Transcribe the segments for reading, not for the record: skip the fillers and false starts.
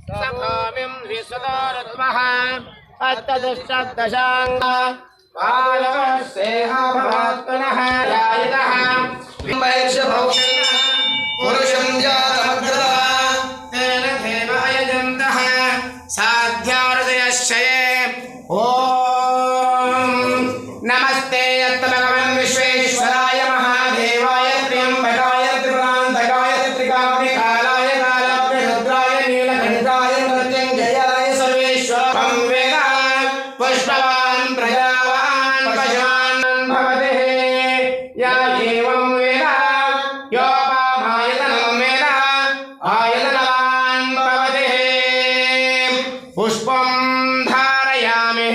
सभूमिं विश्वदोरुत्मः अष्टदशाङ्ग पालवस्येह भवत्पुनः यायितः पुरुषं जातमग्रतः तेन देव अयजन्तः साध्याहृदयश्चये ॐ नमस्ते यत्र भगवन् विश्वेश्वराय महादेवाय त्र्यम्बकाय त्रिपुरान्तकाय त्रिकाग्निकालाय कालाग्निरुद्राय नीलकण्ठाय मृत्युञ्जयाय सर्वेश्वरं वेदा पुष्पवान् प्रजावान् पशवान् भवति या एवं वेदा योपामायतनं वेदा आयतनवान् भवति पुष्पं धारयामि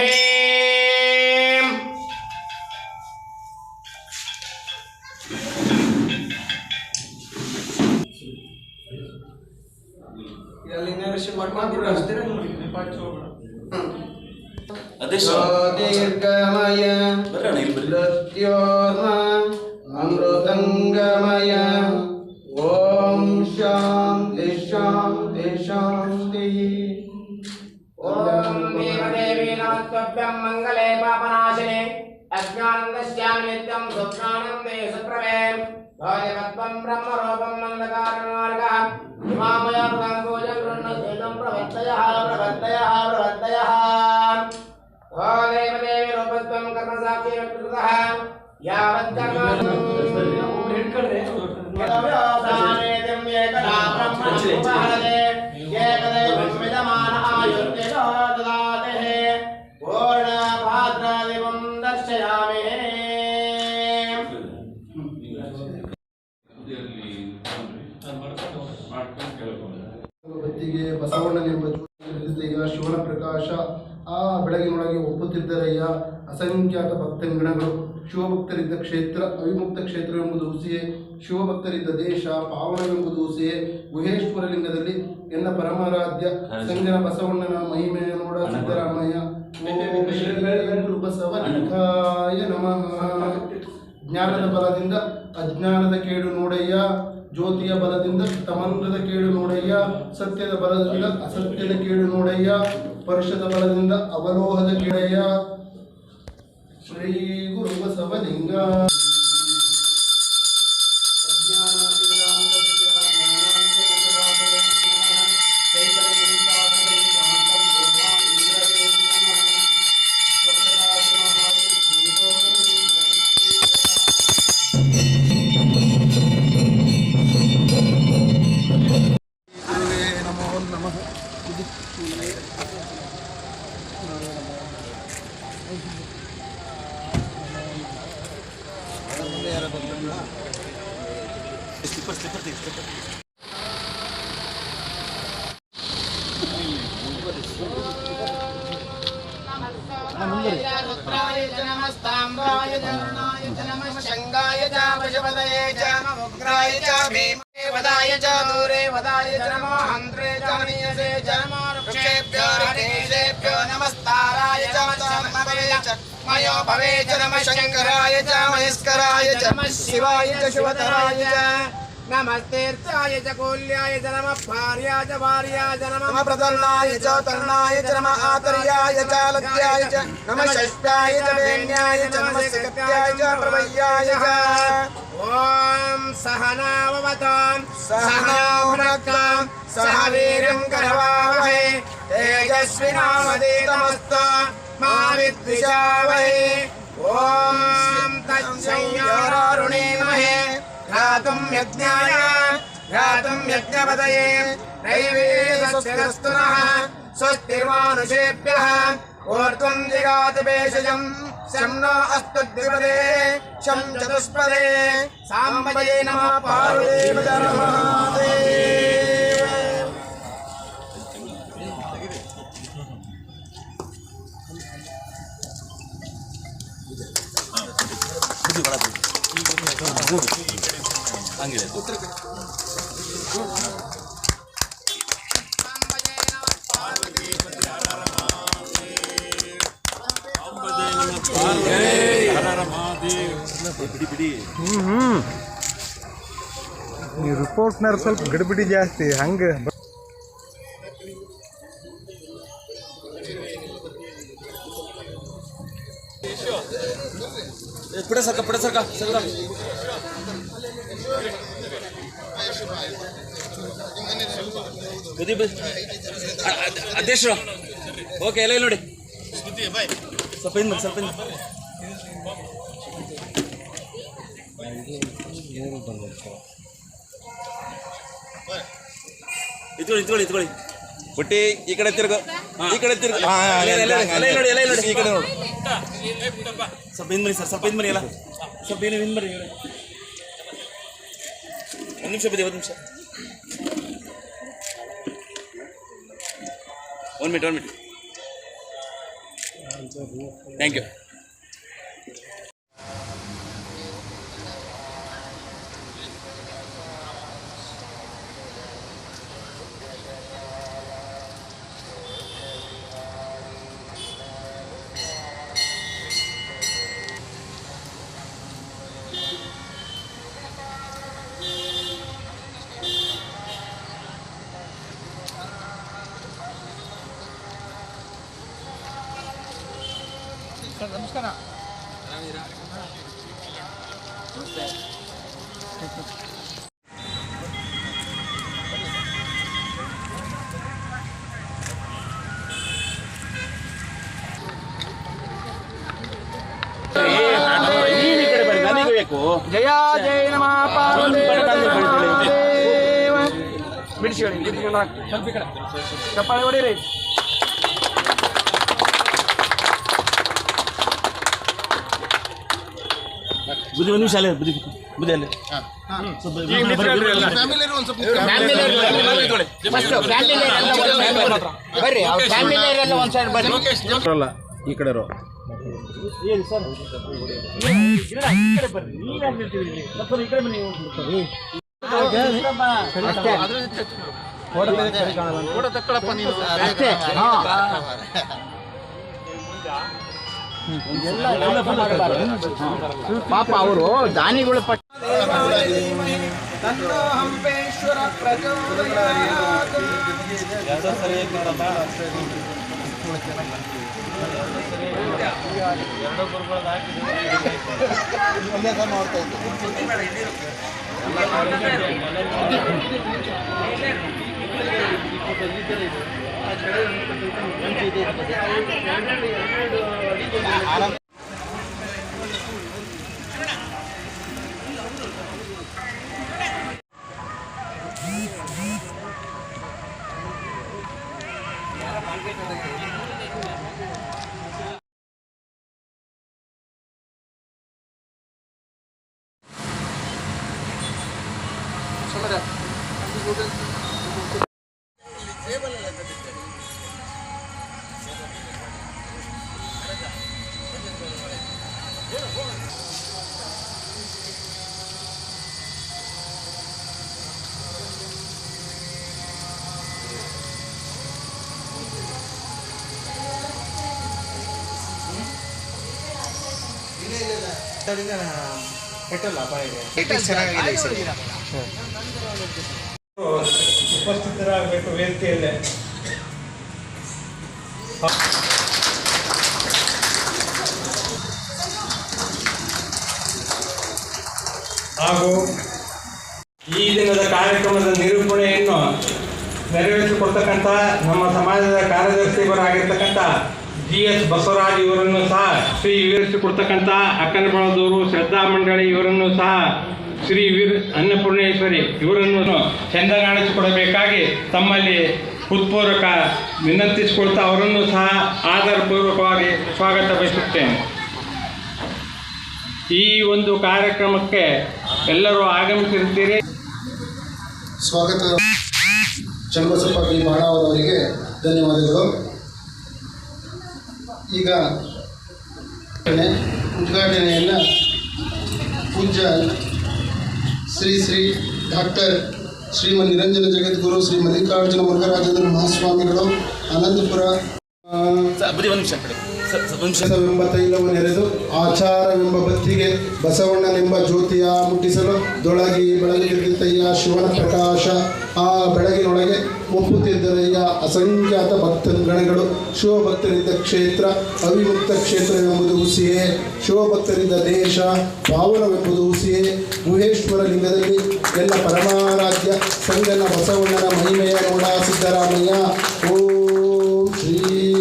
दीर्घमय अमृतंगमय ओम शांति शांति शांति ओम देवदेवी नमस्तेभ्यं मंगले पापनाशिने अज्ञानन्दस्यां नित्यं सुज्ञानन्दे सुप्रभे भवत्वं ब्रह्मरूपं मन्दकारणमार्गः हिमामयं भोजं गृह्णस्वेदं प्रवर्तयः प्रवर्तयः प्रवर्तयः ओ देवदेवी रूपस्त्वं कर्मसाक्षी व्यक्तिकृतः यावत्कर्मणि पूर्णभाद्रादिवं दर्शयामि ಹೊತ್ತಿಗೆ ಬಸವಣ್ಣನೆಂಬ ಈಗ ಶಿವನ ಪ್ರಕಾಶ ಆ ಬೆಳಗಿನೊಳಗೆ ಒಪ್ಪುತ್ತಿದ್ದರಯ್ಯ ಅಸಂಖ್ಯಾತ ಭಕ್ತಂಗಣಗಳು ಶಿವಭಕ್ತರಿದ್ದ ಕ್ಷೇತ್ರ ಅವಿಮುಕ್ತ ಕ್ಷೇತ್ರವೆಂಬುದು ಹುಸಿಯೇ ಶಿವಭಕ್ತರಿದ್ದ ದೇಶ ಪಾವನವೆಂಬುದು ಹುಸಿಯೇ ಗುಹೇಶ್ವರಲಿಂಗದಲ್ಲಿ ಎನ್ನ ಪರಮಾರಾಧ್ಯ ಸಂಗನ ಬಸವಣ್ಣನ ಮಹಿಮೆಯ ನೋಡ ಸಿದ್ದರಾಮಯ್ಯ ಬಸವಲಿಂಗಾಯ ನಮಃ ಜ್ಞಾನದ ಬಲದಿಂದ ಅಜ್ಞಾನದ ಕೇಡು ನೋಡಯ್ಯ ಜ್ಯೋತಿಯ ಬಲದಿಂದ ತಮಂತ್ರದ ಕೇಡು ನೋಡಯ್ಯ ಸತ್ಯದ ಬಲದಿಂದ ಅಸತ್ಯದ ಕೇಡು ನೋಡಯ್ಯ ಪರುಷದ ಬಲದಿಂದ ಅವಲೋಹದ ಕೇಳಯ್ಯ ಶ್ರೀ ಗುರು ಬಸವಲಿಂಗ नमस्ताम्बाय जरुणाय च नमः शंगाय च पशुपतये च नमोग्राय च भीमदेवदाय च दूरे वदाय च नमो हन्त्रे च मनीयसे च नमो वृक्षेभ्यो हरिकेशेभ्यो नमस्ताराय च शम्भवे च मयो भवे च नमः शंकराय च महेश्वराय च नमः शिवाय च शिवतराय च नमस्तेर्चाय च कौल्याय च नमः भार्याय च भार्याय च नमः प्रतल्लाय च तरुणाय च नमः आतर्याय च लक्ष्याय च नमः षष्ट्याय च वेण्याय च नमः सकत्याय च प्रवय्याय च ओम सहनाववतु सहनौ भुनक्तु सह वीर्यं करवावहै तेजस्विनावधीतमस्तु मा विद्विषावहै ओम तत्संयोरारुणीमहे घातुं यज्ञाय घातुं यज्ञपतये नैवेद्यस्तु नः स्वस्तिर्मानुषेभ्यः ऊर्ध्वं जिगाति भेषजं शं नो अस्तु द्विपदे शं चतुष्पदे साम्बये नमः पार्वतीपतये नमः ಈ ರಿಪೋರ್ಟ್ನಾರು ಸ್ವಲ್ಪ ಗಡಿಬಿಡಿ ಜಾಸ್ತಿ ಹಂಗೆ पुढे सरका ಅಧ್ಯಕ್ಷರು ಓಕೆ ಎಲ್ಲ ನೋಡಿ ಸ್ವಲ್ಪ ಇತ್ಕೊಳ್ಳಿ ಬುಟ್ಟಿ ಈ ಕಡೆ ತಿರ್ಗು ಈ ಕಡೆ ತಿರ್ಗು ನೋಡಿ ಈ ಕಡೆ ನೋಡು ಸ್ವಲ್ಪ ಹಿಂದ್ಮರಿ ಸರ್ ಸ್ವಲ್ಪ ಹಿಂದ್ಮರಿ ಅಲ್ಲ ಸ್ವಲ್ಪ ಹಿಂದ್ಮರಿ ಒಂದು ನಿಮಿಷ ಬದಿ ಒಂದು ನಿಮಿಷ ಒನ್ ಮಿನಿಟ್ ಥ್ಯಾಂಕ್ ಯು ನಮಸ್ಕಾರ ಜಯ ಜಯ ನಮಃ ಪಾರ್ವತಿ ಬಿಡಿಸಿ ಚಪ್ಪಾಳೆ ಹೊಡೀರಿ ಬುದ್ಧಿ ಒಂದು ನಿಮಿಷ ಅಲ್ಲೇ ಬುದ್ಧಿ ಅಲ್ಲೇ ಬರಲ್ಲ ಈ ಕಡೆ ಪಾಪ ಅವರು ದಾನಿಗಳು ಹಂಪೇಶ್ವರ ಉಪಸ್ಥಿತರಾಗಬೇಕು ವೇದಿಕೆಯಲ್ಲೇ. ಹಾಗೂ ಈ ದಿನದ ಕಾರ್ಯಕ್ರಮದ ನಿರೂಪಣೆಯನ್ನು ನೆರವೇರಿಸಿಕೊಡ್ತಕ್ಕಂಥ ನಮ್ಮ ಸಮಾಜದ ಕಾರ್ಯದರ್ಶಿಯವರಾಗಿರ್ತಕ್ಕಂಥ GS ಬಸವರಾಜ್ ಇವರನ್ನು ಸಹ ಶ್ರೀ ವಿವರಿಸಿಕೊಡ್ತಕ್ಕಂಥ ಅಕ್ಕನಬಳದೂರು ಶ್ರದ್ಧಾ ಮಂಡಳಿ ಇವರನ್ನು ಸಹ ಶ್ರೀ ಅನ್ನಪೂರ್ಣೇಶ್ವರಿ ಇವರನ್ನು ಚೆಂದಗಾಣಿಸಿಕೊಡಬೇಕಾಗಿ ತಮ್ಮಲ್ಲಿ ಹೃತ್ಪೂರ್ವಕ ವಿನಂತಿಸಿಕೊಳ್ತಾ ಅವರನ್ನು ಸಹ ಆಧಾರಪೂರ್ವಕವಾಗಿ ಸ್ವಾಗತ ಬಯಸುತ್ತೇನೆ. ಈ ಒಂದು ಕಾರ್ಯಕ್ರಮಕ್ಕೆ ಎಲ್ಲರೂ ಆಗಮಿಸಿರುತ್ತೀರಿ. ಸ್ವಾಗತ ಚನ್ನಬಸಪ್ಪ ಬಿ ಬಾಣಾವರವರಿಗೆ ಧನ್ಯವಾದಗಳು. ಈಗ ಉದ್ಘಾಟನೆಯನ್ನು ಪೂಜ್ಯ ಶ್ರೀ ಡಾಕ್ಟರ್ ಶ್ರೀಮನ್ ನಿರಂಜನ ಜಗದ್ಗುರು ಶ್ರೀ ಮಲ್ಲಿಕಾರ್ಜುನ ಮುರುಘರಾಜೇಂದ್ರ ಮಹಾಸ್ವಾಮಿಗಳು ಅನಂತಪುರ ಬರೀ ಒಂದು ನಿಮಿಷ ಕಡೆ ಸರ್ ಒಂದು ನಿಮಿಷ. ಎಂಬ ತೈಲವು ನೆರೆದು ಆಚಾರವೆಂಬ ಬತ್ತಿಗೆ ಬಸವಣ್ಣನೆಂಬ ಜ್ಯೋತಿಯ ಮುಟ್ಟಿಸಲು ದೊಳಗಿ ಬೆಳಗಿದ್ದಿತಯ್ಯ ಶಿವನ ಪ್ರಕಾಶ. ಆ ಬೆಳಗಿನೊಳಗೆ ಒಪ್ಪುತ್ತಿದ್ದರಯ್ಯ ಅಸಂಖ್ಯಾತ ಭಕ್ತಗಣಗಳು. ಶಿವಭಕ್ತರಿದ್ದ ಕ್ಷೇತ್ರ ಅವಿಮುಕ್ತ ಕ್ಷೇತ್ರವೆಂಬುದು ಹುಸಿಯೇ, ಶಿವಭಕ್ತರಿದ್ದ ದೇಶ ಪಾವನವೆಂಬುದು ಹುಸಿಯೇ. ಗುಹೇಶ್ವರ ಲಿಂಗದಲ್ಲಿ ಎಲ್ಲ ಪರಮಾರಾಧ್ಯ ಸಂಗನ ಬಸವಣ್ಣನ ಮಹಿಮೆಯ ನೋಡ ಸಿದ್ದರಾಮಯ್ಯ. ಓಂ ಶ್ರೀ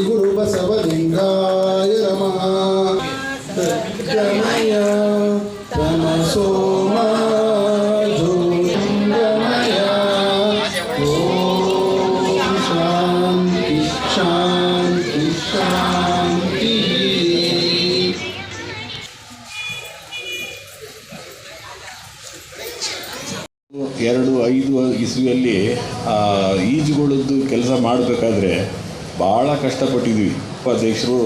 ಗುರು ಬಸವಲಿಂಗಾಯ ನಮಃ. ಗಮಯ ತಮಸೋಮ ಜ್ಯೋತಿರ್ಗಮಯ. ಓಂ ಶಾಂತಿ ಶಾಂತಿ ಶಾಂತಿ. 2005 ಇಸ್ವಿಯಲ್ಲಿ ಈಜುಗೊಳ್ಳೋದು ಕೆಲಸ ಮಾಡಬೇಕಾದ್ರೆ ಭಾಳ ಕಷ್ಟಪಟ್ಟಿದ್ವಿ. ಉಪಾಧ್ಯಕ್ಷರು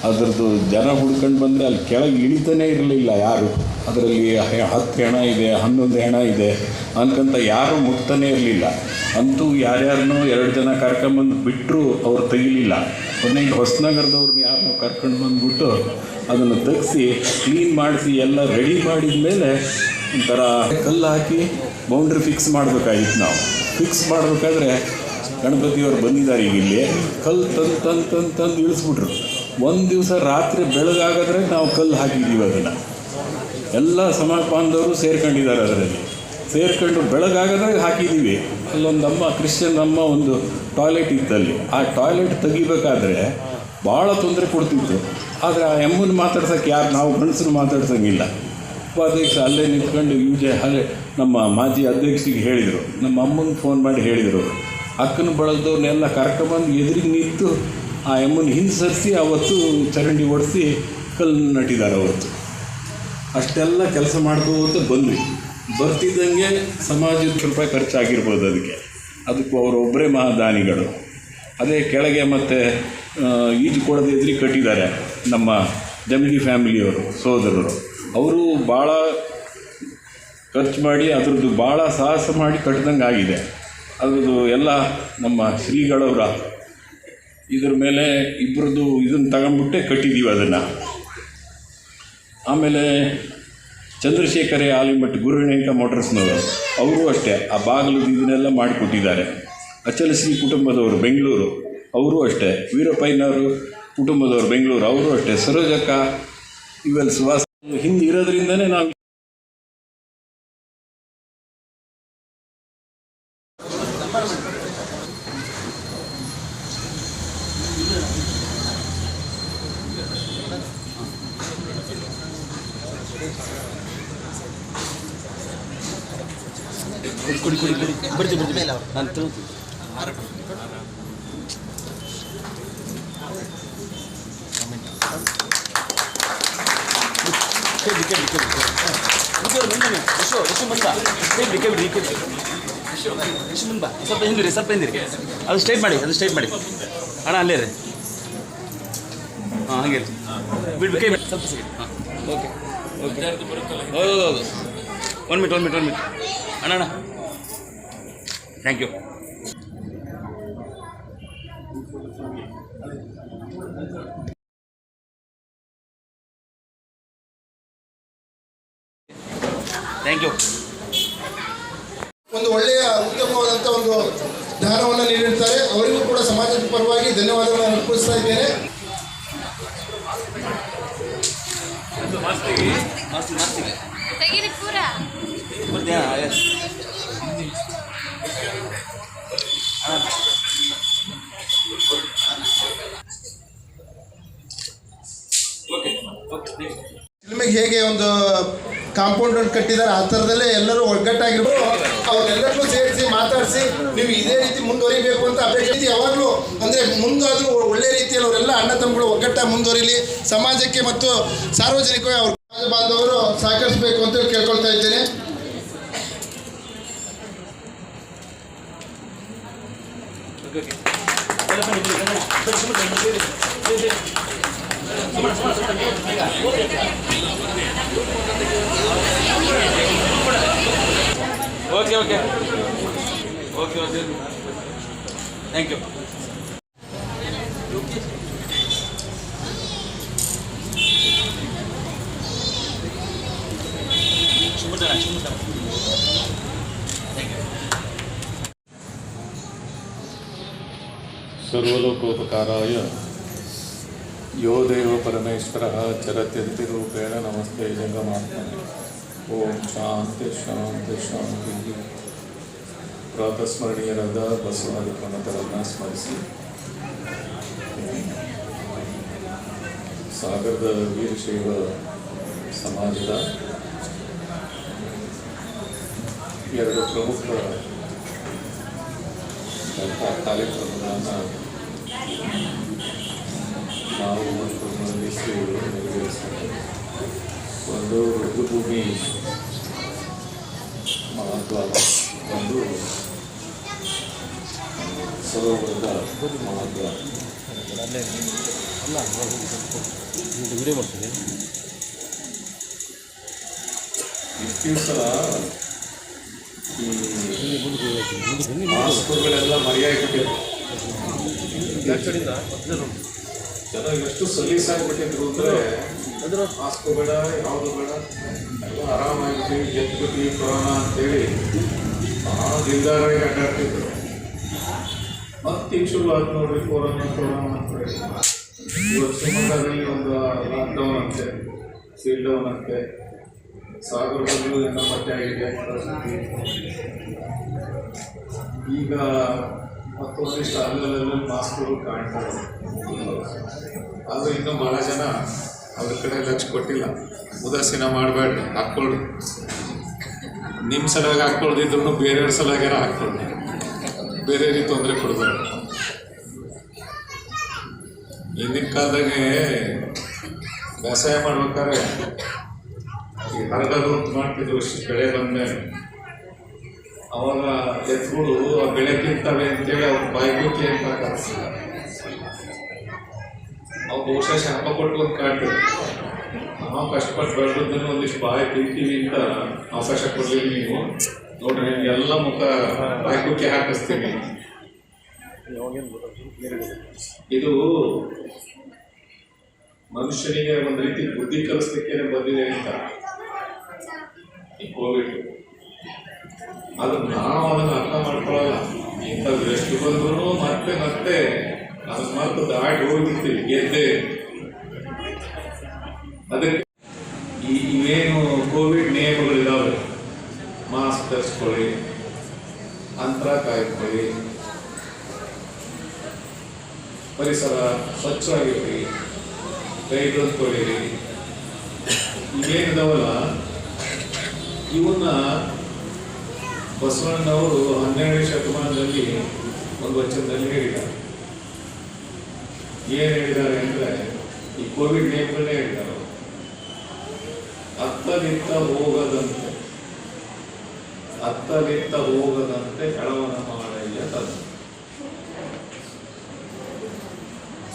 ಅದರದ್ದು ಜನ ಹುಡ್ಕೊಂಡು ಬಂದರೆ ಅಲ್ಲಿ ಕೆಳಗೆ ಇಳಿತಾನೇ ಇರಲಿಲ್ಲ ಯಾರು. ಅದರಲ್ಲಿ 10 ಹೆಣ ಇದೆ, 11 ಹೆಣ ಇದೆ ಅನ್ಕೊಂತ ಯಾರೂ ಮುಟ್ತಾನೇ ಇರಲಿಲ್ಲ. ಅಂತೂ ಯಾರ್ಯಾರನ್ನೂ 2 ಜನ ಕರ್ಕೊಂಬಂದು ಬಿಟ್ಟರು, ಅವ್ರು ತೆಗಿಲಿಲ್ಲ. ಕೊನೆಗೆ ಹೊಸನಗರದವ್ರನ್ನ ಯಾರನ್ನೂ ಕರ್ಕೊಂಡು ಬಂದುಬಿಟ್ಟು ಅದನ್ನು ತೆಗೆಸಿ ಕ್ಲೀನ್ ಮಾಡಿಸಿ ಎಲ್ಲ ರೆಡಿ ಮಾಡಿದ ಮೇಲೆ ಒಂಥರ ಕಲ್ಲು ಹಾಕಿ ಬೌಂಡ್ರಿ ಫಿಕ್ಸ್ ಮಾಡಬೇಕಾಗಿತ್ತು. ನಾವು ಫಿಕ್ಸ್ ಮಾಡಬೇಕಾದ್ರೆ ಗಣಪತಿಯವರು ಬಂದಿದ್ದಾರೆ ಈಗ ಇಲ್ಲಿ. ಕಲ್ಲು ತಂದು ಇಳಿಸ್ಬಿಟ್ರು. ಒಂದು ದಿವಸ ರಾತ್ರಿ ಬೆಳಗಾಗಾದ್ರೆ ನಾವು ಕಲ್ಲು ಹಾಕಿದ್ದೀವಿ. ಅದನ್ನು ಎಲ್ಲ ಸಮಾಜ ಬಾಂಧವರು ಸೇರ್ಕೊಂಡಿದ್ದಾರೆ. ಅದರಲ್ಲಿ ಸೇರ್ಕೊಂಡು ಬೆಳಗಾಗದಾಗ ಹಾಕಿದ್ದೀವಿ. ಅಲ್ಲೊಂದು ಅಮ್ಮ, ಕ್ರಿಶ್ಚಿಯನ್ ಅಮ್ಮ, ಒಂದು ಟಾಯ್ಲೆಟ್ ಇತ್ತಲ್ಲಿ. ಆ ಟಾಯ್ಲೆಟ್ ತೆಗಿಬೇಕಾದ್ರೆ ಭಾಳ ತೊಂದರೆ ಕೊಡ್ತಿತ್ತು. ಆದರೆ ಆ ಎಮ್ಮನ್ನು ಮಾತಾಡ್ಸೋಕ್ಕೆ ಯಾರು, ನಾವು ಗಂಡಸರು ಮಾತಾಡ್ಸೋಂಗಿಲ್ಲ. ಉಪಾಧ್ಯಕ್ಷ ಅಲ್ಲೇ ನಿಂತ್ಕೊಂಡು ಅಲ್ಲೇ ನಮ್ಮ ಮಾಜಿ ಅಧ್ಯಕ್ಷರಿಗೆ ಹೇಳಿದರು. ನಮ್ಮ ಅಮ್ಮನಿಗೆ ಫೋನ್ ಮಾಡಿ ಹೇಳಿದರು. ಅಕ್ಕನ ಬಳಗದವ್ರನ್ನೆಲ್ಲ ಕರ್ಕೊಂಬಂದು ಎದುರಿಗೆ ನಿಂತು ಆ ಎಮ್ಮನ್ನು ಹಿಂದೆ ಸರಿಸಿ ಅವತ್ತು ಚರಂಡಿ ಓಡಿಸಿ ಕಲ್ಲು ನಟ್ಟಿದ್ದಾರೆ ಅವತ್ತು. ಅಷ್ಟೆಲ್ಲ ಕೆಲಸ ಮಾಡ್ಕೋತ ಬಂದ್ವಿ. ಬರ್ತಿದ್ದಂಗೆ ಸಮಾಜದ ರೂಪಾಯಿ ಖರ್ಚಾಗಿರ್ಬೋದು ಅದಕ್ಕೂ ಅವರೊಬ್ಬರೇ ಮಹಾದಾನಿಗಳು. ಅದೇ ಕೆಳಗೆ ಮತ್ತು ಈಜು ಕೊಡೋದು ಎದುರಿಗೆ ಕಟ್ಟಿದ್ದಾರೆ ನಮ್ಮ ಜಮಗಿ ಫ್ಯಾಮಿಲಿಯವರು, ಸೋದರರು. ಅವರು ಭಾಳ ಖರ್ಚು ಮಾಡಿ ಅದ್ರದ್ದು ಭಾಳ ಸಾಹಸ ಮಾಡಿ ಕಟ್ಟಿದಂಗೆ ಆಗಿದೆ. ಅದ್ರದ್ದು ಎಲ್ಲ ನಮ್ಮ ಶ್ರೀಗಳವರ ಇದ್ರ ಮೇಲೆ ಇಬ್ಬರದ್ದು ಇದನ್ನು ತಗೊಂಬಿಟ್ಟೆ ಕಟ್ಟಿದ್ದೀವಿ ಅದನ್ನು. ಆಮೇಲೆ ಚಂದ್ರಶೇಖರ ಆಲಿಮಠ್ ಗುರುಗಣೇಶ ಮೋಟರ್ಸ್ನವರು, ಅವರು ಅಷ್ಟೇ ಆ ಬಾಗಿಲುದು ಇದನ್ನೆಲ್ಲ ಮಾಡಿಕೊಟ್ಟಿದ್ದಾರೆ. ಅಚಲಶ್ರೀ ಕುಟುಂಬದವರು ಬೆಂಗಳೂರು, ಅವರು ಅಷ್ಟೇ. ವೀರಪ್ಪಯ್ಯನವರು ಕುಟುಂಬದವರು ಬೆಂಗಳೂರು, ಅವರು ಅಷ್ಟೇ. ಸರೋಜಕ್ಕ, ಇವೆಲ್ಲ ಸುವಾಸ ಹಿಂದೆ ಇರೋದ್ರಿಂದನೇ ನಾವು ಕುಡಿ ಬರ್ತೀವಿ ನಾನು ಸ್ವಲ್ಪ ಹಿಂದಿರಿ ಅದು ಸ್ಟ್ರೈಟ್ ಮಾಡಿ ಅಣ್ಣ ಅಲ್ಲೇ ರೀ. ಹಾಂ ಹಾಗೆ ಬಿಟ್ಟು ಕೈ ಬಿಡಿ ಸ್ವಲ್ಪ ಸೆಕೆಂಡ್. ಹಾಂ ಓಕೆ ಹೌದು 1 ಮಿನಿಟ್ ಅಣ್ಣ ಥ್ಯಾಂಕ್ ಯು. ಒಂದು ಒಳ್ಳೆಯ ಉತ್ತಮವಾದಂಥ ಒಂದು ದಾನವನ್ನು ನೀಡಿರ್ತಾರೆ. ಅವರಿಗೂ ಕೂಡ ಸಮಾಜದ ಪರವಾಗಿ ಧನ್ಯವಾದಗಳನ್ನು ಅರ್ಪಿಸ್ತಾ ಇದ್ದೇನೆ. ಫಿಲ್ಮಿಗೆ ಹೇಗೆ ಒಂದು ಕಾಂಪೌಂಡ್ ಕಟ್ಟಿದ್ದಾರೆ, ಆ ಥರದಲ್ಲೇ ಎಲ್ಲರೂ ಒಗ್ಗಟ್ಟಾಗಿರ್ಬೋದು. ಅವ್ರನ್ನೆಲ್ಲರೂ ಸೇರಿಸಿ ಮಾತಾಡಿಸಿ ನೀವು ಇದೇ ರೀತಿ ಮುಂದುವರಿಬೇಕು ಅಂತ ಅಪೇಕ್ಷೆ. ಯಾವಾಗಲೂ ಅಂದರೆ ಮುಂದಾದರೂ ಒಳ್ಳೆ ರೀತಿಯಲ್ಲಿ ಅವರೆಲ್ಲ ಅಣ್ಣ ತಮ್ಮಗಳು ಒಗ್ಗಟ್ಟಾಗಿ ಮುಂದುವರಿಲಿ. ಸಮಾಜಕ್ಕೆ ಮತ್ತು ಸಾರ್ವಜನಿಕವಾಗಿ ಅವ್ರ ಸಮಾಜ ಬಾಂಧವರು ಸಹಕರಿಸಬೇಕು ಅಂತ ಕೇಳ್ಕೊಳ್ತಾ ಇದ್ದೇನೆ. Okay thank you. सर्वलोकोपकाराय यो देव परमेश्वरः चरत्यतिरूपेण नमस्ते जंगमात्मने। ओम शांति शांति शांति। ಪ್ರಾತಸ್ಮರಣೀಯರಾದ ಬಸವಾದಿ ಪ್ರಮುಖರನ್ನು ಸ್ಮರಿಸಿ ಸಾಗರದ ವೀರಶೈವ ಸಮಾಜದ ಎರಡು ಪ್ರಮುಖ ಕಾರ್ಯಕ್ರಮಗಳನ್ನು ನಾವು ಮತ್ತು ಶ್ರೀಗಳು ನೆರವೇರಿಸ್ತಾರೆ. ಒಂದು ರುದ್ರಭೂಮಿ ಮಹಾದ್ವಾರ, ಒಂದು ಸರೋವರದ ಮಹಾದ್ವಾರ. ಇತ್ತೀಚ ಈ ಮಾಸ್ಕ್ಗಳೆಲ್ಲ ಮರೆಯಾಗಿಬಿಟ್ಟಿದ್ರು. ಜನ ಎಷ್ಟು ಸಲೀಸಾಗ್ಬಿಟ್ಟಿದ್ರು ಅಂದರೆ ಮಾಸ್ಕ್ ಬೇಡ, ಯಾವುದು ಬೇಡ, ಎಲ್ಲ ಆರಾಮಾಗಿರ್ತೀವಿ, ಗೆದ್ಬಿಟ್ಟು ಕೊರೋನಾ ಅಂತೇಳಿ ಭಾಳ ನಿರ್ಧಾರವಾಗಿ ಅಡ್ಡಾಡ್ತಿದ್ರು. ಮತ್ತೀಗ ಶುರು ಆಯ್ತು ನೋಡ್ರಿ ಕೊರೋನಾ ಅಂತೇಳಿ. ಇವತ್ತು ಶಿವಮೊಗ್ಗದಲ್ಲಿ ಒಂದು ಲಾಕ್ಡೌನ್ ಅಂತೆ, ಸೀಲ್ ಡೌನ್ ಅಂತೆ, ಸಾಗರದಲ್ಲೂ ಏನೋ ಮತ್ತೆ ಆಗಿದೆ ಪರಿಸ್ಥಿತಿ. ಈಗ ಮತ್ತೊಂದಿಷ್ಟು ಅಲ್ಲಲ್ಲಿ ಮಾಸ್ಕ್ಗಳು ಕಾಣ್ತಾರೆ. ಆದರೆ ಇನ್ನೂ ಭಾಳ ಜನ ಅದ್ರ ಕಡೆ ಲಕ್ಷ್ಯ ಕೊಟ್ಟಿಲ್ಲ. ಉದಾಸೀನ ಮಾಡಬೇಡ್ರಿ, ಹಾಕ್ಕೊಳ್ಳಿ. ನಿಮ್ಮ ಸಲುವಾಗಿ ಹಾಕ್ಕೊಳ್ದಿದ್ರು ಬೇರೆಯವ್ರ ಸಲುವಾಗ್ಯಾರ ಹಾಕ್ಕೊಳ್ಳಿ, ಬೇರೆಯವ್ರಿಗೆ ತೊಂದರೆ ಕೊಡಬೇಡ. ಹಿಂದಿನ ಕಾಲದಾಗೆ ವ್ಯವಸಾಯ ಮಾಡ್ಬೇಕಾದ್ರೆ ಈ ಹರಗಲು ಅಂತ ಮಾಡ್ತಿದ್ರು. ಬೆಳೆ ಬಂದ್ಮೇಲೆ ಅವಾಗ ಎತ್ತುಗಳು ಆ ಬೆಳೆ ತಿಂತವೆ ಅಂತೇಳಿ ಅವ್ರ ಬಾಯ್ಗುಕ್ಕೆ ಅಂತ ಕಲಿಸಿಲ್ಲ. ಅವು ಬಹುಶಃ ಶಾಪ ಕೊಟ್ಟು ಒಂದು ಕಾಡ್ತಿದ್ರು. ನಾವು ಕಷ್ಟಪಟ್ಟು ಬೆಳೆದನ್ನು ಒಂದಿಷ್ಟು ಬಾಯಿ ತಿಂತೀವಿ ಅಂತ ಅವಕಾಶ ಕೊಡಲಿಲ್ಲ. ನೀವು ನೋಡ್ರಿ, ಎಲ್ಲ ಮುಖ ಬಾಯ್ಗುಕ್ಕೆ ಹಾಕಿಸ್ತೀವಿ. ಇದು ಮನುಷ್ಯನಿಗೆ ಒಂದು ರೀತಿ ಬುದ್ಧಿ ಕಲಿಸ್ಲಿಕ್ಕೆ ಬಂದಿದೆ ಅಂತ ಈ ಕೋವಿಡ್. ಅದು ನಾವು ಅದನ್ನು ಅರ್ಥ ಮಾಡ್ಕೊಳ್ಳಲ್ಲ. ಇಂಥದ್ದು ಎಷ್ಟು ಬಂದ್ರೂ ಮತ್ತೆ ಅದನ್ನ ಮತ್ತೆ ದಾಟಿ ಹೋಗಿರ್ತೀವಿ ಗೆದ್ದೆ. ಅದಕ್ಕೆ ಇವೇನು ಕೋವಿಡ್ ನಿಯಮಗಳಿದಾವೆ, ಮಾಸ್ಕ್ ಧರಿಸ್ಕೊಳ್ಳಿ, ಅಂತರ ಕಾಯ್ಕೊಳ್ಳಿ, ಪರಿಸರ ಸ್ವಚ್ಛವಾಗಿರ್ರಿ, ಕೈ ತೊಳ್ಕೊಳ್ಳಿರಿ, ಇವೇನಿದಾವಲ್ಲ ಇವನ್ನ ಬಸವಣ್ಣನವರು 12ನೇ ಶತಮಾನದಲ್ಲಿ ಒಂದು ವಚನದಲ್ಲಿ ಹೇಳಿದ್ದಾರೆ. ಏನು ಹೇಳಿದ್ದಾರೆ ಅಂದರೆ ಈ ಕೋವಿಡ್ ನಿಯಮಗಳನ್ನೇ ಹೇಳಿದ್ದಾರೆ. ಅತ್ತಲಿತ್ತ ಹೋಗದಂತೆ ಕಳವನ ಮಾಡಯ್ಯ ತಂದು,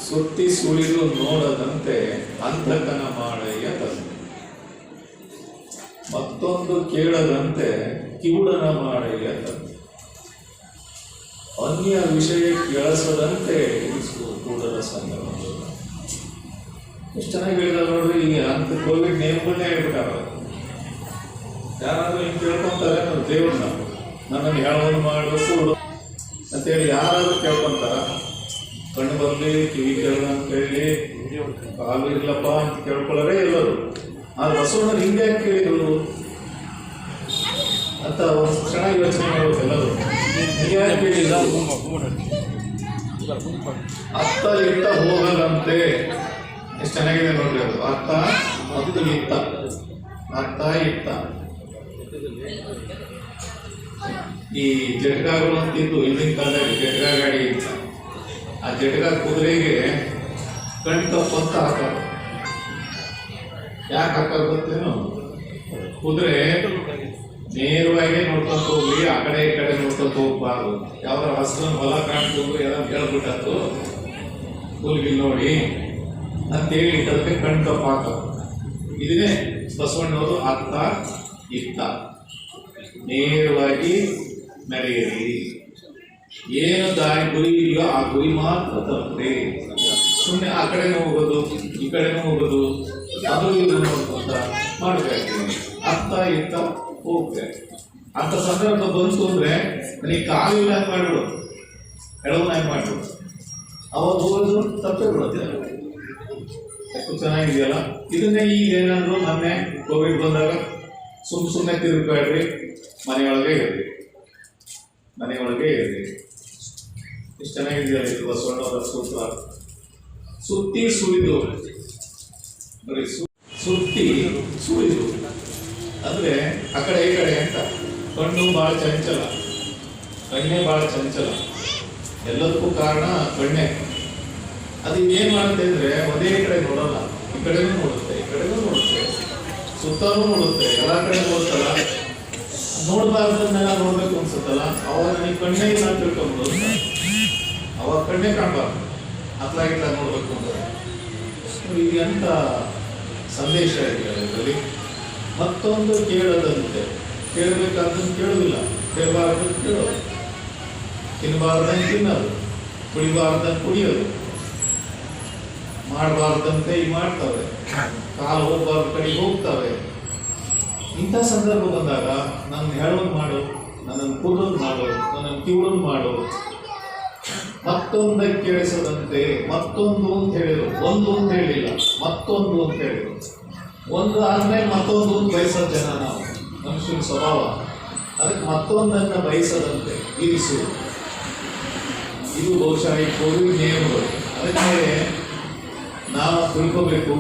ಸುತ್ತಿ ಸುಳಿದು ನೋಡದಂತೆ ಅಂತಕನ ಮಾಡಯ್ಯ ತಂದು, ಮತ್ತೊಂದು ಕೇಳದಂತೆ ಕಿವುಡನ ಮಾಡಯ್ಯ ತಂದು, ಅನ್ಯ ವಿಷಯ ಕೇಳಿಸದಂತೆ ಇರಿಸು ಕೂಡಲ ಸಂಗಮ. ಎಷ್ಟು ಚೆನ್ನಾಗಿ ಹೇಳಿದಾರೆ ನೋಡ್ರಿ. ಈಗ ಅಂತ ಕೋವಿಡ್ ನಿಯಮಗಳನ್ನೇ ಹೇಳ್ಬಿಟ್ಟಾರ. ಯಾರಾದ್ರೂ ಹಿಂಗೆ ಕೇಳ್ಕೊಂತಾರೆ, ನಾವು ದೇವ್ರನ್ನ ನನ್ನನ್ನು ಹೇಳೋದು ಮಾಡು ಕೂಡು ಅಂತೇಳಿ ಯಾರಾದ್ರೂ ಕೇಳ್ಕೊಂತಾರ? ಕಣ್ಣು ಬರಲಿ, ಕಿವಿ ಕೇಳ ಅಂತ ಹೇಳಿ, ಕಾಲು ಇರ್ಲಪ್ಪ ಅಂತ ಕೇಳ್ಕೊಳ್ಳೋರೇ ಎಲ್ಲರು. ಆದ್ರೆ ಬಸವಣ್ಣರು ಹಿಂಗೆ ಯಾಕೆ ಕೇಳಿದ್ರು ಅಂತ ಒಂದು ಕ್ಷಣ ಯೋಚನೆ ಮಾಡೋದು ಎಲ್ಲರೂ. ಅತ್ತ ಇತ್ತ ಹೋಗದಂತೆ. ಎಷ್ಟು ಚೆನ್ನಾಗಿದೆ ನೋಡ್ರಿ ಅದು. ಅತ್ತ ಮತ್ತು ಇತ್ತ, ಅತ್ತ ಇತ್ತ. ಈ ಜಟಕಾಗಳು ಅಂತಿದ್ದು ಹಿಂದಿನ ಕಾಲದಲ್ಲಿ ಜಟಕ ಗಾಡಿ ಇತ್ತ. ಆ ಜಟಕ ಕುದುರೆಗೆ ಕಣ್ ತಪ್ಪಂತ ಹಾಕಾರ. ಯಾಕೆ ಹಾಕಾರ ಗೊತ್ತೇನು? ಕುದುರೆ ನೇರವಾಗಿ ನೋಡ್ಕೊಂತ ಹೋಗ್ಲಿ, ಆ ಕಡೆ ಈ ಕಡೆ ನೋಡ್ಕೊಂತ ಹೋಗ್ಬಾರ್ದು. ಯಾವ್ದಾರ ಹಸ್ರನ್ ಹೊಲ ಕಾಣ್ತಿದ್ರು ಎಲ್ಲ ಹೇಳ್ಬಿಟ್ಟದ್ದು ಹುಲ್ಗಿಲ್ ನೋಡಿ ಅಂತೇಳಿ ಅದಕ್ಕೆ ಕಣ್ ತಪ್ಪ ಹಾಕ. ಇದನ್ನೇ ಬಸವಣ್ಣವರು ಅತ್ತ ಇತ್ತ ನೇರವಾಗಿ ನಡೆಯಿರಿ. ಏನು ದಾರಿ ಗುರಿ ಇದೆಯೋ ಆ ಗುರಿ ಮಾತ್ರ ತಪ್ಪೆ. ಸುಮ್ಮನೆ ಆ ಕಡೆನೂ ಹೋಗೋದು ಈ ಕಡೆನೂ ಹೋಗೋದು ಅದು ಇದು ನೋಡ್ಕೊಂತ ಮಾಡ್ಬೇಕಾಗ್ತದೆ. ಅರ್ಥ ಇರ್ತ ಹೋಗ್ತೇವೆ. ಅಂತ ಸಂದರ್ಭ ಬಂತು ಅಂದ್ರೆ ನನಗೆ ಕಾಲಿಲ್ಲ ಅಂತ ಮಾಡಿಬಿಡು, ಎಳವನ್ನ ಮಾಡಿಬಿಡು, ಅವಾಗ ಹೋಗೋದು ತಪ್ಪೇ ಬಿಡುತ್ತೆ. ಚೆನ್ನಾಗಿದೆಯಲ್ಲ. ಇದನ್ನೇ ಈಗ ಏನಾದ್ರು ಮೊನ್ನೆ ಕೋವಿಡ್ ಬಂದಾಗ ಸುಮ್ಮನೆ ತಿರುಗಬೇಡ್ರಿ, ಮನೆಯೊಳಗೆ ಇರ್ರಿ, ಮನೆಯೊಳಗೆ ಇರ್ರಿ. ಎಷ್ಟು ಚೆನ್ನಾಗಿದೆಯಲ್ಲ ಇದು ಬಸವಣ್ಣವರ ಸೂತ್ರ. ಸುತ್ತಿ ಸುಳಿದು ನೋಡಿ, ಸುತ್ತಿ ಸುಳಿದು ಅಂದ್ರೆ ಆ ಕಡೆ ಈ ಕಡೆ ಅಂತ. ಕಣ್ಣು ಬಹಳ ಚಂಚಲ, ಕಣ್ಣೇ ಬಹಳ ಚಂಚಲ, ಎಲ್ಲದಕ್ಕೂ ಕಾರಣ ಕಣ್ಣೆ. ಅದು ಏನ್ ಮಾಡುತ್ತೆ ಅಂದ್ರೆ ಒಂದೇ ಕಡೆ ನೋಡಲ್ಲ, ಈ ಕಡೆನೂ ನೋಡುತ್ತೆ, ಈ ಕಡೆನೂ ನೋಡುತ್ತೆ, ಸುತ್ತಲೂ ನೋಡುತ್ತೆ, ಎಲ್ಲ ಕಡೆ ನೋಡ್ತಲ್ಲ. ನೋಡ್ಬಾರ್ದನ್ನೆಲ್ಲ ನೋಡ್ಬೇಕು ಅನ್ಸುತ್ತಲ್ಲ, ಅವಾಗ ನನಗೆ ಕಣ್ಣೇ ನಾನು ತಿಳ್ಕೊಂಡ್ಬಿಡು, ಅವಾಗ ಕಣ್ಣೇ ಕಾಣಬಾರ್ದು, ಅತ್ಲಾಗಿಲ್ಲ ನೋಡ್ಬೇಕು ಅಂದ್ರೆ. ಈಗ ಎಂತ ಸಂದೇಶ ಇದೆ ಇದರಲ್ಲಿ. ಮತ್ತೊಂದು ಕೇಳದಂತೆ, ಕೇಳಬೇಕಾದ್ದನ್ನು ಕೇಳುವುದಿಲ್ಲ, ಕೇಳಬಾರ್ದು ಕೇಳೋದು, ತಿನ್ನಬಾರ್ದಂಗೆ ತಿನ್ನೋದು, ಕುಡಿಬಾರ್ದಂಗೆ ಕುಡಿಯೋದು, ಮಾಡಬಾರ್ದಂತೆ ಈಗ ಮಾಡ್ತವೆ, ಕಾಲು ಹೋಗ್ಬಾರ್ದು ಕಡೆಗೆ ಹೋಗ್ತವೆ. ಇಂಥ ಸಂದರ್ಭ ಬಂದಾಗ ನನ್ನ ಹೇಳೋದು ಮಾಡು, ನನ್ನನ್ನು ಕೂಡೋದು ಮಾಡು, ನನ್ನನ್ನು ಕಿವಳೋದು ಮಾಡು, ಮತ್ತೊಂದಕ್ಕೆ ಕೇಳಿಸದಂತೆ ಮತ್ತೊಂದು ಅಂತ ಹೇಳಿದ್ರು, ಒಂದು ಅಂತ ಹೇಳಿಲ್ಲ, ಮತ್ತೊಂದು ಅಂತ ಹೇಳಿದ್ರು. ಒಂದು ಆದ್ಮೇಲೆ ಮತ್ತೊಂದು ಬಯಸೋ ಜನ ನಾವು, ಮನುಷ್ಯನ ಸ್ವಭಾವ. ಅದಕ್ಕೆ ಮತ್ತೊಂದನ್ನು ಬಯಸದಂತೆ ಇರಿಸು. ಇದು ಬಹುಶಃ ಈ ಕೋವಿಡ್ ನಿಯಮಗಳು. ಅದಕ್ಕೆ ನಾವು ತಿಳ್ಕೋಬೇಕು,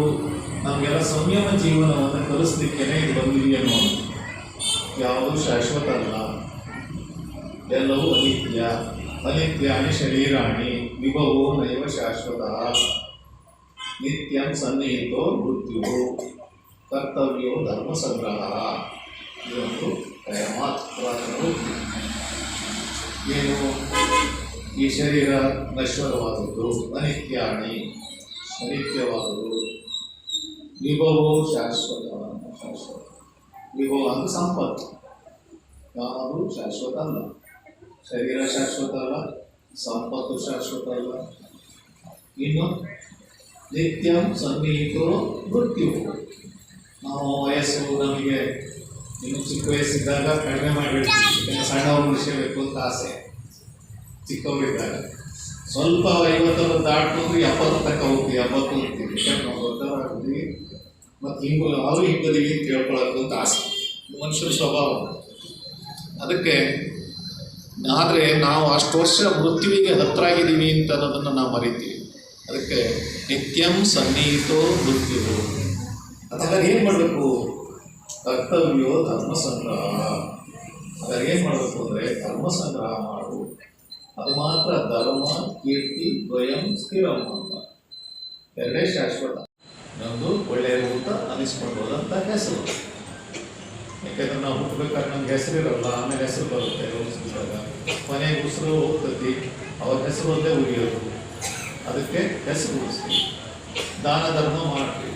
ನಮಗೆಲ್ಲ ಸಂಯಮ ಜೀವನವನ್ನು ಕಲಿಸ್ಲಿಕ್ಕೇನೆ ಇದು ಬಂದಿದೆ ಅನ್ನೋದು. ಯಾವುದೂ ಶಾಶ್ವತ ಅಲ್ಲ, ಎಲ್ಲವೂ ಅನಿತ್ಯ. ಅನಿತ್ಯಾನಿ ಶರೀರಾಣಿ ವಿಭವೋ ನೈವ ಶಾಶ್ವತ. ನಿತ್ಯಂ ಸನ್ನಿಹಿತೋ ಮೃತ್ಯು ಕರ್ತವ್ಯೋ ಧರ್ಮ ಸಂಗ್ರಹ. ಇದೊಂದು ಮಾತ್ರ ಏನು, ಈ ಶರೀರ ನಶ್ವರವಾದದ್ದು, ಅನಿತ್ಯಾಣಿ ಅನಿತ್ಯವಾದದ್ದು, ವಿಭವೋ ಶಾಶ್ವತ. ಶಾಶ್ವತ ವಿಭವ ಅಂದ್ರೆ ಸಂಪತ್ತು, ಯಾವುದು ಶಾಶ್ವತ ಅಲ್ಲ. ಶರೀರ ಶಾಶ್ವತ ಅಲ್ಲ, ಸಂಪತ್ತು ಶಾಶ್ವತ ಅಲ್ಲ. ಇನ್ನು ನಿತ್ಯಂ ಸನ್ನಿಹಿತೋ ಮೃತ್ಯು. ನಾವು ವಯಸ್ಸು ನಮಗೆ ಇನ್ನು ಚಿಕ್ಕ ವಯಸ್ಸಿದ್ದಾಗ ಕಡಿಮೆ ಮಾಡಿಬಿಡ್ತೀವಿ, ಸಣ್ಣವ್ರು ಮುಗಿಸಬೇಕು ಅಂತ ಆಸೆ. ಚಿಕ್ಕವರಿದ್ದಾಗ ಸ್ವಲ್ಪ 50 ದಾಟ್ಕೊಂಡ್ರೆ 70 ತನಕ ಹೋಗ್ತೀವಿ, 70 ಹೋಗ್ತೀವಿ, ನಾವು ದೊಡ್ಡವರಾಗ್ತೀವಿ. ಮತ್ತು ಹಿಂಗೆ ಅವರು ಹಿಂಗದಿಗೆ ಕೇಳ್ಕೊಳ್ಳೋದು ಅಂತ ಆಸೆ, ಮನುಷ್ಯನ ಸ್ವಭಾವ. ಅದಕ್ಕೆ ಆದರೆ ನಾವು ಅಷ್ಟು ವರ್ಷ ಮೃತ್ಯುವಿಗೆ ಹತ್ರ ಆಗಿದ್ದೀವಿ ಅಂತ ಅನ್ನೋದನ್ನು ನಾವು ಮರಿತೀವಿ. ಅದಕ್ಕೆ ನಿತ್ಯಂ ಸನ್ನಿಹಿತೋ ಮೃತ್ಯು. ಹಾಗಾದ್ರೆ ಏನು ಮಾಡಬೇಕು? ಕರ್ತವ್ಯೋ ಧರ್ಮ ಸಂಗ್ರಹ. ಹಾಗಾದ್ರೆ ಏನು ಮಾಡಬೇಕು ಅಂದರೆ ಧರ್ಮ ಸಂಗ್ರಹ ಮಾಡು. ಅದು ಮಾತ್ರ ಧರ್ಮ ಕೀರ್ತಿ ದ್ವಯಂ ಸ್ಥಿರಂ ಅಂತ, ಎರಡೇ ಶಾಶ್ವತ. ನಮ್ಮದು ಒಳ್ಳೆಯ ಊಟ ಅನಿಸ್ಕೊಳ್ಬೋದಂತ ಹೆಸರು. ಯಾಕೆಂದ್ರೆ ನಾವು ಹುಟ್ಟಬೇಕಾದ್ರೆ ನಮ್ಗೆ ಹೆಸರಿರಲ್ಲ, ಆಮೇಲೆ ಹೆಸರು ಬರುತ್ತೆ ರೋಗಿಸಿದಾಗ, ಮನೆಗೆ ಉಸಿರು ಹೋಗ್ತತಿ, ಅವ್ರ ಹೆಸರು ಒಂದೇ ಉಳಿಯೋದು. ಅದಕ್ಕೆ ಹೆಸರು ಉಳಿಸ್ತೀವಿ. ದಾನ ಧರ್ಮ ಮಾಡಿರಿ,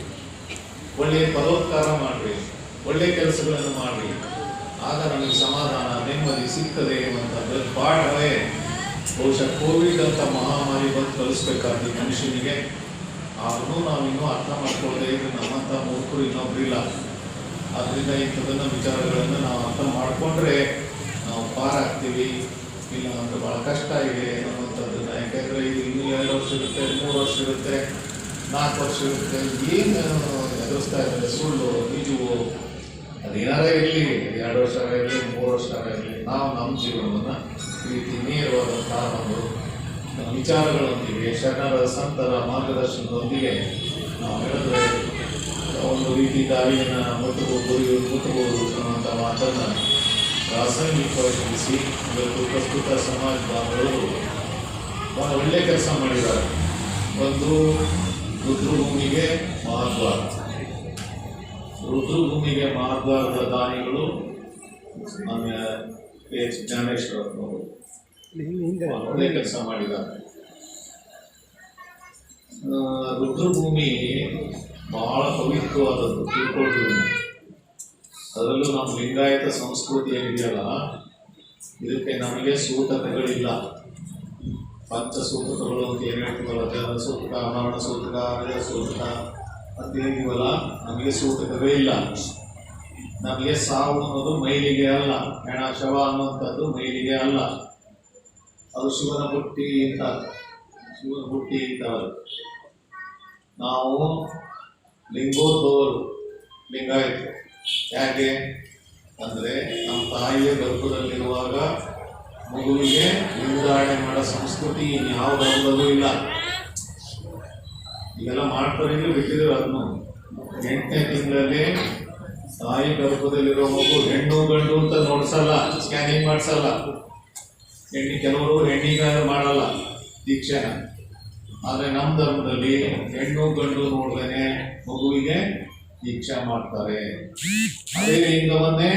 ಒಳ್ಳೆಯ ಪರೋಪಕಾರ ಮಾಡಿರಿ, ಒಳ್ಳೆಯ ಕೆಲಸಗಳನ್ನು ಮಾಡಿರಿ, ಆಗ ನಮಗೆ ಸಮಾಧಾನ ನೆಮ್ಮದಿ ಸಿಗ್ತದೆ ಅನ್ನುವಂಥದ್ದು ಪಾಠವೇ ಬಹುಶಃ ಕೋವಿಡ್ ಅಂತ ಮಹಾಮಾರಿ ಬಂದು ಕಲಿಸ್ಬೇಕಾದ ಮನುಷ್ಯನಿಗೆ. ಆದರೂ ನಾವು ಇನ್ನೂ ಅರ್ಥ ಮಾಡ್ಕೊಳ್ಳದೆ ಇದ್ರೆ ನಮ್ಮಂಥ ಮೂರ್ಖರು ಇನ್ನೊಬ್ಬರಿಲ್ಲ. ಆದ್ದರಿಂದ ಇಂಥದನ್ನ ವಿಚಾರಗಳನ್ನು ನಾವು ಅರ್ಥ ಮಾಡಿಕೊಂಡ್ರೆ ನಾವು ಪಾರಾಗ್ತೀವಿ. ಇಲ್ಲ ಅಂದರೆ ಭಾಳ ಕಷ್ಟ ಇದೆ ಅನ್ನುವಂಥದ್ದನ್ನ. ಯಾಕೆಂದರೆ ಇದು ಇನ್ನೂ 2 ವರ್ಷ ಇರುತ್ತೆ, 3 ವರ್ಷ ಇರುತ್ತೆ, 4 ವರ್ಷ ಇರುತ್ತೆ. ಏನು ಎದುರಿಸ್ತಾ ಇದ್ದಾರೆ? ಸುಳ್ಳು ನಿಜವು ಅದೇನಾರೇ ಇರಲಿ, 2 ವರ್ಷ ಇರಲಿ, 3 ವರ್ಷ ಇರಲಿ, ನಾವು ನಮ್ಮ ಜೀವನವನ್ನು ಈ ರೀತಿ ನೇರವಾದಂತಹ ಒಂದು ವಿಚಾರಗಳೊಂದಿಗೆ, ಶರಣರ ಸಂತರ ಮಾರ್ಗದರ್ಶನದೊಂದಿಗೆ ನಾವು ಹೇಳಿದ್ರೆ ಒಂದು ರೀತಿ ದಾರಿಯನ್ನು ಮುಟ್ಟಬಹುದು ಅನ್ನುವಂಥ ಮಾತನ್ನು ರಾಸಾಯನಿಕವಾಗಿ ತಿಳಿಸಿ ಇವತ್ತು ಪ್ರಸ್ತುತ ಸಮಾಜ ಬಾಂಧವರು ಬಹಳ ಒಳ್ಳೆಯ ಕೆಲಸ ಮಾಡಿದ್ದಾರೆ. ಒಂದು ರುದ್ರಭೂಮಿಗೆ ಮಹಾದ್ವಾರ, ರುದ್ರಭೂಮಿಗೆ ಮಹಾದ್ವಾರದ ದಾನಿಗಳು ಆಮೇಲೆ ಜ್ಞಾನೇಶ್ವರನವರು ಒಳ್ಳೆಯ ಕೆಲಸ ಮಾಡಿದ್ದಾರೆ. ರುದ್ರಭೂಮಿ ಬಹಳ ಪವಿತ್ರವಾದದ್ದು, ತಿಳ್ಕೊಳ್ತೀವಿ. ಅದರಲ್ಲೂ ನಮ್ಮ ಲಿಂಗಾಯತ ಸಂಸ್ಕೃತಿ ಏನಿದೆಯಲ್ಲ, ಇದಕ್ಕೆ ನಮಗೆ ಸೂಟತೆಗಳಿಲ್ಲ. ಪಂಚಸೂತ್ರಗಳು ಅಂತ ಏನು ಹೇಳ್ತೀವಲ್ಲ, ಜನರ ಸೂತಕ, ಮರಣ ಸೂತಕ, ಅಜರ ಸೂತಕ ಅಂತ ಹೇಳಿವಲ್ಲ, ನಮಗೆ ಸೂತಕವೇ ಇಲ್ಲ. ನಮಗೆ ಸಾವು ಅನ್ನೋದು ಮೈಲಿಗೆ ಅಲ್ಲ, ಹೆಣ ಶವ ಅನ್ನುವಂಥದ್ದು ಮೈಲಿಗೆ ಅಲ್ಲ. ಅದು ಶಿವನ ಬುಟ್ಟಿ ಅಂತ, ಶಿವನ ಬುಟ್ಟಿ ಇದ್ದವರು. ನಾವು ಲಿಂಗೋದ್ಭವರು, ಲಿಂಗಾಯತ. ಯಾಕೆ ಅಂದರೆ ನಮ್ಮ ತಾಯಿಯ ಗರ್ಭದಲ್ಲಿರುವಾಗ ಮಗುವಿಗೆ ಲಿಂಗಾಣೆ ಮಾಡೋ ಸಂಸ್ಕೃತಿ ಯಾವ ಧರ್ಮದಲ್ಲೂ ಇಲ್ಲ. ಈಗೆಲ್ಲ ಮಾಡ್ತಾರೆ, ಬಿಟ್ಟಿದ್ರು ಅದನ್ನು. 8ನೇ ತಿಂಗಳಲ್ಲಿ ತಾಯಿ ಗರ್ಭದಲ್ಲಿರೋ ಮಗು ಹೆಣ್ಣು ಗಂಡು ಅಂತ ನೋಡ್ಸಲ್ಲ, ಸ್ಕ್ಯಾನಿಂಗ್ ಮಾಡಿಸಲ್ಲ. ಕೆಲವರು ಹೆಣ್ಣಿಗಾದ್ರೂ ಮಾಡಲ್ಲ ದೀಕ್ಷೆನ. ಆದರೆ ನಮ್ಮ ಧರ್ಮದಲ್ಲಿ ಹೆಣ್ಣು ಗಂಡು ನೋಡ್ದೇನೆ ಮಗುವಿಗೆ ದೀಕ್ಷಾ ಮಾಡ್ತಾರೆ. ಅದೇ ಲಿಂಗವನ್ನೇ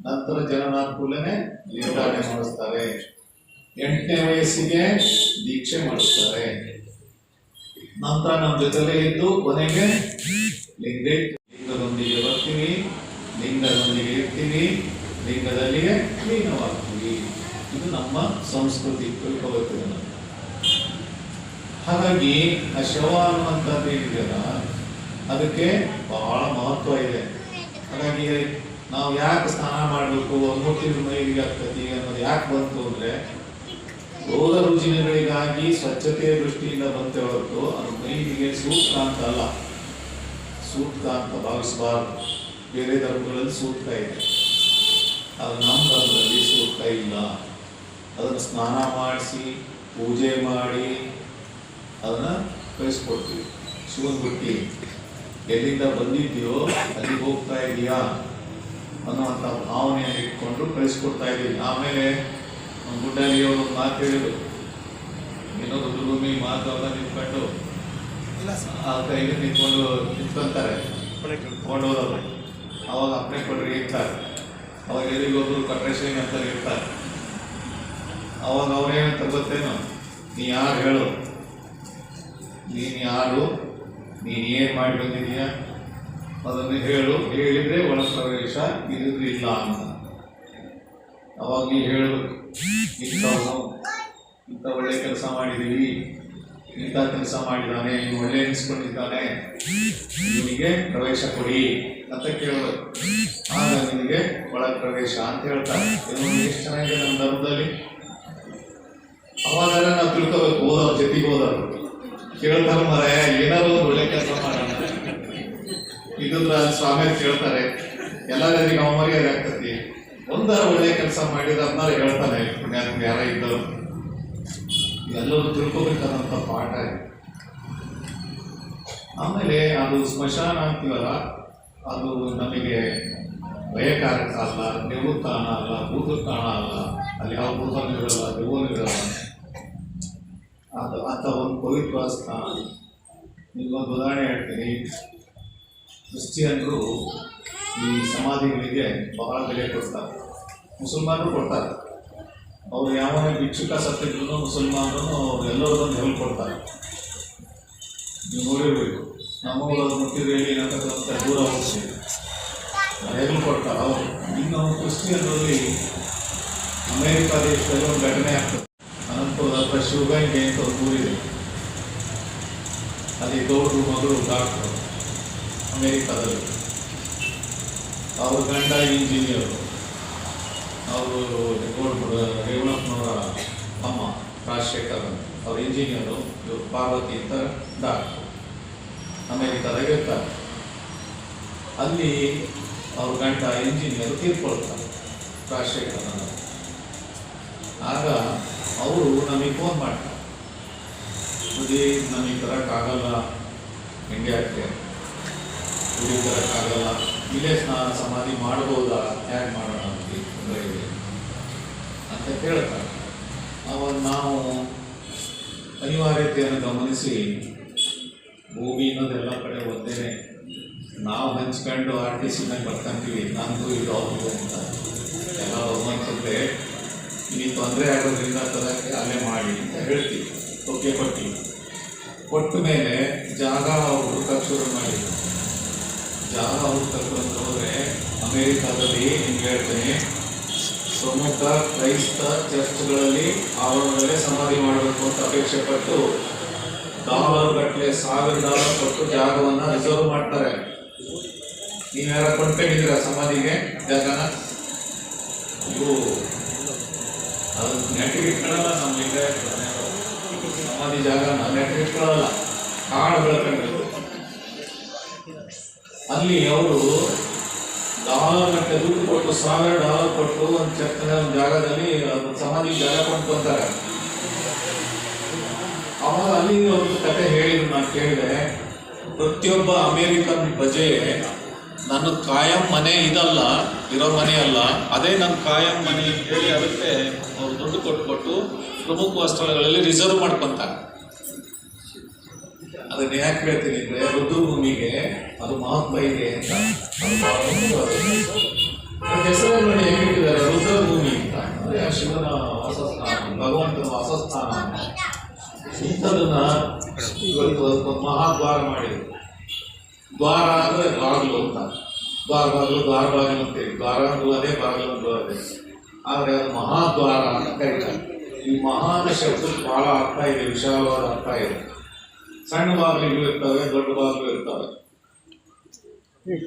ನಂತರ ಜನನಾದ ಕೂಡಲೇ ಲಿಂಗಾಣೆ ಮಾಡಿಸ್ತಾರೆ. 8ನೇ ವಯಸ್ಸಿಗೆ ದೀಕ್ಷೆ ಮಾಡಿಸ್ತಾರೆ. ನಂತರ ನಮ್ಮ ಜೊತೆಲೇ ಇದ್ದು ಕೊನೆಗೆ ಲಿಂಗದೊಂದಿಗೆ ಬರ್ತೀವಿ, ಲಿಂಗದೊಂದಿಗೆ ಇರ್ತೀವಿ, ಲಿಂಗದಲ್ಲಿಯೇ ಲೀನವಾಗ್ತೀವಿ. ಇದು ನಮ್ಮ ಸಂಸ್ಕೃತಿ, ತಿಳ್ಕೋಬೇಕು. ಹಾಗಾಗಿ ಆ ಶವ ಅನ್ನುವಂಥದ್ದು ಏನಿದೆಯಲ್ಲ, ಅದಕ್ಕೆ ಬಹಳ ಮಹತ್ವ ಇದೆ. ಹಾಗಾಗಿ ನಾವು ಯಾಕೆ ಸ್ನಾನ ಮಾಡಬೇಕು, 3 ತಿಂಗಳು ಮೈಲಿಗೆ ಆಗ್ತತಿ ಅನ್ನೋದು ಯಾಕೆ ಬಂತು ಅಂದರೆ, ರೋಗ ರುಜಿನಗಳಿಗಾಗಿ ಸ್ವಚ್ಛತೆಯ ದೃಷ್ಟಿಯಿಂದ ಬಂತೆ ಹೊರತು ಅದು ಮೈಲಿಗೆ ಸೂಕ್ತ ಅಂತ ಅಲ್ಲ. ಸೂಕ್ತ ಅಂತ ಭಾವಿಸಬಾರ್ದು. ಬೇರೆ ಧರ್ಮಗಳಲ್ಲಿ ಸೂಕ್ತ ಇದೆ, ಅದು ನಮ್ಮ ಧರ್ಮದಲ್ಲಿ ಸೂಕ್ತ ಇಲ್ಲ. ಅದನ್ನು ಸ್ನಾನ ಮಾಡಿಸಿ ಪೂಜೆ ಮಾಡಿ ಅದನ್ನು ಕಳಿಸ್ಕೊಡ್ತೀವಿ. ಶಿವನ ಬುಟ್ಟಿ ಎಲ್ಲಿಂದ ಬಂದಿದ್ದೀಯೋ ಅಲ್ಲಿಗೆ ಹೋಗ್ತಾ ಇದೆಯಾ ಅನ್ನುವಂಥ ಭಾವನೆಯನ್ನು ಇಟ್ಕೊಂಡು ಕಳಿಸ್ಕೊಡ್ತಾ ಇದ್ದೀವಿ. ಆಮೇಲೆ ಗುಡ್ಡಲ್ಲಿ ಅವರು ಮಾತು ಹೇಳಿದ್ರು, ಏನೋ ದೊಡ್ಡ ಭೂಮಿ ಮಾತು ಎಲ್ಲ ನಿಂತ್ಕೊಂಡು ಆ ಕೈಗೆ ನಿಂತ್ಕೊಂತಾರೆ ಕೊಂಡೋದವ್ರು. ಅವಾಗ ಅಪ್ಪಣೆ ಕೊಡ್ರಿ ಇರ್ತಾರೆ. ಅವಾಗ ಎಲ್ಲಿಗೊಬ್ರು ಕೊಟ್ರೇಶನ್ ಅಂತ ಇರ್ತಾರೆ. ಅವಾಗ ಅವ್ರೇನಂತ ಗೊತ್ತೇನು, ನೀ ಯಾರು ಹೇಳು, ನೀನು ಯಾರು, ನೀನು ಏನು ಮಾಡಿ ಬಂದಿದೀಯ ಅದನ್ನು ಹೇಳು, ಹೇಳಿದರೆ ಒಳ ಪ್ರವೇಶ, ಇಲ್ಲ ಅಂತ. ಅವಾಗ ನೀವು ಹೇಳಬೇಕು, ಇಂಥ ಒಳ್ಳೆ ಕೆಲಸ ಮಾಡಿದ್ದೀವಿ, ಇಂಥ ಕೆಲಸ ಮಾಡಿದ್ದಾನೆ, ಇನ್ನು ಒಳ್ಳೆ ಎನಿಸ್ಕೊಂಡಿದ್ದಾನೆ, ನಿನಗೆ ಪ್ರವೇಶ ಕೊಡಿ ಅಂತ ಕೇಳಬೇಕು. ಆಗ ನಿನಗೆ ಒಳ ಪ್ರವೇಶ ಅಂತ ಹೇಳ್ತಾರೆ. ಎಷ್ಟು ಚೆನ್ನಾಗಿದೆ ನಮ್ಮ ಧರ್ಮದಲ್ಲಿ. ಅವಾಗೆಲ್ಲ ನಾವು ತಿಳ್ಕೋಬೇಕು, ಓದೋರು ಜೊತೆಗೆ ಓದೋರು ಕೇಳ್ತಾರೆ, ಮರ ಏನಾದ್ರು ಒಂದು ಒಳ್ಳೆ ಕೆಲಸ ಮಾಡೋಣ ಇದ್ರ ಸ್ವಾಮಿ ಕೇಳ್ತಾರೆ. ಎಲ್ಲರಿಗೆ ಅವಮರ್ಯಾದೆ ಆಗ್ತತಿ. ಒಂದರ ಒಳ್ಳೆ ಕೆಲಸ ಮಾಡಿದ ಅದನ್ನಾರು ಹೇಳ್ತಾನೆ ಪುಣ್ಯಾತ್ಮ ಯಾರ ಇದ್ದವರು. ಎಲ್ಲರೂ ತಿಳ್ಕೊಬೇಕಾದಂಥ ಪಾಠ ಇದೆ. ಆಮೇಲೆ ಅದು ಸ್ಮಶಾನ ಅಂತೀವಲ್ಲ, ಅದು ನಮಗೆ ಭಯಕಾರಕ ಅಲ್ಲ, ದೇವಸ್ಥಾನ ಅಲ್ಲ, ಭೂತಸ್ಥಾನ ಅಲ್ಲ. ಅಲ್ಲಿ ಯಾವ ಭೂತನೂ ಇರಲ್ಲ, ದೇವನೂ ಇರಲ್ಲ. ಅದು ಅಂತ ಒಂದು ಪವಿತ್ರ ಸ್ಥಾನ. ನಿಮಗೊಂದು ಉದಾಹರಣೆ ಹೇಳ್ತೀನಿ. ಕ್ರಿಶ್ಚಿಯನ್ರು ಈ ಸಮಾಧಿಗಳಿಗೆ ಬಹಳ ಬೆಲೆ ಕೊಡ್ತಾರೆ, ಮುಸಲ್ಮಾನರು ಕೊಡ್ತಾರೆ. ಅವ್ರು ಯಾವನೇ ಭಿಕ್ಷುಕ ಸತ್ತಿದ್ರು ಮುಸಲ್ಮಾನರು ಎಲ್ಲರೂ ಹೇಳ್ಕೊಡ್ತಾರೆ. ನೀವು ನೋಡಿರ್ಬೇಕು, ನಮ್ಮ ಊರವ್ರು ಮುಟ್ಟಿದ್ರೆ ಏನಂತ ದೂರ ಹೋಗ್ತೀವಿ, ಹೇಗೆ ಕೊಡ್ತಾರೆ ಅವರು. ಇನ್ನು ಕ್ರಿಶ್ಚಿಯನ್ರಲ್ಲಿ ಅಮೇರಿಕಾ ದೇಶದಲ್ಲಿ ಒಂದು ಘಟನೆ ಆಗ್ತದೆ. ಅನಂತಪುರದ ಹತ್ರ ಶಿವಗಂಗೆ ಅಂತ ಒಂದು ಊರಿದೆ. ಅಲ್ಲಿ ದೊಡ್ಡ ಮಗಳು ಡಾಕ್ಟ್ರು ಅಮೇರಿಕಾದಲ್ಲಿ. ಅವ್ರ ಗಂಡ ಇಂಜಿನಿಯರು. ಅವರು ರೇವಣಪ್ಪನವರ ಅಮ್ಮ ರಾಜಶೇಖರ್ ಅವ್ರ ಇಂಜಿನಿಯರು, ಇವರು ಪಾರ್ವತಿ ಅಂತ ಡಾಕ್ಟ್ರು. ಅಮೇರಿಕಾದಾಗ ಇರ್ತಾರೆ. ಅಲ್ಲಿ ಅವ್ರ ಗಂಡ ಇಂಜಿನಿಯರು ತೀರ್ಕೊಳ್ತಾರೆ, ರಾಜಶೇಖರ್. ಆಗ ಅವರು ನಮಗೆ ಫೋನ್ ಮಾಡ್ತಾರೆ, ಬುದ್ಧಿ ನಮಗೆ ತರೋಕ್ಕಾಗಲ್ಲ, ಇಂಡಿಯಾಕ್ಕೆ ಗುಡಿ ತರೋಕ್ಕಾಗಲ್ಲ, ಇಲ್ಲೇ ಸ್ನಾನ ಸಮಾಧಿ ಮಾಡ್ಬೋದಾ, ಹೇಗೆ ಮಾಡೋಣ ತೊಂದರೆ ಇದೆ ಅಂತ ಕೇಳ್ತಾರೆ. ಅವಾಗ ನಾವು ಅನಿವಾರ್ಯತೆಯನ್ನು ಗಮನಿಸಿ, ಭೂಮಿ ಅನ್ನೋದೆಲ್ಲ ಕಡೆ ಒಂದೇನೆ, ನಾವು ಹಂಚ್ಕೊಂಡು RTC ಮೇಲೆ ಬರ್ಕೊಂತೀವಿ, ನಮ್ಮದು ಇದು ಅವ್ರದ್ದು ಅಂತ ಎಲ್ಲ ಒಂದೊಂದೇ. ಇಲ್ಲಿ ತೊಂದರೆ ಆಗೋದ್ರಿಂದ ತರಕ್ಕೆ ಅಲ್ಲೇ ಮಾಡಿ ಅಂತ ಹೇಳ್ತೀವಿ. ಓಕೆ ಕೊಡ್ತೀವಿ. ಕೊಟ್ಟ ಮೇಲೆ ಜಾಗ ಹುಡುಕಕ್ಕೆ ಶುರು ಮಾಡಿ. ಜಾಗ ಹುಡುಕಕ್ಕೆ ಹೋದರೆ ಅಮೇರಿಕಾದಲ್ಲಿ ನಿಮ್ಗೆ ಹೇಳ್ತೇನೆ, ಪ್ರಮುಖ ಕ್ರೈಸ್ತ ಚರ್ಚ್ಗಳಲ್ಲಿ ಆವರಣದಲ್ಲೇ ಸಮಾಧಿ ಮಾಡಬೇಕು ಅಂತ ಅಪೇಕ್ಷೆ ಪಟ್ಟು $1 ಗಟ್ಟಲೆ $1,000 ಕೊಟ್ಟು ಜಾಗವನ್ನ ರಿಸರ್ವ್ ಮಾಡ್ತಾರೆ. ನೀವ್ಯಾರ ಕೊಂಡ್ಕೊಂಡಿದ್ದೀರಾ ಸಮಾಧಿಗೆ ಜಾಗನ? ಇವು ಅದು ನೆಟ್ಟಿಗಿಟ್ಕೊಳ್ಳಲ್ಲ. ನಮ್ಮ ಲಿಂಗಾಯತ ಸಮಾಧಿ ಜಾಗನ ನೆಟ್ಟಿಗಿಟ್ಕೊಳ್ಳಲ್ಲ, ಕಾಡು ಬೆಳ್ಕೊಂಡಿದ್ರು. ಅಲ್ಲಿ ಅವರು $1 ಗಟ್ಟಲೆ ದುಡ್ಡು ಕೊಟ್ಟು $1,000 ಕೊಟ್ಟು ಒಂದು ಚರ್ಚಿನ ಒಂದು ಜಾಗದಲ್ಲಿ ಸಮಾಧಿ ಜಾಗ ಕೊಂಡ್ಕೊಂತಾರೆ. ಅವಾಗ ಅಲ್ಲಿ ಒಂದು ಕತೆ ಹೇಳಿದ್ರು, ನಾನು ಕೇಳಿದೆ. ಪ್ರತಿಯೊಬ್ಬ ಅಮೇರಿಕನ್ ಪ್ರಜೆ ನನ್ನ ಕಾಯಂ ಮನೆ ಇದಲ್ಲ, ಇರೋ ಮನೆ ಅಲ್ಲ, ಅದೇ ನನ್ನ ಕಾಯಂ ಮನೆ ಅಂತ ಹೇಳಿ ಅದಕ್ಕೆ ಅವ್ರು ದುಡ್ಡು ಕೊಟ್ಟು ಪ್ರಮುಖ ಸ್ಥಳಗಳಲ್ಲಿ ರಿಸರ್ವ್ ಮಾಡ್ಕೊಂತಾರೆ. ಅದನ್ನ ಯಾಕೆ ಹೇಳ್ತೀನಿ ಅಂದ್ರೆ, ರುದ್ರಭೂಮಿಗೆ ಅದು ಮಹತ್ವ ಇದೆ ಅಂತ. ಹೆಸರು ನೋಡಿ ಹೆಂಗಿಟ್ಟಿದ್ದಾರೆ, ರುದ್ರಭೂಮಿ ಅಂತ. ಅಂದ್ರೆ ಶಿವನ ವಾಸಸ್ಥಾನ, ಭಗವಂತನ ವಾಸಸ್ಥಾನ. ಇಂಥದನ್ನ ಇವತ್ತು ಒಂದು ಮಹಾದ್ವಾರ ಮಾಡಿದ್ರು. ದ್ವಾರ ಅಂದ್ರೆ ಬಾಗಿಲು ಅಂತ, ದ್ವಾರ ಬಾಗಿಲು ಅಂತೇಳಿ, ದ್ವಾರ ಅಂದ್ರೂ ಅದೇ ಬಾಗಿಲು ಅಂದ್ರೂ ಅದೇ. ಆದ್ರೆ ಅದು ಮಹಾದ್ವಾರ ಅಂತ ಕರೀತಾರೆ. ಈ ಮಹಾನ ಶಬ್ದಕ್ಕೆ ಬಹಳ ಅರ್ಥ ಇದೆ, ವಿಶಾಲವಾದ ಅರ್ಥ ಇದೆ. ಸಣ್ಣ ಬಾಗಿಲು ಇರ್ತವೆ, ದೊಡ್ಡ ಬಾಗಿಲು ಇರ್ತವೆ.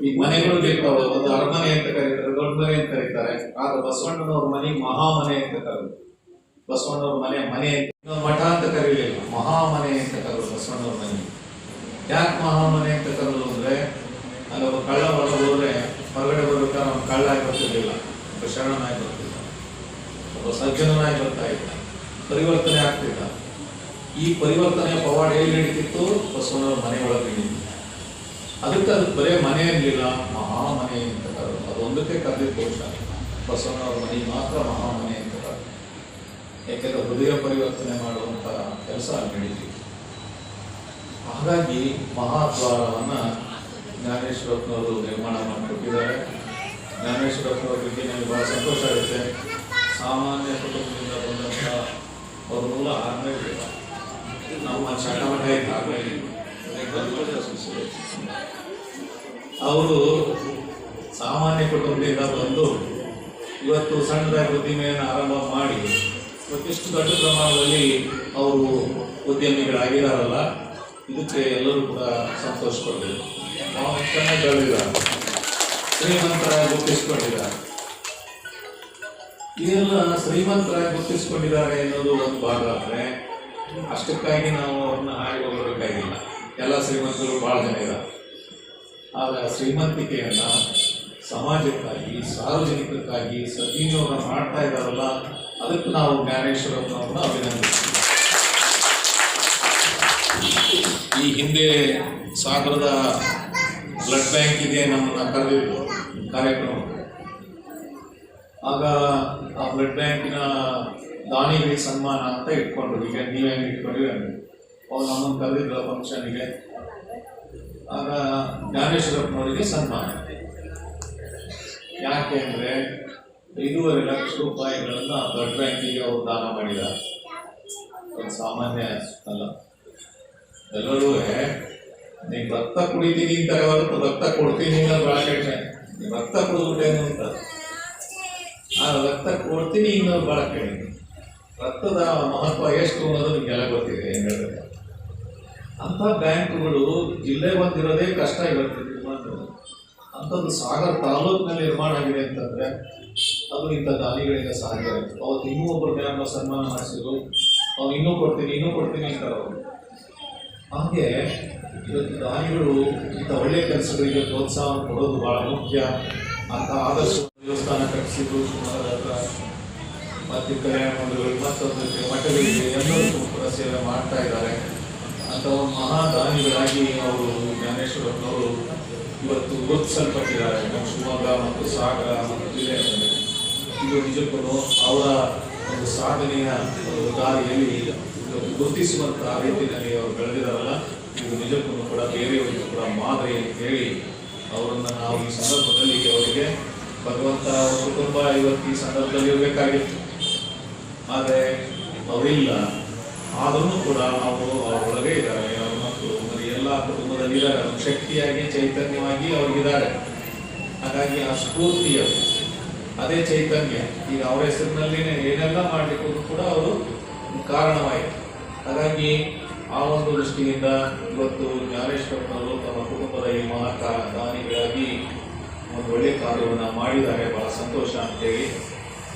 ಈ ಮನೆಗಳು ಇರ್ತವೆ. ಒಂದು ಅರಮನೆ ಅಂತ ಕರೀತಾರೆ, ದೊಡ್ಡ ಮನೆ ಅಂತ ಕರೀತಾರೆ. ಆದ್ರೆ ಬಸವಣ್ಣನವ್ರ ಮನೆಗೆ ಮಹಾಮನೆ ಅಂತ ಕರೆದು, ಬಸವಣ್ಣವ್ರ ಮನೆ ಅಂತ ಮಠ ಅಂತ ಕರೀಲಿಲ್ಲ, ಮಹಾಮನೆ ಅಂತ ಕರೆದು ಬಸವಣ್ಣವ್ರ ಮನೆ. ಯಾಕೆ ಮಹಾಮನೆ ಅಂತ ಕರೆದು ಅಂದ್ರೆ, ಅಲ್ಲಿ ಒಬ್ಬ ಕಳ್ಳ ಹೋದ್ರೆ ಹೊರಗಡೆ ಬರ್ಬೇಕಾದ್ರೆ ಅವ್ನು ಕಳ್ಳ ಆಗಿ ಬರ್ತಿರ್ಲಿಲ್ಲ, ಒಬ್ಬ ಶರಣನಾಗಿ ಬರ್ತಿದ್ದ, ಒಬ್ಬ ಸಜ್ಜನಾಗಿ ಬರ್ತಾ ಇದ್ದ, ಪರಿವರ್ತನೆ ಆಗ್ತಿದ್ದ. ಈ ಪರಿವರ್ತನೆಯ ಪವಾಡ ಹೇಗೆ ನಡೀತಿತ್ತು? ಬಸವಣ್ಣವ್ರ ಮನೆ ಒಳಗೆ ನಡೀತಿತ್ತು. ಅದಕ್ಕೆ ಬರೇ ಮನೆ ಇರಲಿಲ್ಲ, ಮಹಾಮನೆ ಅಂತ ಕರೆದು. ಅದೊಂದಕ್ಕೆ ಕರೆದಿದ್ದ ಪುರುಷ ಬಸವಣ್ಣವ್ರ ಮನೆ ಮಾತ್ರ ಮಹಾಮನೆ ಅಂತ ಕರೆದು. ಯಾಕೆಂದ್ರೆ ಹೃದಯ ಪರಿವರ್ತನೆ ಮಾಡುವಂತ ಕೆಲಸ ನಡೀತಿತ್ತು. ಹಾಗಾಗಿ ಮಹಾದ್ವಾರವನ್ನ ಜ್ಞಾನೇಶ್ವರಪ್ಪನವರು ನಿರ್ಮಾಣ ಮಾಡಿಕೊಟ್ಟಿದ್ದಾರೆ. ಜ್ಞಾನೇಶ್ವರಪ್ಪನವ್ರ ಬಗ್ಗೆ ನನಗೆ ಬಹಳ ಸಂತೋಷ ಆಗುತ್ತೆ. ಸಾಮಾನ್ಯ ಕುಟುಂಬದಿಂದ ಬಂದಂಥ ಅವ್ರ ಮೂಲ ಆರ್ಮೇಲೆ ನಮ್ಮ ಚಟಮಟ ಆರ್ಮೇಲೆ ಅವರು ಸಾಮಾನ್ಯ ಕುಟುಂಬದಿಂದ ಬಂದು ಇವತ್ತು ಸಣ್ಣದಾಗಿ ಉದ್ದಿಮೆಯನ್ನು ಆರಂಭ ಮಾಡಿ ಮತ್ತಿಷ್ಟು ದೊಡ್ಡ ಪ್ರಮಾಣದಲ್ಲಿ ಅವರು ಉದ್ಯಮಿಗಳಾಗಿದ್ದಾರಲ್ಲ, ಇದಕ್ಕೆ ಎಲ್ಲರೂ ಕೂಡ ಸಂತೋಷ ಪಡಬೇಕು. ನಾವು ಚೆನ್ನಾಗಿ ಬೆಳೆದಿದ್ದಾರೆ, ಶ್ರೀಮಂತರಾಗಿ ಗುರುತಿಸ್ಕೊಂಡಿದ್ದಾರೆ. ಇದೆಲ್ಲ ಶ್ರೀಮಂತರಾಗಿ ಗುರುತಿಸ್ಕೊಂಡಿದ್ದಾರೆ ಅನ್ನೋದು ಒಂದು ಭಾಗ. ಆದರೆ ಅಷ್ಟಕ್ಕಾಗಿ ನಾವು ಅವ್ರನ್ನ ಹಾಡಿ ಹೋಗಬೇಕಾಗಿಲ್ಲ. ಎಲ್ಲ ಶ್ರೀಮಂತರು ಭಾಳ ಜನ ಇದ್ದಾರೆ. ಆದರೆ ಶ್ರೀಮಂತಿಕೆಯನ್ನ ಸಮಾಜಕ್ಕಾಗಿ, ಸಾರ್ವಜನಿಕಕ್ಕಾಗಿ ಸದ್ವಿನಿಯೋಗ ಮಾಡ್ತಾ ಇದ್ದಾರಲ್ಲ, ಅದಕ್ಕೆ ನಾವು ಜ್ಞಾನೇಶ್ವರಪ್ಪನವ್ರನ್ನ ಅಭಿನಂದಿಸ್ತೀವಿ. ಈ ಹಿಂದೆ ಸಾಗರದ ಬ್ಲಡ್ ಬ್ಯಾಂಕಿಗೆ ನಮ್ಮನ್ನ ಕರೆದಿದ್ದು ಕಾರ್ಯಕ್ರಮ. ಆಗ ಆ ಬ್ಲಡ್ ಬ್ಯಾಂಕಿನ ದಾನಿಗಳಿಗೆ ಸನ್ಮಾನ ಅಂತ ಇಟ್ಕೊಂಡ್ರು. ಈಗ ನೀವೇ ಇಟ್ಕೊಂಡ್ರಿ ಅವ್ರು ನಮ್ಮನ್ನು ಕರೆದಿದ್ರು ಫಂಕ್ಷನ್ಗೆ. ಆಗ ಜ್ಞಾನೇಶ್ವರಪ್ಪನವರಿಗೆ ಸನ್ಮಾನ. ಯಾಕೆ ಅಂದರೆ 5.5 ಲಕ್ಷ ರೂಪಾಯಿಗಳನ್ನ ಬ್ಲಡ್ ಬ್ಯಾಂಕಿಗೆ ಅವರು ದಾನ ಮಾಡಿದ್ದಾರೆ. ಅದು ಸಾಮಾನ್ಯ ಅಲ್ಲ. ಎಲ್ಲರೂ ನೀವು ರಕ್ತ ಕುಡಿತೀನಿ ಅಂತಾರೆ ಹೊರತು ರಕ್ತ ಕೊಡ್ತೀನಿ ಅನ್ನೋದು ಭಾಳ ಕಡಿಮೆ. ನೀವು ರಕ್ತ ಕೊಡೋದೇನು ಅಂತ, ಆ ರಕ್ತ ಕೊಡ್ತೀನಿ ಅನ್ನೋದು ಭಾಳ ಕಡಿಮೆ. ರಕ್ತದ ಮಹತ್ವ ಎಷ್ಟು ಅನ್ನೋದು ನಿಮಗೆಲ್ಲ ಗೊತ್ತಿದೆ. ಹೆಂಗಂದ್ರೆ ಅಂಥ ಬ್ಯಾಂಕ್ಗಳು ಜಿಲ್ಲೆ ಬಂದಿರೋದೇ ಕಷ್ಟ ಇವತ್ತು ನಿರ್ಮಾಣ. ಅಂಥದ್ದು ಸಾಗರ ತಾಲೂಕಿನಲ್ಲಿ ನಿರ್ಮಾಣ ಆಗಿದೆ ಅಂತಂದರೆ ಅದು ಇಂಥ ದಾನಿಗಳಿಗೆ ಸಾಧ್ಯ ಆಯಿತು. ಅವತ್ತು ಇನ್ನೂ ಒಬ್ಬರು ಬ್ಯಾಂಕ್ ಸನ್ಮಾನ ಮಾಡಿಸಿದ್ರು. ಅವ್ರು ಇನ್ನೂ ಕೊಡ್ತೀನಿ ಅಂತಾರೆ ಅವರು. ಹಾಗೆ ಇವತ್ತು ದಾನಿಗಳು ಇಂಥ ಒಳ್ಳೆಯ ಕೆಲಸಗಳಿಗೆ ಪ್ರೋತ್ಸಾಹ ಕೊಡೋದು ಭಾಳ ಮುಖ್ಯ ಅಂತ. ಆದರ್ಶ ದೇವಸ್ಥಾನ ಕಟ್ಟಿಸಿದ್ರು ಸುಮಾರು ಹತ್ರ, ಮತ್ತು ಕಲ್ಯಾಣ ಮಂದಿರಗಳು, ಮತ್ತೊಂದಕ್ಕೆ ಮಠಗಳಿಗೆ ಎಲ್ಲರೂ ಕೂಡ ಸೇವೆ ಮಾಡ್ತಾ ಇದ್ದಾರೆ. ಅಂತ ಒಂದು ಮಹಾದಾನಿಗಳಾಗಿ ಅವರು ಜ್ಞಾನೇಶ್ವರಪ್ಪನವರು ಇವತ್ತು ಗುರುತಿಸಲ್ಪಟ್ಟಿದ್ದಾರೆ. ನಮ್ಮ ಶಿವಮೊಗ್ಗ ಮತ್ತು ಸಾಗರ ಮತ್ತು ಜಿಲ್ಲೆಯಲ್ಲಿ. ಇದು ನಿಜಕ್ಕೂ ಅವರ ಒಂದು ಸಾಧನೆಯ ಒಂದು ದಾರಿಯಲ್ಲಿ ಗುರುತಿಸುವಂಥ ರೀತಿಯಲ್ಲಿ ಅವರು ಬೆಳೆದಿದ್ದಾರಲ್ಲ, ಇದು ನಿಜಕ್ಕೂ ಕೂಡ ಬೇರೆಯವರಿಗೂ ಕೂಡ ಮಾದರಿ ಅಂತ ಹೇಳಿ ಅವರನ್ನು ನಾವು ಈ ಸಂದರ್ಭದಲ್ಲಿ ಅವರಿಗೆ ಭಗವಂತ ಅವರ ಕುಟುಂಬ ಇವತ್ತು ಈ ಸಂದರ್ಭದಲ್ಲಿ ಇರಬೇಕಾಗಿತ್ತು. ಆದರೆ ಅವರಿಲ್ಲ. ಆದರೂ ಕೂಡ ನಾವು ಅವರೊಳಗೆ ಇದ್ದಾರೆ. ಅವ್ರ ಮಕ್ಕಳು ಮರಿ ಎಲ್ಲ ಕುಟುಂಬದಲ್ಲಿ ಇದ್ದಾರೆ. ಅವ್ರ ಶಕ್ತಿಯಾಗಿ ಚೈತನ್ಯವಾಗಿ ಅವ್ರಿಗಿದ್ದಾರೆ. ಹಾಗಾಗಿ ಆ ಸ್ಫೂರ್ತಿಯ ಅದೇ ಚೈತನ್ಯ ಈಗ ಅವರ ಹೆಸರಿನಲ್ಲಿನೇ ಏನೆಲ್ಲ ಮಾಡಲಿಕ್ಕೂ ಕೂಡ ಅವರು ಕಾರಣವಾಯಿತು. ಹಾಗಾಗಿ ಆ ಒಂದು ದೃಷ್ಟಿಯಿಂದ ಇವತ್ತು ಜ್ಞಾನೇಶ್ವರನವರು ತಮ್ಮ ಕುಟುಂಬದ ಈ ಮೂಲಕ ದಾನಿಗಳಾಗಿ ಒಂದು ಒಳ್ಳೆಯ ಕಾರ್ಯವನ್ನು ಮಾಡಿದ್ದಾರೆ. ಬಹಳ ಸಂತೋಷ ಅಂತೇಳಿ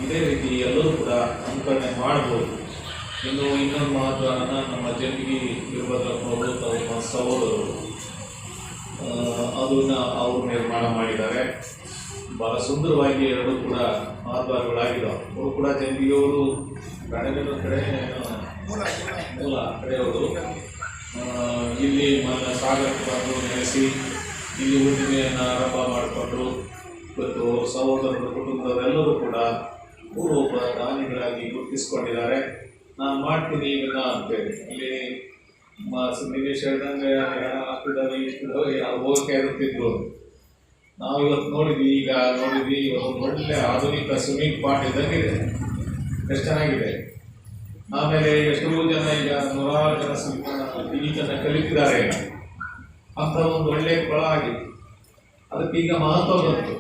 ಇದೇ ರೀತಿ ಎಲ್ಲರೂ ಕೂಡ ಅನುಕರಣೆ ಮಾಡ್ಬೋದು. ಇನ್ನೊಂದು ಮಹತ್ವನ ನಮ್ಮ ಜಂಗಿ ವೀರಭದ್ರಪ್ಪನವರು ತಮ್ಮ ಸಹೋದರರು ಅದನ್ನ ಅವರು ನಿರ್ಮಾಣ ಮಾಡಿದ್ದಾರೆ. ಬಹಳ ಸುಂದರವಾಗಿ ಎರಡೂ ಕೂಡ ಮಹತ್ವಗಳಾಗಿದ್ದಾವೆ. ಅವರು ಕೂಡ ಜಂಗಿಯವರು ಗಣೇಶನ ಕಡೆ ಮೂಲ ಕಡೆಯವರು ಇಲ್ಲಿ ಸಾಗರಕ್ಕೆ ಬಂದು ನೆಲೆಸಿ ಇಲ್ಲಿ ಹುಣ್ಣಿಮೆಯನ್ನು ಆರಂಭ ಮಾಡಿಕೊಂಡ್ರು. ಇವತ್ತು ಸಹೋದರರ ಕುಟುಂಬದವರೆಲ್ಲರೂ ಕೂಡ ಪೂರ್ವೊಬ್ಬ ದಾನಿಗಳಾಗಿ ಗುರುತಿಸ್ಕೊಂಡಿದ್ದಾರೆ. ನಾನು ಮಾಡ್ತೀನಿ ಇದನ್ನ ಅಂತೇಳಿ ಇಲ್ಲಿ ನಿನ್ನೇಶ್ ಹೇಳ್ದಂಗೆ ಹಾಕಿದವಿ ಹೋಗಕ್ಕೆ ಇರುತ್ತಿದ್ರು. ನಾವು ಇವತ್ತು ನೋಡಿದ್ವಿ ಇವತ್ತು ಒಳ್ಳೆ ಆಧುನಿಕ ಸ್ವಿಮ್ಮಿಂಗ್ ಪಾರ್ಟ್ ಇದ್ದಂಗಿದೆ. ಎಷ್ಟು ಚೆನ್ನಾಗಿದೆ. ಆಮೇಲೆ ಎಷ್ಟೋ ಜನ ಈಗ ನೂರಾರು ಜನ ಈಜನ್ನು ಕಲಿತಿದ್ದಾರೆ. ಅಂತ ಒಂದು ಒಳ್ಳೆ ಕೊಳ ಆಗಿದೆ. ಅದಕ್ಕೀಗ ಮಹತ್ವ ಬಂತು.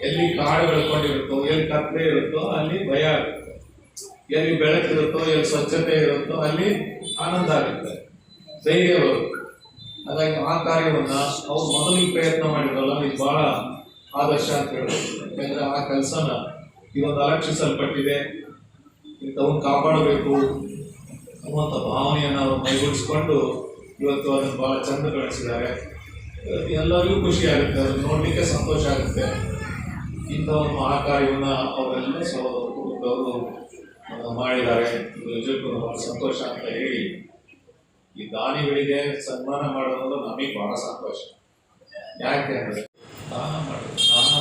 ಎಲ್ಲಿ ಕಾಡು ಬೆಳ್ಕೊಂಡಿರುತ್ತೋ, ಎಲ್ಲಿ ಕತ್ತಲೆ ಇರುತ್ತೋ ಅಲ್ಲಿ ಭಯ ಆಗುತ್ತೆ. ಎಲ್ಲಿ ಬೆಳಕಿರುತ್ತೋ, ಎಲ್ಲಿ ಸ್ವಚ್ಛತೆ ಇರುತ್ತೋ ಅಲ್ಲಿ ಆನಂದ ಆಗುತ್ತೆ, ಧೈರ್ಯ ಬರುತ್ತೆ. ಹಾಗಾಗಿ ಆ ಕಾರ್ಯವನ್ನು ಅವ್ರು ಮೊದಲಿಗೆ ಪ್ರಯತ್ನ ಮಾಡಿದ್ರಲ್ಲ, ಇದು ಬಹಳ ಆದರ್ಶ ಅಂತ ಹೇಳ್ಬೋದು. ಯಾಕಂದರೆ ಆ ಕೆಲಸನ ಇವತ್ತು ಅಲಕ್ಷಿಸಲ್ಪಟ್ಟಿದೆ. ಇಂಥವನ್ನು ಕಾಪಾಡಬೇಕು ಅನ್ನುವಂಥ ಭಾವನೆಯನ್ನು ಅವರು ಮೈಗೂಡಿಸ್ಕೊಂಡು ಇವತ್ತು ಅದನ್ನು ಭಾಳ ಚಂದ ಬೆಳೆಸಿದ್ದಾರೆ. ಎಲ್ಲರಿಗೂ ಖುಷಿ ಆಗುತ್ತೆ, ಅದನ್ನು ನೋಡಲಿಕ್ಕೆ ಸಂತೋಷ ಆಗುತ್ತೆ. ಇಂಥ ಒಂದು ಮಹಾಕಾರ್ಯವನ್ನು ಅವರೆಲ್ಲ ಕುಟುಂಬದವರು ಮಾಡಿದ್ದಾರೆ. ಇದು ನಿಜಕ್ಕೂ ಬಹಳ ಸಂತೋಷ ಅಂತ ಹೇಳಿ ಈ ದಾನಿಗಳಿಗೆ ಸನ್ಮಾನ ಮಾಡೋದು ನಮಗೆ ಬಹಳ ಸಂತೋಷ. ಯಾಕೆ ಅಂದರೆ ದಾನ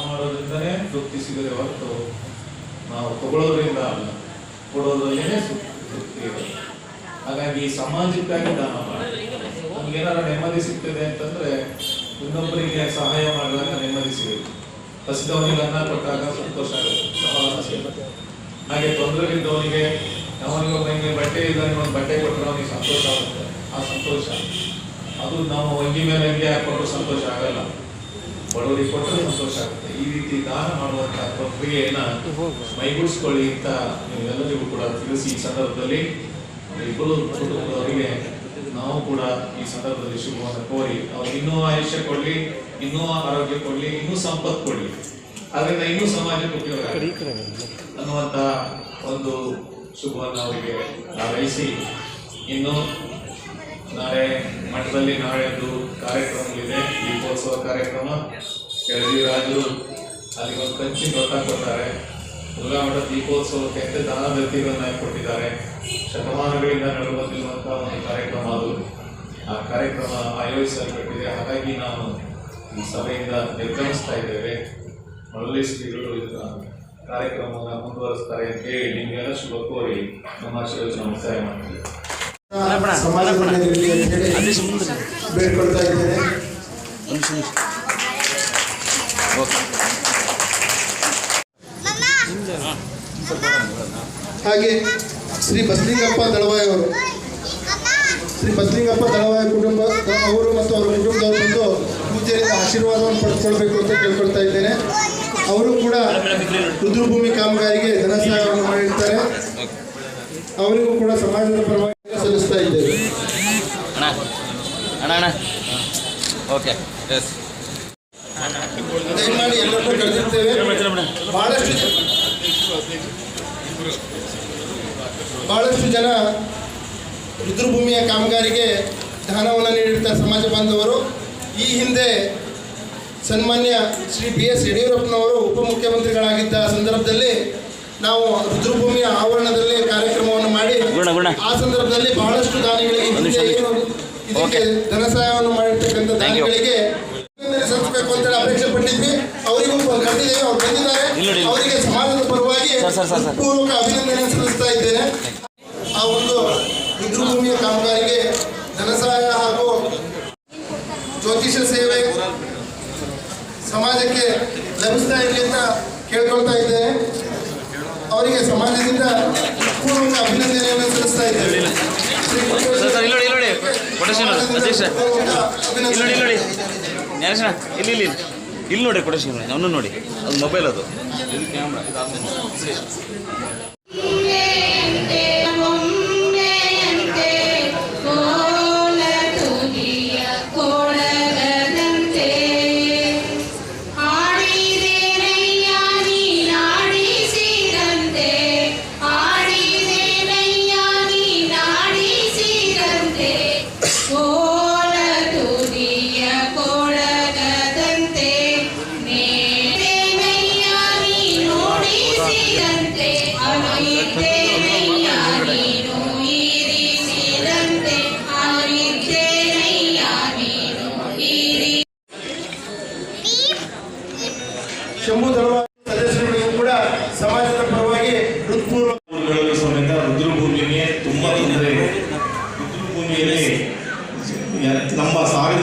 ಮಾಡೋದ್ರಿಂದಲೇ ತೃಪ್ತಿ ಸಿಗದೆ ಹೊರತು ನಾವು ತಗೊಳ್ಳೋದ್ರಿಂದ ಅಲ್ಲ, ಕೊಡೋದ್ರಲ್ಲೇ ತೃಪ್ತಿ ಇದೆ. ಹಾಗಾಗಿ ಸಮಾಜಕ್ಕಾಗಿ ದಾನ ಮಾಡಿ ನಮ್ಗೇನಾರ ನೆಮ್ಮದಿ ಸಿಗ್ತದೆ ಅಂತಂದರೆ ಇನ್ನೊಬ್ಬರಿಗೆ ಸಹಾಯ ಮಾಡಿದಾಗ ನೆಮ್ಮದಿ ಸಿಗುತ್ತೆ. ಹಸಿದವನಿಗೆ ಅನ್ನ ಕೊಟ್ಟಾಗ ಸಂತೋಷ ಆಗುತ್ತೆ, ಸಮಾಧಾನ ಸಿಗುತ್ತೆ. ಹಾಗೆ ತೊಂದರೆಗಿದ್ದವನಿಗೆ ಅವನಿಗೆ ಬಟ್ಟೆ ಇದ್ದವನಿಗೆ ಒಂದು ಬಟ್ಟೆ ಕೊಟ್ಟರೆ ಅವನಿಗೆ ಸಂತೋಷ ಆಗುತ್ತೆ. ಆ ಸಂತೋಷ ಅದು ನಾವು ಅಂಗಿ ಮೇಲೆ ಅಂಗಿ ಹಾಕ್ಕೊಟ್ಟು ಸಂತೋಷ ಆಗಲ್ಲ, ಬಡವರಿಗೆ ಕೊಟ್ಟರೆ ಸಂತೋಷ ಆಗುತ್ತೆ. ಈ ರೀತಿ ದಾನ ಮಾಡುವಂಥ ಪ್ರಕ್ರಿಯೆಯನ್ನು ಮೈಗೂಡಿಸ್ಕೊಳ್ಳಿ ಅಂತ ನೀವೆಲ್ಲರಿಗೂ ಕೂಡ ತಿಳಿಸಿ ಈ ಸಂದರ್ಭದಲ್ಲಿ ಇಬ್ಬರು ಕುಟುಂಬದವರಿಗೆ ನಾವು ಕೂಡ ಈ ಸಂದರ್ಭದಲ್ಲಿ ಶುಭವನ್ನು ಕೋರಿ ಅವ್ರಿಗೆ ಇನ್ನೂ ಆಯುಷ್ಯ ಕೊಡಲಿ, ಇನ್ನೂ ಆರೋಗ್ಯ ಕೊಡಲಿ, ಇನ್ನೂ ಸಂಪತ್ತು ಕೊಡಲಿ, ಅದರಿಂದ ಇನ್ನೂ ಸಮಾಜಕ್ಕೆ ಉಪಯೋಗ ಅನ್ನುವಂಥ ಒಂದು ಶುಭವನ್ನು ಅವರಿಗೆ ಹಾರೈಸಿ, ಇನ್ನು ನಾಳೆ ಮಠದಲ್ಲಿ ನಾಳೆದು ಕಾರ್ಯಕ್ರಮಗಳಿದೆ. ದೀಪೋತ್ಸವ ಕಾರ್ಯಕ್ರಮ. ಕೆಳದಿ ರಾಜರು ಅಲ್ಲಿ ಒಂದು ಕಂಚಿನ ವ್ರತ ಕೊಡ್ತಾರೆ. ದುರ್ಗಾ ಮಠ ದೀಪೋತ್ಸವಕ್ಕೆ ಅಂತ ದಾನ ದತ್ತಿಗಳನ್ನು ಕೊಟ್ಟಿದ್ದಾರೆ. ಶತಮಾನಗಳಿಂದ ನಡೆಯುವಂಥ ಒಂದು ಕಾರ್ಯಕ್ರಮ ಅದು. ಆ ಕಾರ್ಯಕ್ರಮ ಆಯೋಜಿಸಲ್ಪಟ್ಟಿದೆ. ಹಾಗಾಗಿ ನಾವು ಈ ಸಭೆಯಿಂದ ನಿರ್ಗಮಿಸ್ತಾ ಇದ್ದೇವೆ. ಮರಳಿ ಶ್ರೀಗಳು ಇದರ ಕಾರ್ಯಕ್ರಮವನ್ನು ಮುಂದುವರಿಸ್ತಾರೆ ಅಂತ ಹೇಳಿ ನಿಮಗೆಲ್ಲ ಶುಭ ಕೋರಿ ನಮ್ಮ ಆಶೀರ್ವಚನ ಮುಕ್ತಾಯ ಮಾಡ್ತೀವಿ. ಸಮಾಜದಲ್ಲಿ ಬೇಡ್ಕೊಳ್ತಾ ಇದ್ದೇನೆ. ಹಾಗೆ ಶ್ರೀ ಬಸಲಿಂಗಪ್ಪ ದಳವಾಯಿ ಅವರು, ಶ್ರೀ ಬಸಲಿಂಗಪ್ಪ ದಳವಾಯಿ ಕುಟುಂಬ ಅವರು ಮತ್ತು ಅವರ ಕುಟುಂಬದವರು ಬಂದು ಪೂಜೆಯಿಂದ ಆಶೀರ್ವಾದವನ್ನು ಪಡೆದುಕೊಳ್ಬೇಕು ಅಂತ ಕೇಳ್ಕೊಳ್ತಾ ಇದ್ದೇನೆ. ಅವರು ಕೂಡ ರುದ್ರಭೂಮಿ ಕಾಮಗಾರಿಗೆ ಧನ ಸಹಾಯವನ್ನು ಮಾಡಿರ್ತಾರೆ. ಅವರಿಗೂ ಕೂಡ ಸಮಾಜದ ಪರವಾಗಿ ಸಲ್ಲಿಸ್ತಾ ಇದ್ದೇವೆ. ದಯಮಾಡಿ ಎಲ್ಲರೂ ಕಳೆದಿರ್ತೇವೆ. ಬಹಳಷ್ಟು ಜನ ರುದ್ರಭೂಮಿಯ ಕಾಮಗಾರಿಗೆ ದಾನವನ್ನು ನೀಡಿರ್ತಾರೆ ಸಮಾಜ ಬಾಂಧವರು. ಈ ಹಿಂದೆ ಸನ್ಮಾನ್ಯ ಶ್ರೀ BS ಯಡಿಯೂರಪ್ಪನವರು ಉಪಮುಖ್ಯಮಂತ್ರಿಗಳಾಗಿದ್ದ ಸಂದರ್ಭದಲ್ಲಿ ನಾವು ರುದ್ರಭೂಮಿಯ ಆವರಣದಲ್ಲಿ ಕಾರ್ಯಕ್ರಮವನ್ನು ಮಾಡಿ ಆ ಸಂದರ್ಭದಲ್ಲಿ ಬಹಳಷ್ಟು ದಾನಿಗಳಿಗೆ ಇದಕ್ಕೆ ಧನ ಸಹಾಯವನ್ನು ಮಾಡಿರ್ತಕ್ಕಂಥ ದಾನಿಗಳಿಗೆ ಸಲ್ಲಿಸಬೇಕು ಅಂತೇಳಿ ಅಪೇಕ್ಷೆ ಪಟ್ಟಿದ್ವಿ. ಅವರಿಗೂ ಕರೆದಿದ್ದೇವೆ, ಅವ್ರು ಬಂದಿದ್ದಾರೆ. ಅವರಿಗೆ ಸಮಾಜದ ಪರವಾಗಿ ಪೂರ್ವಕ ಅಭಿನಂದನೆ ಸಲ್ಲಿಸ್ತಾ ಇದ್ದೇನೆ. ಆ ಒಂದು ರುದ್ರಭೂಮಿಯ ಕಾಮಗಾರಿಗೆ ಧನ ಸಹಾಯ ಹಾಗೂ ಜ್ಯೋತಿಷ ಸೇವೆ ಸಮಾಜಕ್ಕೆ ಲಭಿಸ್ತಾ ಇರಲಿ ಅಂತ ಕೇಳ್ಕೊಳ್ತಾ ಇದ್ದೇನೆ. ಅವರಿಗೆ ಸಮಾಜದಿಂದ ಪೂರ್ವಕ ಅಭಿನಂದನೆಯನ್ನು ಸಲ್ಲಿಸ್ತಾ ಇದ್ದೇವೆ. ಇಲ್ಲಿ ಇಲ್ಲಿ ನೋಡಿ ಕೊಡೇಶ್ ಅವನು ನೋಡಿ, ಅದು ಮೊಬೈಲ್, ಅದು ಇದು ಕ್ಯಾಮ್ರಾ, ಇದು ಶಂಭು ದಳವಾಯಿ ಸದಸ್ಯರುಗಳಿಗೂ ಕೂಡ ಸಮಾಜದ ಪರವಾಗಿ ಹೃತ್ಪೂರ್ವ ಸಮೇತ ರುದ್ರಭೂಮಿಗೆ ತುಂಬ ತೊಂದರೆ ಇದೆ. ರುದ್ರಭೂಮಿಯಲ್ಲಿ ನಮ್ಮ ಸಾಗರ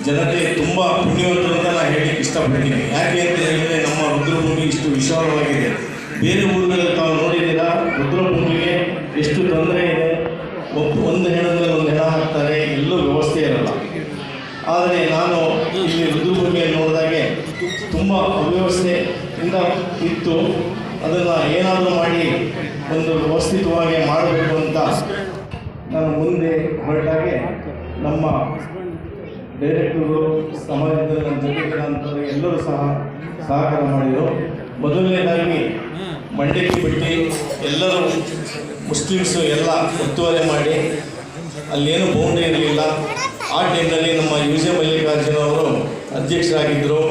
ಜನತೆ ತುಂಬ ಪುಣ್ಯವಂತರು ಅಂತ ನಾನು ಹೇಳಲಿಕ್ಕೆ ಇಷ್ಟಪಡ್ತೀನಿ. ಯಾಕೆ ಅಂತ ಹೇಳಿದರೆ ನಮ್ಮ ರುದ್ರಭೂಮಿ ಇಷ್ಟು ವಿಶಾಲವಾಗಿದೆ. ಬೇರೆ ಊರುಗಳಲ್ಲಿ ತಾವು ನೋಡಿದ್ದೀರಾ, ರುದ್ರಭೂಮಿಗೆ ಎಷ್ಟು ತೊಂದರೆ ಇದೆ. ಒಂದು ಹೆಣದ ಮೇಲೆ ಒಂದು ಹೆಣ ಹಾಕ್ತಾರೆ, ಎಲ್ಲೂ ವ್ಯವಸ್ಥೆ ಇರಲ್ಲ. ಆದರೆ ನಾನು ಇಲ್ಲಿ ರುದ್ರಭೂಮಿಯಲ್ಲಿ ನೋಡಿದಾಗೆ ತುಂಬ ಅವ್ಯವಸ್ಥೆಯಿಂದ ಇತ್ತು. ಅದನ್ನು ಏನಾದರೂ ಮಾಡಿ ಒಂದು ವ್ಯವಸ್ಥಿತವಾಗಿ ಮಾಡಬೇಕು ಅಂತ ನಾನು ಮುಂದೆ ಹೊರಟಾಗೆ ನಮ್ಮ ಡೈರೆಕ್ಟರು, ಸಮಾಜದ ನನ್ನ ಜೊತೆಗಿರುವಂಥವ್ರು ಎಲ್ಲರೂ ಸಹ ಸಹಕಾರ ಮಾಡಿದರು. ಮೊದಲನೇದಾಗಿ ಮಂಡಕ್ಕಿ ಬಿಟ್ಟು ಎಲ್ಲರೂ ಮುಸ್ಲಿಮ್ಸು ಎಲ್ಲ ಒತ್ತುವರಿ ಮಾಡಿ, ಅಲ್ಲೇನು ಬೌಂಡ್ರಿ ಇರಲಿಲ್ಲ. ಆ ಟೈಮ್ನಲ್ಲಿ ನಮ್ಮ ಯುಜೆ ಮಲ್ಲಿಕಾರ್ಜುನ ಅವರು ಅಧ್ಯಕ್ಷರಾಗಿದ್ದರು,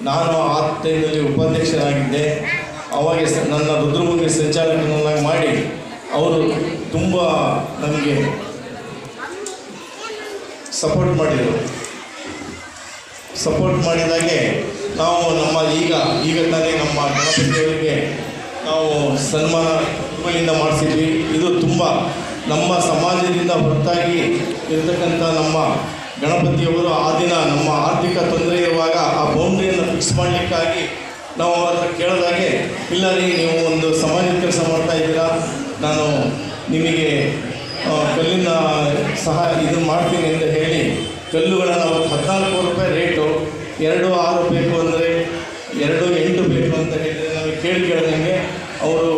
ನಾನು ಆ ಟೈಮ್ನಲ್ಲಿ ಉಪಾಧ್ಯಕ್ಷರಾಗಿದ್ದೆ. ಅವಾಗ ನನ್ನ ರುದ್ರಭೂಮಿ ಸಂಚಾಲಕನನ್ನಾಗಿ ಮಾಡಿ ಅವರು ತುಂಬ ನಮಗೆ ಸಪೋರ್ಟ್ ಮಾಡಿದರು. ಸಪೋರ್ಟ್ ಮಾಡಿದಾಗೆ ನಾವು ನಮ್ಮ ಈಗ ತಾನೇ ನಮ್ಮ ಗಣಪತಿಯವರಿಗೆ ನಾವು ಸನ್ಮಾನ ಇವುಗಳಿಂದ ಮಾಡಿಸಿದ್ವಿ. ಇದು ತುಂಬ ನಮ್ಮ ಸಮಾಜದಿಂದ ಹೊರತಾಗಿ ಇರತಕ್ಕಂಥ ನಮ್ಮ ಗಣಪತಿಯವರು ಆ ದಿನ ನಮ್ಮ ಆರ್ಥಿಕ ತೊಂದರೆ ಇರುವಾಗ ಆ ಬೌಂಡ್ರಿಯನ್ನು ಫಿಕ್ಸ್ ಮಾಡಲಿಕ್ಕಾಗಿ ನಾವು ಅವ್ರ ಹತ್ರ ಕೇಳಿದಾಗೆ, ಇಲ್ಲ ರೀ, ನೀವು ಒಂದು ಸಮಾಜದ ಕೆಲಸ ಮಾಡ್ತಾ ಇದ್ದೀರಾ, ನಾನು ನಿಮಗೆ ಕಲ್ಲಿನ ಸಹ ಇದು ಮಾಡ್ತೀನಿ ಅಂತ ಹೇಳಿ ಕಲ್ಲುಗಳನ್ನು ಅವತ್ತು 14 ರೂಪಾಯಿ ರೇಟು, 2.6 ಬೇಕು ಅಂದರೆ 2.8 ಬೇಕು ಅಂತ ಹೇಳಿದರೆ ನಮಗೆ ಕೇಳಿದಂಗೆ ಅವರು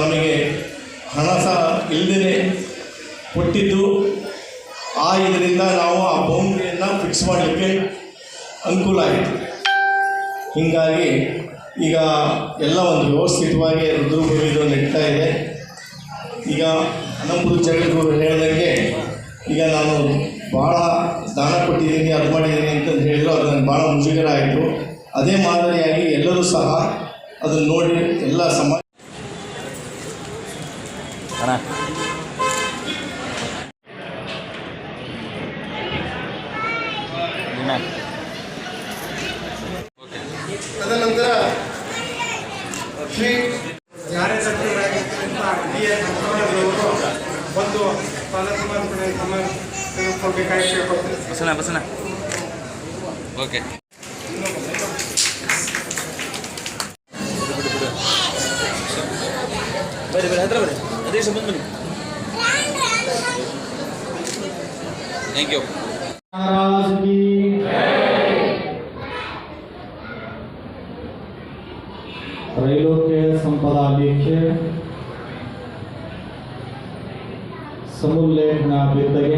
ನಮಗೆ ಹಣ ಸಹ ಇಲ್ಲದೇ ಕೊಟ್ಟಿದ್ದು. ಇದರಿಂದ ನಾವು ಆ ಬೌಂಡ್ರಿಯನ್ನು ಫಿಕ್ಸ್ ಮಾಡಲಿಕ್ಕೆ ಅನುಕೂಲ ಆಯಿತು. ಹೀಗಾಗಿ ಈಗ ಎಲ್ಲ ಒಂದು ವ್ಯವಸ್ಥಿತವಾಗಿ ರುದ್ರಭೂಮಿದು ನಡೀತಾ ಇದೆ. ಈಗ ಅನಂಪುರ ಜಗದ್ಗುರು ಹೇಳಿದಂಗೆ ಈಗ ನಾನು ಭಾಳ ದಾನ ಕೊಟ್ಟಿದ್ದೀನಿ, ಅದು ಮಾಡಿದ್ದೀನಿ ಅಂತ ಹೇಳಿದ್ರು. ಅದು ನನಗೆ ಭಾಳ ಮುಜುಗರ ಆಯಿತು. ಅದೇ ಮಾದರಿಯಾಗಿ ಎಲ್ಲರೂ ಸಹ ಅದನ್ನು ನೋಡಿ ಎಲ್ಲ ಸಮಾಜ ತದನಂತರ ಶ್ರೀ ಒಂದು ಬಸನ ಬಸನ ಓಕೆ. ಬರ್ರಿ ಬರ್ರಿ, ಹತ್ರ ಬರ್ರಿ, ಅದೇ ಸಂಬಂಧ ಬನ್ನಿ. Thank you. त्रैलोक्य संपदालेख्य समुल्लेखनाभितगे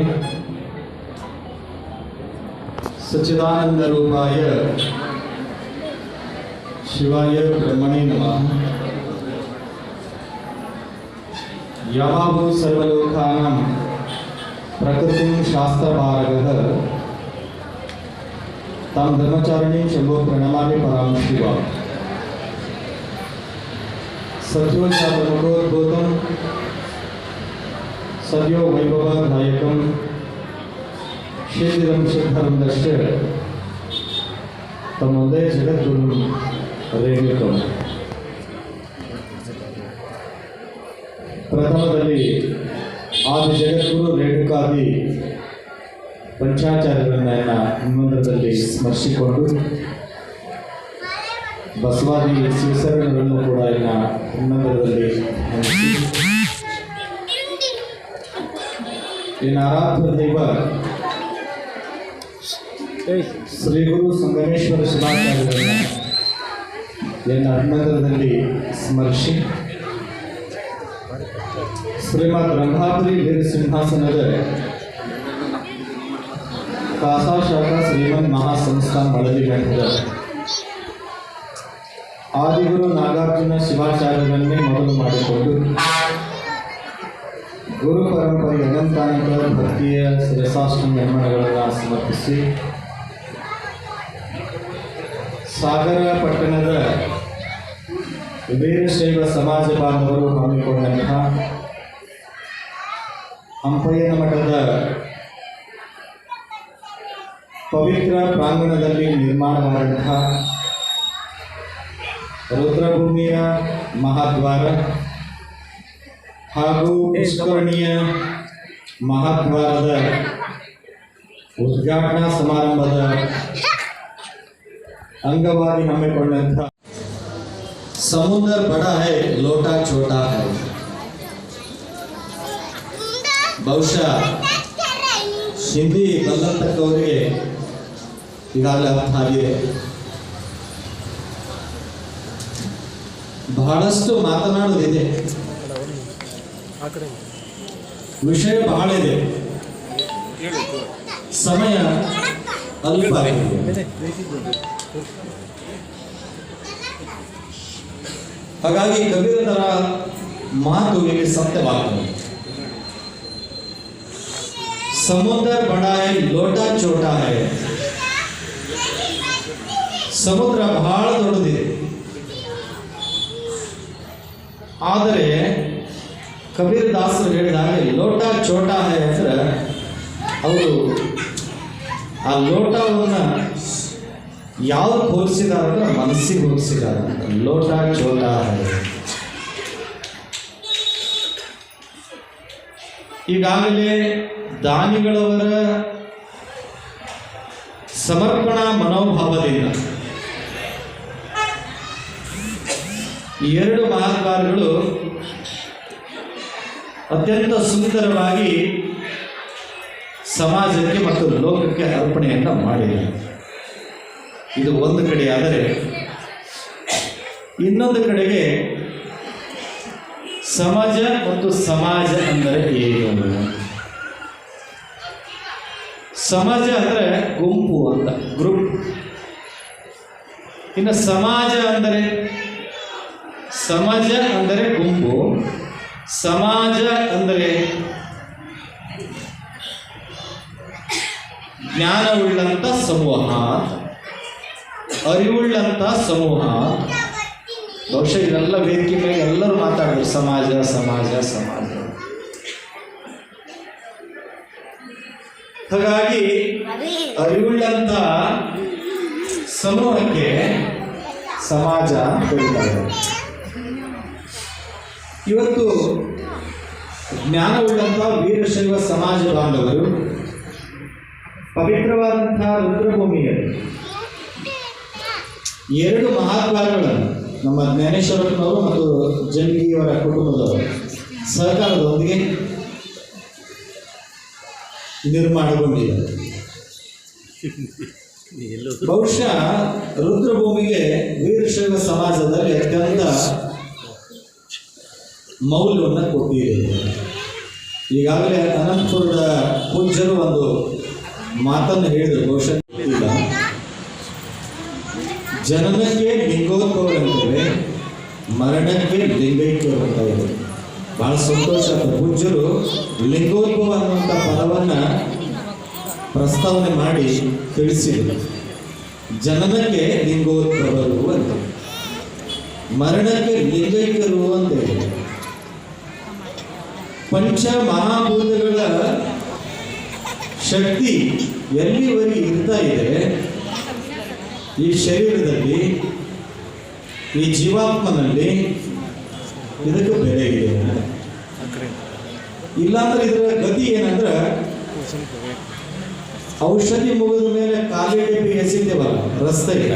सच्चिदानंद रूपाय शिवाय ब्रह्मणे नमः. यमाभू सर्वलोकानां प्रकृतिं शास्त्रभारगः तं धर्मचारिणीं शम्भो प्रणमामि परां शिवा. सत्यो शास्त्रमोद्भूतं सद्यो वैभवदायकं शीघ्रं शुद्धं दर्श्य तमोदे जगद्गुरुं रेणुकं. ಪ್ರಥಮದಲ್ಲಿ ಆದಿ ಜಗದ್ಗುರು ರೇಣುಕಾದಿ ಪಂಚಾಚಾರ್ಯರನ್ನ ಹನುಮಂತದಲ್ಲಿ ಸ್ಮರಿಸಿಕೊಂಡು ಬಸವಾದಿ ಶಿವಸರಣಗಳನ್ನು ಕೂಡ ಇನ್ನ ಹನುಮಂತದಲ್ಲಿ ಇನ್ನು ಆರಾಧ್ಯ ದೈವ ಶ್ರೀ ಗುರು ಸಂಗಮೇಶ್ವರ ಶಿವಾಚಾರ್ಯರನ್ನು ಎನ್ನ ಅಭಿನಂದನದಲ್ಲಿ ಸ್ಮರಿಸಿ ಶ್ರೀಮದ್ ರಂಭಾಪುರಿ ವೀರಸಿಂಹಾಸನದ ಕಾಸಾ ಶಾಖಾ ಶ್ರೀಮನ್ ಮಹಾಸಂಸ್ಥಾನ ಮಳಲಿ ಮಠದ ಆದಿಗುರು ನಾಗಾರ್ಜುನ ಶಿವಾಚಾರ್ಯರನ್ನೇ ಮೊದಲು ಮಾಡಿಕೊಂಡು ಗುರು ಪರಂಪರೆ ಅನಂತಾನೇಕ ಭಕ್ತಿಯ ಶಿರಸಾಷ್ಟಾಂಗ ನಮನಗಳನ್ನು ಸಮರ್ಪಿಸಿ ಸಾಗರ ಪಟ್ಟಣದ ವೀರಶೈವ ಸಮಾಜ ಬಾಂಧವರು ಹಮ್ಮಿಕೊಂಡಂತಹ ಹಂಪಯ್ಯನ ಮಠದ ಪವಿತ್ರ ಪ್ರಾಂಗಣದಲ್ಲಿ ನಿರ್ಮಾಣವಾದಂತಹ ರುದ್ರಭೂಮಿಯ ಮಹಾದ್ವಾರ ಹಾಗೂ ಪುಷ್ಕರಣಿಯ ಮಹಾದ್ವಾರದ ಉದ್ಘಾಟನಾ ಸಮಾರಂಭದ ಅಂಗವಾಗಿ ಹಮ್ಮಿಕೊಂಡಂಥ ಸಮುದ್ರ ಬಡ ಹೈ ಲೋಟ ಛೋಟಾ ಹೈ ಬಹುಶಃ ಹಿಂದಿ ಬಂದಂತಕ್ಕವರಿಗೆ ಈಗಾಗಲೇ ಅರ್ಥ ಆಗಿದೆ. ಬಹಳಷ್ಟು ಮಾತನಾಡುವುದಿದೆ, ವಿಷಯ ಬಹಳ ಇದೆ, ಸಮಯ ಅಲ್ಪ ಆಗಿದೆ. ಹಾಗಾಗಿ ಕಬೀರರ ಮಾತು ಇಲ್ಲಿ ಸತ್ಯವಾಗ್ತದೆ. ಸಮುದ್ರ ಬಡ ಹೈ ಲೋಟ ಚೋಟ ಹೈ. ಸಮುದ್ರ ಬಹಳ ದೊಡ್ಡದಿದೆ, ಆದರೆ ಕಬೀರ್ ದಾಸರು ಹೇಳಿದ ಹಾಗೆ ಲೋಟ ಚೋಟ ಹೈ ಅಂದ್ರೆ ಅವರು ಆ ಲೋಟವನ್ನು ಯಾವ್ದು ಹೋಲಿಸಿದಾರೆ ಅಂದ್ರೆ ಮನಸ್ಸಿಗೆ ಹೋಲಿಸಿದಾರೆ. ಲೋಟ ಚೋಟ ಹೈ. ಈಗಾಗಲೇ ದಾನಿಗಳವರ ಸಮರ್ಪಣಾ ಮನೋಭಾವದಿಂದ ಎರಡು ಮಹಾದ್ವಾರಗಳು ಅತ್ಯಂತ ಸುಂದರವಾಗಿ ಸಮಾಜಕ್ಕೆ ಮತ್ತು ಲೋಕಕ್ಕೆ ಅರ್ಪಣೆಯನ್ನು ಮಾಡಿದೆ. ಇದು ಒಂದು ಕಡೆ ಆದರೆ, ಇನ್ನೊಂದು ಕಡೆಗೆ ಸಮಾಜ ಮತ್ತು ಸಮಾಜ ಅಂದರೆ ಏನು? ಸಮಾಜ ಅಂದರೆ ಗುಂಪು ಅಂತ, ಗ್ರೂಪ್. ಇನ್ನು ಸಮಾಜ ಅಂದರೆ ಗುಂಪು, ಸಮಾಜ ಅಂದರೆ ಜ್ಞಾನವುಳ್ಳಂಥ ಸಮೂಹ, ಅರಿವುಳ್ಳಂಥ ಸಮೂಹ. ಬಹುಶಃ ಇದೆಲ್ಲ ವೇದಿಕೆ ಮೇಲೆ ಎಲ್ಲರೂ ಮಾತಾಡಿದ್ರು ಸಮಾಜ ಸಮಾಜ ಸಮಾಜ. ಹಾಗಾಗಿ ಅರಿವುಳ್ಳಂಥ ಸಮೂಹಕ್ಕೆ ಸಮಾಜ ಕರೀತಾರೆ. ಇವತ್ತು ಜ್ಞಾನವುಳ್ಳಂಥ ವೀರಶೈವ ಸಮಾಜ ಬಾಂಧವರು ಪವಿತ್ರವಾದಂತಹ ರುದ್ರಭೂಮಿಯಲ್ಲಿ ಎರಡು ಮಹಾದ್ವಾರಗಳನ್ನು ನಮ್ಮ ಜ್ಞಾನೇಶ್ವರಪ್ಪನವರು ಮತ್ತು ಜಂಗಿಯವರ ಕುಟುಂಬದವರು ಸಹಕಾರದೊಂದಿಗೆ ನಿರ್ಮಾಣಗೊಂಡಿದ್ದಾರೆ. ಬಹುಶಃ ರುದ್ರಭೂಮಿಗೆ ವೀರಶೈವ ಸಮಾಜದಲ್ಲಿ ಅತ್ಯಂತ ಮೌಲ್ಯವನ್ನು ಕೊಟ್ಟಿದೆ. ಈಗಾಗಲೇ ಅನಂತಪುರದ ಪೂಜ್ಯರು ಒಂದು ಮಾತನ್ನು ಹೇಳಿದರು, ಬಹುಶಃ ಇಲ್ಲ, ಜನನಕ್ಕೆ ಲಿಂಗೋದ್ಭವ ಅಂತೇವೆ, ಮರಣಕ್ಕೆ ಲಿಂಗೈಕ್ಯ ಅಂತ ಇದೆ. ಬಹಳ ಸಂತೋಷ. ಪೂಜ್ಯರು ಲಿಂಗೋದ್ಭವ ಅನ್ನುವಂಥ ಪದವನ್ನು ಪ್ರಸ್ತಾವನೆ ಮಾಡಿ ತಿಳಿಸಿದರು. ಜನನಕ್ಕೆ ಲಿಂಗೋದ್ಭವರು ಅಂತ, ಮರಣಕ್ಕೆ ಲಿಂಗೈಕ್ಯರು ಅಂತ ಇದೆ. ಪಂಚ ಮಹಾಭೂತಗಳ ಶಕ್ತಿ ಎಲ್ಲಿವರೆಗೆ ಇರ್ತಾ ಇದೆ ಈ ಶರೀರದಲ್ಲಿ, ಈ ಜೀವಾತ್ಮನಲ್ಲಿ, ಇದಕ್ಕೆ ಬೆಲೆ ಇದೆ. ಇಲ್ಲಾಂದ್ರೆ ಇದರ ಗತಿ ಏನಂದ್ರೆ, ಔಷಧಿ ಮುಗಿದ ಮೇಲೆ ಕಾಲಿಗೆ ಎಸಿತೇವಲ್ಲ ರಸ್ತೆಗೆ,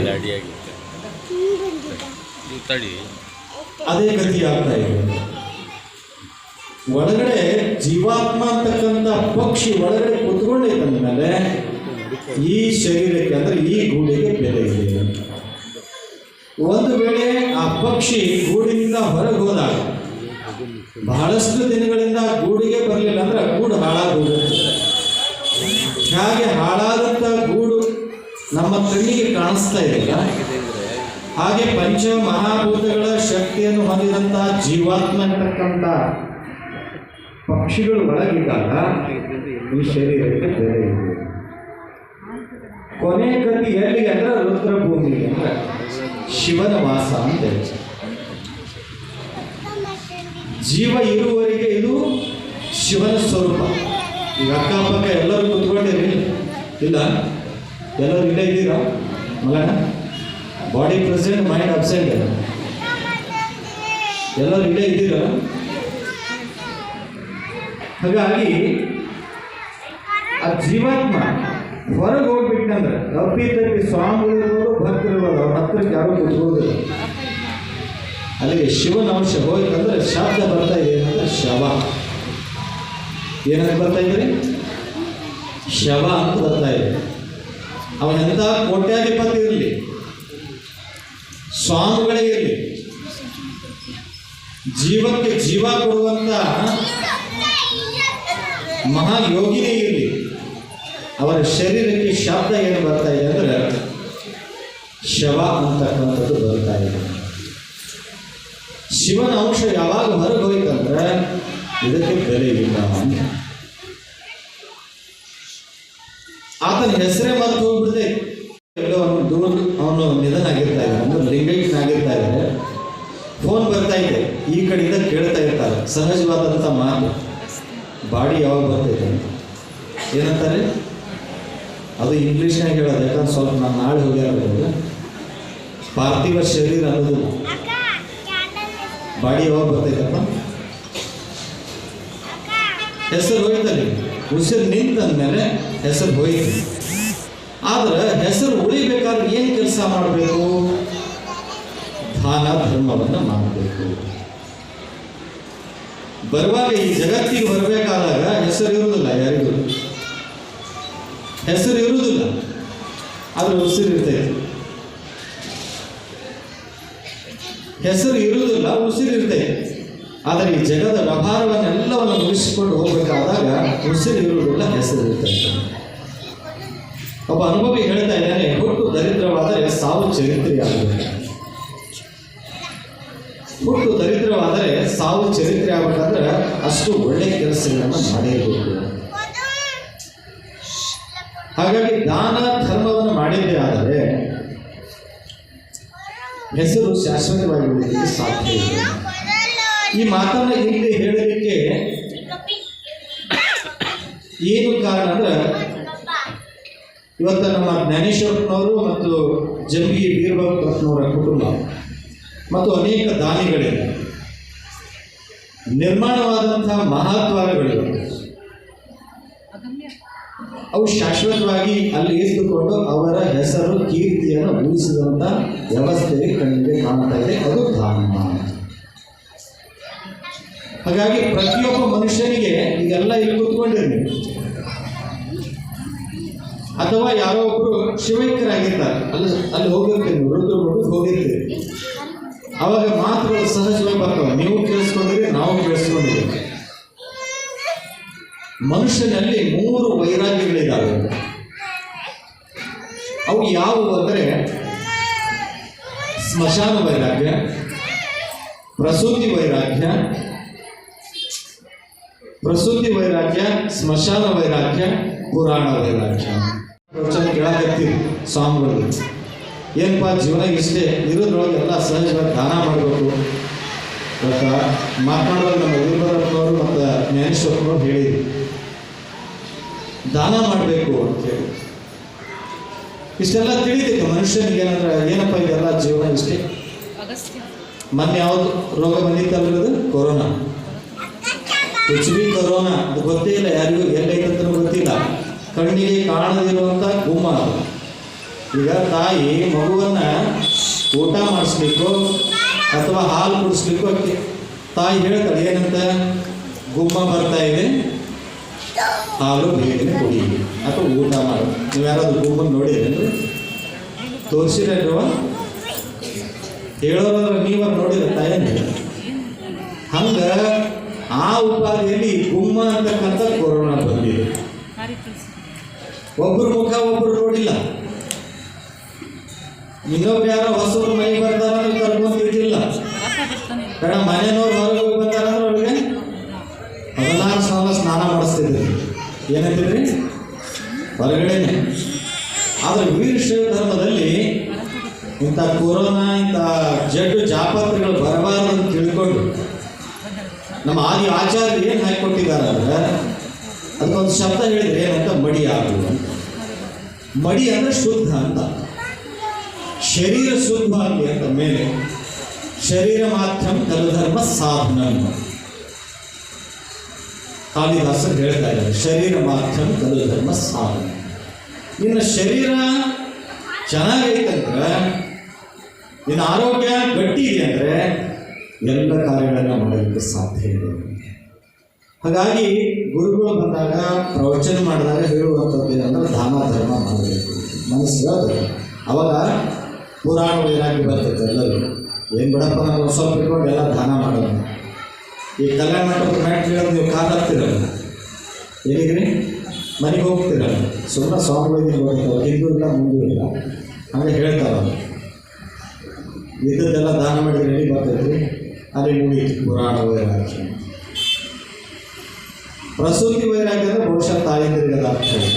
ಅದೇ ಗತಿ ಆಗ್ತಾ ಇದೆ. ಒಳಗಡೆ ಜೀವಾತ್ಮ ಅಂತಕ್ಕಂಥ ಪಕ್ಷಿ ಒಳಗಡೆ ಕುತ್ಕೊಂಡೈತಂದ ಮೇಲೆ ಈ ಶರೀರಕ್ಕೆ ಅಂದರೆ ಈ ಗೂಡಿಗೆ ಬೆಲೆ ಇದೆ. ಒಂದು ವೇಳೆ ಆ ಪಕ್ಷಿ ಗೂಡಿನಿಂದ ಹೊರಗೆ ಹೋದಾಗ ಬಹಳಷ್ಟು ದಿನಗಳಿಂದ ಗೂಡಿಗೆ ಬರಲಿಲ್ಲ ಅಂದ್ರೆ ಗೂಡು ಹಾಳಾಗೋಗುತ್ತೆ. ಹಾಗೆ ಹಾಳಾದಂಥ ಗೂಡು ನಮ್ಮ ಕಣ್ಣಿಗೆ ಕಾಣಿಸ್ತಾ ಇದೆಯಲ್ಲ, ಹಾಗೆ ಪಂಚ ಮಹಾಭೂತಗಳ ಶಕ್ತಿಯನ್ನು ಹೊಂದಿದಂಥ ಜೀವಾತ್ಮ ಇರತಕ್ಕಂಥ ಪಕ್ಷಿಗಳು ಒಳಗಿದ್ದಾಗ ಈ ಶರೀರಕ್ಕೆ ಬೆಲೆ ಇದೆ. ಕೊನೆ ಗತಿ ಎಲ್ಲಿ ಅಂದ್ರೆ ರುದ್ರಭೂಮಿ ಅಂದ್ರೆ ಶಿವನ ವಾಸ ಅಂತ ಹೇಳಿ. ಜೀವ ಇರುವವರೆಗೆ ಇದು ಶಿವನ ಸ್ವರೂಪ. ಈಗ ಅಕ್ಕಪಕ್ಕ ಎಲ್ಲರೂ ಕುತ್ಕೊಂಡಿರಿ ಇಲ್ಲ, ಎಲ್ಲರೂ ಇಲ್ಲೇ ಇದ್ದೀರಾ ಮಗನ? ಬಾಡಿ ಪ್ರೆಸೆಂಟ್ ಮೈಂಡ್ ಅಬ್ಸೆಂಟ್, ಎಲ್ಲರೂ ಇಲ್ಲೇ ಇದ್ದೀರಾ? ಹಾಗಾಗಿ ಆ ಜೀವಾತ್ಮ ಹೊರಗೆ ಹೋಗ್ಬೇಕಂದ್ರೆ ಅಪ್ಪಿತಪ್ಪಿ ಸ್ವಾಮಿಗಳಿರ್ಬೋದು, ಭಕ್ತರಿರ್ಬೋದು, ಅವ್ರ ಹತ್ರಕ್ಕೆ ಯಾರು ಕುತ್ಕೊಳ್ಳೋದಿಲ್ಲ. ಅಲ್ಲಿಗೆ ಶಿವನ ಅಂಶ ಹೋಯ್ತಂದ್ರೆ ಶಬ್ದ ಬರ್ತಾ ಇದೆ ಏನಂದ್ರೆ ಶವ. ಏನಂತ ಬರ್ತಾ ಇದ್ರಿ? ಶವ ಅಂತ ಬರ್ತಾ ಇದೆ. ಅವನೆಂಥ ಕೋಟ್ಯಾಧಿಪತಿ ಇರಲಿ, ಸ್ವಾಮಿಗಳೇ ಇರಲಿ, ಜೀವಕ್ಕೆ ಜೀವ ಕೊಡುವಂಥ ಮಹಾಯೋಗಿನೇ ಇರಲಿ, ಅವರ ಶರೀರಕ್ಕೆ ಶಬ್ದ ಏನು ಬರ್ತಾ ಇದೆ ಅಂದರೆ ಶವ ಅಂತಕ್ಕಂಥದ್ದು ಬರ್ತಾ ಇದೆ. ಶಿವನ ಅಂಶ ಯಾವಾಗ ಹೊರಗೆ ಹೋಯ್ತಂದ್ರೆ ಇದಕ್ಕೆ ಬೆಲೆ ಇಲ್ಲ. ಆತನ ಹೆಸರೇ ಮತ್ತೆ ಹೋಗ್ಬಿಡ್ದೆ. ಎಲ್ಲೋ ದೂರ ಅವನು ನಿಧನ ಆಗಿರ್ತಾ ಇದ್ದಾರೆ, ಅಂದ್ರೆ ಲಿಂಗೈಕ್ಯನಾಗಿರ್ತಾ ಇದ್ದಾರೆ. ಫೋನ್ ಬರ್ತಾ ಇದೆ, ಈ ಕಡೆಯಿಂದ ಕೇಳ್ತಾ ಇರ್ತಾರೆ ಸಹಜವಾದಂಥ ಮಾತು, ಬಾಡಿ ಯಾವಾಗ ಬರ್ತೈತೆ ಅಂತ. ಏನಂತಾರೆ ಅದು ಇಂಗ್ಲೀಷ್ನಾಗ ಹೇಳೋದು, ಯಾಕಂದ್ರೆ ಸ್ವಲ್ಪ ನಾನು ನಾಳೆ ಹೋಗ್ಯಾರ. ಪಾರ್ಥಿವ ಶರೀರ ಅನ್ನೋದು ಬಾಡಿ ಯಾವಾಗ ಬರ್ತೈತಪ್ಪ? ಹೆಸರು ಹೋಯ್ತಲ್ಲಿ, ಉಸಿರು ನಿಂತಂದ್ಮೇಲೆ ಹೆಸರು ಹೋಯ್ತು. ಆದ್ರೆ ಹೆಸರು ಉಳಿಬೇಕಾದ್ರೆ ಏನು ಕೆಲಸ ಮಾಡಬೇಕು? ದಾನ ಧರ್ಮವನ್ನು ಮಾಡಬೇಕು. ಬರುವಾಗ ಈ ಜಗತ್ತಿಗೆ ಬರಬೇಕಾದಾಗ ಹೆಸರು ಇರುವುದಿಲ್ಲ, ಯಾರಿಗೂ ಹೆಸರು ಇರುವುದಿಲ್ಲ, ಆದ್ರೆ ಉಸಿರು ಇರ್ತೈತೆ. ಹೆಸರು ಇರುವುದಿಲ್ಲ, ಉಸಿರು ಇರ್ತೈತೆ. ಆದರೆ ಈ ಜಗದ ವ್ಯವಹಾರವನ್ನೆಲ್ಲವನ್ನು ಮುಗಿಸಿಕೊಂಡು ಹೋಗಬೇಕಾದಾಗ ಉಸಿರು ಇರುವುದಿಲ್ಲ, ಹೆಸರು ಇರ್ತೈತೆ. ಒಬ್ಬ ಅನುಭವಿ ಹೇಳ್ತಾ ಇದ್ದಾನೆ, ಹುಟ್ಟು ದರಿದ್ರವಾದರೆ ಸಾವು ಚರಿತ್ರೆಯಾಗಬೇಕು. ಹುಟ್ಟು ದರಿದ್ರವಾದರೆ ಸಾವು ಚರಿತ್ರೆ ಆಗಬೇಕಾದ್ರೆ ಅಷ್ಟು ಒಳ್ಳೆಯ ಕೆಲಸಗಳನ್ನು ಮಾಡೇಬೇಕು. ಹಾಗಾಗಿ ದಾನ ಧರ್ಮವನ್ನು ಮಾಡಿದ್ದೇ ಆದರೆ ಹೆಸರು ಶಾಶ್ವತವಾಗಿ ಉಳಿಯಲಿಕ್ಕೆ ಸಾಧ್ಯ ಇದೆ. ಈ ಮಾತನ್ನು ಇಲ್ಲಿ ಹೇಳಲಿಕ್ಕೆ ಏನು ಕಾರಣ ಅಂದ್ರೆ, ಇವತ್ತು ನಮ್ಮ ಜ್ಞಾನೇಶ್ವರನವರು ಮತ್ತು ಜಂಬಿ ವೀರಭದ್ರಪ್ಪನವರ ಕುಟುಂಬ ಮತ್ತು ಅನೇಕ ದಾನಿಗಳಿಂದ ನಿರ್ಮಾಣವಾದಂತಹ ಮಹಾದ್ವಾರಗಳಿವೆ. ಅವು ಶಾಶ್ವತವಾಗಿ ಅಲ್ಲಿ ಇದ್ದುಕೊಂಡು ಅವರ ಹೆಸರು ಕೀರ್ತಿಯನ್ನು ಉಳಿಸಿದಂಥ ವ್ಯವಸ್ಥೆಗೆ ಕಣ್ಣಿಗೆ ಕಾಣ್ತಾ ಇದೆ. ಅದು ಧಾಮ. ಹಾಗಾಗಿ ಪ್ರತಿಯೊಬ್ಬ ಮನುಷ್ಯನಿಗೆ ಈಗೆಲ್ಲ ಇಲ್ಲಿ ಕೂತ್ಕೊಂಡಿರಿ, ಅಥವಾ ಯಾರೋ ಒಬ್ರು ಶಿವೈಕ್ಯರಾಗಿರ್ತಾರೆ, ಅಲ್ಲಿ ಹೋಗಿರ್ತೀವಿ, ರುದ್ರಮಠಕ್ಕೆ ಹೋಗಿರ್ತೀವಿ. ಅವಾಗ ಮಾತುಗಳು ಸಹಜವಾಗಿ ಬರ್ತವೆ. ನೀವು ಕೇಳಿಸ್ಕೊಂಡಿರಿ, ನಾವು ಕೇಳಿಸ್ಕೊಂಡಿದ್ದೀವಿ. ಮನುಷ್ಯನಲ್ಲಿ 3 ವೈರಾಗ್ಯಗಳಿದ್ದಾವೆ. ಅವು ಯಾವುವು ಅಂದರೆ ಸ್ಮಶಾನ ವೈರಾಗ್ಯ, ಪ್ರಸೂತಿ ವೈರಾಗ್ಯ, ಸ್ಮಶಾನ ವೈರಾಗ್ಯ, ಪುರಾಣ ವೈರಾಗ್ಯ. ಕೇಳಾಕತ್ತೀವಿ ಸ್ವಾಮಿಗಳು, ಏನಪ್ಪ ಜೀವನ ಇಷ್ಟೇ ಇರೋದ್ರೊಳಗೆ ಎಲ್ಲ ಸಹಜವಾಗಿ ದಾನ ಮಾಡಬೇಕು. ಇವತ್ತು ಮಾತನಾಡುವಾಗ ನಮ್ಮ ವೀರಭದ್ರಪ್ಪನವರು ಮತ್ತು ಜ್ಞಾನೇಶ್ವರನವರು ಹೇಳಿದ್ರು, ದಾನ ಮಾಡಬೇಕು ಅಂತೇಳಿ. ಇಷ್ಟೆಲ್ಲ ತಿಳಿತೈತೆ ಮನುಷ್ಯನಿಗೆ. ಏನಂದ್ರೆ ಏನಪ್ಪ ಇದೆಲ್ಲ ಜೀವನ ಇಷ್ಟೇ. ಮೊನ್ನೆ ಯಾವುದು ರೋಗ ಬಂದಿತ್ತಲ್ಲದು? ಕೊರೋನಾ. ಕುಚುಬಿ ಕೊರೋನಾ, ಅದು ಗೊತ್ತೇ ಇಲ್ಲ ಯಾರಿಗೂ, ಎಲ್ಲೈತಂತ ಗೊತ್ತಿಲ್ಲ. ಕಣ್ಣಿಗೆ ಕಾಣದಿರುವಂಥ ಗುಮ್ಮ ಅದು. ಈಗ ತಾಯಿ ಮಗುವನ್ನ ಊಟ ಮಾಡಿಸ್ಲಿಕ್ಕೋ ಅಥವಾ ಹಾಲು ಕುಡಿಸ್ಲಿಕ್ಕೋ ತಾಯಿ ಹೇಳ್ತಾಳೆ ಏನಂತ, ಗುಮ್ಮ ಬರ್ತಾ ಇದೆ, ಹಾಲು ಬೇಗನೆ ಕುಡಿ ಅಥವಾ ಊಟ ಮಾಡು. ನೀವು ಯಾರಾದ್ರೂ ಗುಮ್ಮನ್ನು ನೋಡಿದ್ರೇನು? ತೋರಿಸಿರೇನ್ರವ? ಹೇಳೋದಂದ್ರೆ ನೀವ ನೋಡಿದ್ರೆ ತಾಯಂದ್ರೆ ಹಂಗೆ ಆ ಉಪಾಧಿಯಲ್ಲಿ ಗುಮ್ಮ ಅಂತಕ್ಕಂಥ ಕೊರೋನಾ ಬಂದಿದೆ. ಒಬ್ಬರು ಮುಖ ಒಬ್ಬರು ನೋಡಿಲ್ಲ. ಇನ್ನೊಬ್ಬ ಯಾರೋ ಹೊಸರು ಮೈ ಬರ್ತಾರ ಕರ್ಕೊಂತಿದ್ದಿಲ್ಲ. ಬೇಡ ಮನೆಯವ್ರು ಹೊರಗೆ ಹೋಗಿ ಬರ್ತಾರಂದ್ರೆ ಅವ್ರಿಗೆ 16 ಸಾವಿರ ಸ್ನಾನ ಮಾಡಿಸ್ತಿದ್ರಿ. ಏನಂತಿದ್ರಿ? ಹೊರಗಡೆನೆ. ಆದರೆ ವೀರಶೈವ ಧರ್ಮದಲ್ಲಿ ಇಂಥ ಕೊರೋನಾ ಇಂಥ ಜಡ್ಡು ಜಾಪತ್ರೆಗಳು ಬರಬಾರದು ಅಂತ ತಿಳ್ಕೊಂಡು ನಮ್ಮ ಆದಿ ಆಚಾರ್ಯ ಏನು ಹಾಕಿಕೊಟ್ಟಿದ್ದಾರೆ ಅಂದ್ರೆ ಅದಕ್ಕೊಂದು ಶಬ್ದ ಹೇಳಿದ್ರೆ ಏನಂತ ಮಡಿ ಆಗುವುದು. ಮಡಿ ಅಂದರೆ ಶುದ್ಧ ಅಂತ. ಶರೀರ ಶುದ್ಧ ಆಗಲಿ ಅಂತ ಮೇಲೆ ಶರೀರ ಮಾಧ್ಯಮ ಕಲಧರ್ಮ ಸಾಧನ ಕಾಳಿದಾಸರು ಹೇಳ್ತಾ ಇದ್ದಾರೆ. ಶರೀರ ಮಾಧ್ಯಮ ಕಲಧರ್ಮ ಸಾಧನ. ನಿನ್ನ ಶರೀರ ಚೆನ್ನಾಗೈತಂದ್ರೆ, ನಿನ್ನ ಆರೋಗ್ಯ ಗಟ್ಟಿ ಇದೆ ಅಂದರೆ ಎಲ್ಲ ಕಾರ್ಯಗಳನ್ನು ಮಾಡಲಿಕ್ಕೆ ಸಾಧ್ಯ ಇದೆ. ಹಾಗಾಗಿ ಗುರುಗಳು ಬಂದಾಗ ಪ್ರವಚನ ಮಾಡಿದಾಗ ಹೇಳುವಂಥದ್ದು ಏನಂದ್ರೆ ದಾನ ಧರ್ಮ ಮಾಡಬೇಕು ಮನಸ್ಸಿಗೆ. ಅವಾಗ ಪುರಾಣ ವೈರಾಗ್ಯ ಬರ್ತೈತೆ ಎಲ್ಲರೂ. ಏನು ಬಿಡಪ್ಪ ನಾವು ಸ್ವಲ್ಪ ಇಟ್ಕೊಂಡು ಎಲ್ಲ ದಾನ ಮಾಡೋಣ. ಈ ಕಲ್ಯಾಣ ಮಂಟಪದ ಮ್ಯಾಟ್ ಹೇಳೋದು ನೀವು ಕಾದಾಗ್ತಿರಲ್ಲ, ಎಲ್ಲಿಗ್ರಿ ಮನೆಗೆ ಹೋಗ್ತಿರಲ್ಲ, ಸುಮ್ಮನೆ ಸ್ವಾಮಿಗಳಿಗೆ ಹೋಗ್ತಾರೆ, ಹಿಂದೂ ಇಲ್ಲ ಮುಂದೂ ಇಲ್ಲ ಹಂಗೆ ಹೇಳ್ತಾರೆ. ಇದ್ದದ್ದೆಲ್ಲ ದಾನ ಮಾಡಿದ್ರೆ ಎಲ್ಲಿ ಬರ್ತೈತಿ? ಅಲ್ಲಿ ಮುಗೀತು ಪುರಾಣ ವೈರಾಗ್ಯ. ಪ್ರಸೂತಿ ವೈರಾಗ್ಯ ಅಂದರೆ ಬಹುಶಃ ತಾಯಂದಿರಿಗೆ ಅರ್ಥ ಇದೆ.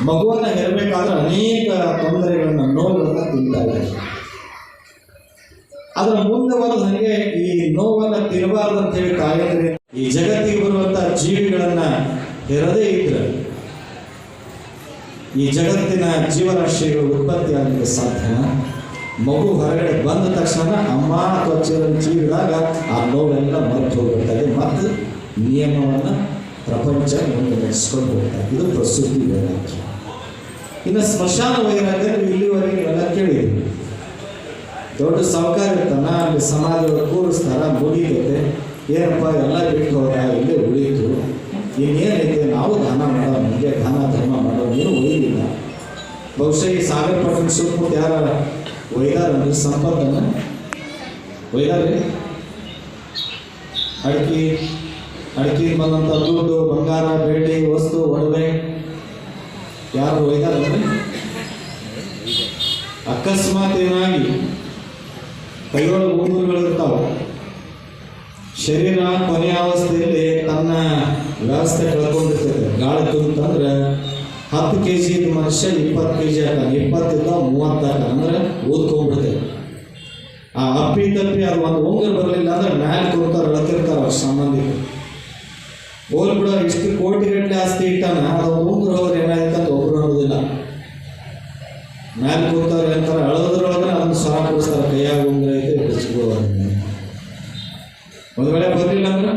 ಮಗುವನ್ನು ಹೆರಬೇಕಾದ್ರೆ ಅನೇಕ ತೊಂದರೆಗಳನ್ನು ನೋವುಗಳನ್ನು ತಿಂತಾ ಇದ್ದಾರೆ. ಅದರ ಮುಂದೆ ಬರೋದು ಹಾಗೆ ಈ ನೋವನ್ನು ತಿನ್ನಬಾರ್ದು ಅಂತೇಳಿ ತಾಯಂದ್ರೆ ಈ ಜಗತ್ತಿಗೆ ಬರುವಂಥ ಜೀವಿಗಳನ್ನು ಹೆರದೇ ಇದ್ರೆ ಈ ಜಗತ್ತಿನ ಜೀವರಾಶಿಗಳು ಉತ್ಪತ್ತಿ ಆಗಲಿಕ್ಕೆ ಸಾಧ್ಯ. ಮಗು ಹೊರಗಡೆ ಬಂದ ತಕ್ಷಣ ಅಮ್ಮ ಅಥವಾ ಚೀರಿದಾಗ ಆ ನೋವೆಲ್ಲ ಮರೆತು ಹೋಗ್ಬಿಡ್ತಾರೆ ಮತ್ತು ನಿಯಮವನ್ನು ಪ್ರಪಂಚ ಮುಂದೆ ನಡೆಸ್ಕೊಂಡು ಹೋಗ್ತಾರೆ. ಇದು ಪ್ರಸೂತಿ ವೈರಾಗ್ಯ. ಇನ್ನು ಸ್ಮಶಾನ ವೈರಾಗ್ಯ ಇಲ್ಲಿವರೆಗೆ ನೀವೆಲ್ಲ ಕೇಳಿದ್ರಿ. ದೊಡ್ಡ ಸಾಹುಕಾರ ಇರ್ತಾನ, ಅಲ್ಲಿ ಸಮಾಧಿಯೊಳಗೆ ಕೂರಿಸ್ತಾರ, ಮುಗಿತೈತೆ, ಏನಪ್ಪ ಎಲ್ಲ ಬಿಟ್ಟು ಹೋದ, ಇಲ್ಲೇ ಉಳಿಯಿತು, ಇನ್ನೇನೈತೆ ನಾವು ದಾನ ಮಾಡೋ, ನಿಮಗೆ ದಾನ ಧರ್ಮ ಮಾಡೋ, ನೀವು ಒಯ್ದಿಲ್ಲ. ಬಹುಶಃ ಈ ಸಾಗರ ಪಟ್ಟಣ ಸುತ್ತಮುತ್ತ ಯಾರ ಒಯ್ದಾರಂದ್ರೆ ಸಂಪತ್ತನ್ನು ಒಯ್ದಾರೆ. ಅಡಿಕೆ ಬಂದಂಥ ದುಡ್ಡು, ಬಂಗಾರ, ಬೆಳ್ಳಿ, ವಸ್ತು, ಒಡವೆ ಯಾರು ಒಯ್ದಾರಂದ್ರೆ ಅಕಸ್ಮಾತ್ ಏನಾಗಿ ಕೈಯೊಳಗೆ ಉಂಗುರಗಳಿರ್ತಾವೆ, ಶರೀರ ಕೊನೆಯಾವಸ್ಥೆಯಲ್ಲಿ ತನ್ನ ವ್ಯವಸ್ಥೆ ಕಳ್ಕೊಂಡಿರ್ತೈತೆ. ಗಾಳಿ ತುಂಬಿತಂದ್ರೆ 10 kg ಮನುಷ್ಯ 20 kg ಹಾಕಾನೆ, 20 30 ಹಾಕಾನೆ ಅಂದ್ರೆ ಓದ್ಕೊಂಡ್ಬಿಡ್ತೈತೆ. ಆ ಅಪ್ಪಿ ತಪ್ಪಿ ಅದು ಒಂದು ಉಂಗುರ ಬರಲಿಲ್ಲ ಅಂದ್ರೆ ಮ್ಯಾಲೆ ಕೊಡ್ತಾರೆ, ಅಳತಿರ್ತಾರೆ ಅವ್ರ ಸಂಬಂಧಿಕರು. ಹೋಲ್ ಬಿಡೋ ಇಷ್ಟು ಕೋಟಿಗಟ್ಟಲೆ ಆಸ್ತಿ ಇಟ್ಟಾನ, ಅದೊಂದು ಉಂಗುರ ಹೋದ್ರೆ ಏನಾಯ್ತು ಅಂತ ಒಬ್ರು ಅನ್ನೋದಿಲ್ಲ. ಮ್ಯಾಲೆ ಕೂರ್ತಾರೆ ಅಂತಾರೆ, ಅಳೋದ್ರೊಳಗೆ ಅದನ್ನು ಸ್ವರ ಕೊಡಿಸ್ತಾರೆ, ಕೈಯಾಗ ಉಂಗುರ ಐತೆ ಬಿಚ್ಚಿಗೋ. ಒಂದು ವೇಳೆ ಬರಲಿಲ್ಲ ಅಂದ್ರೆ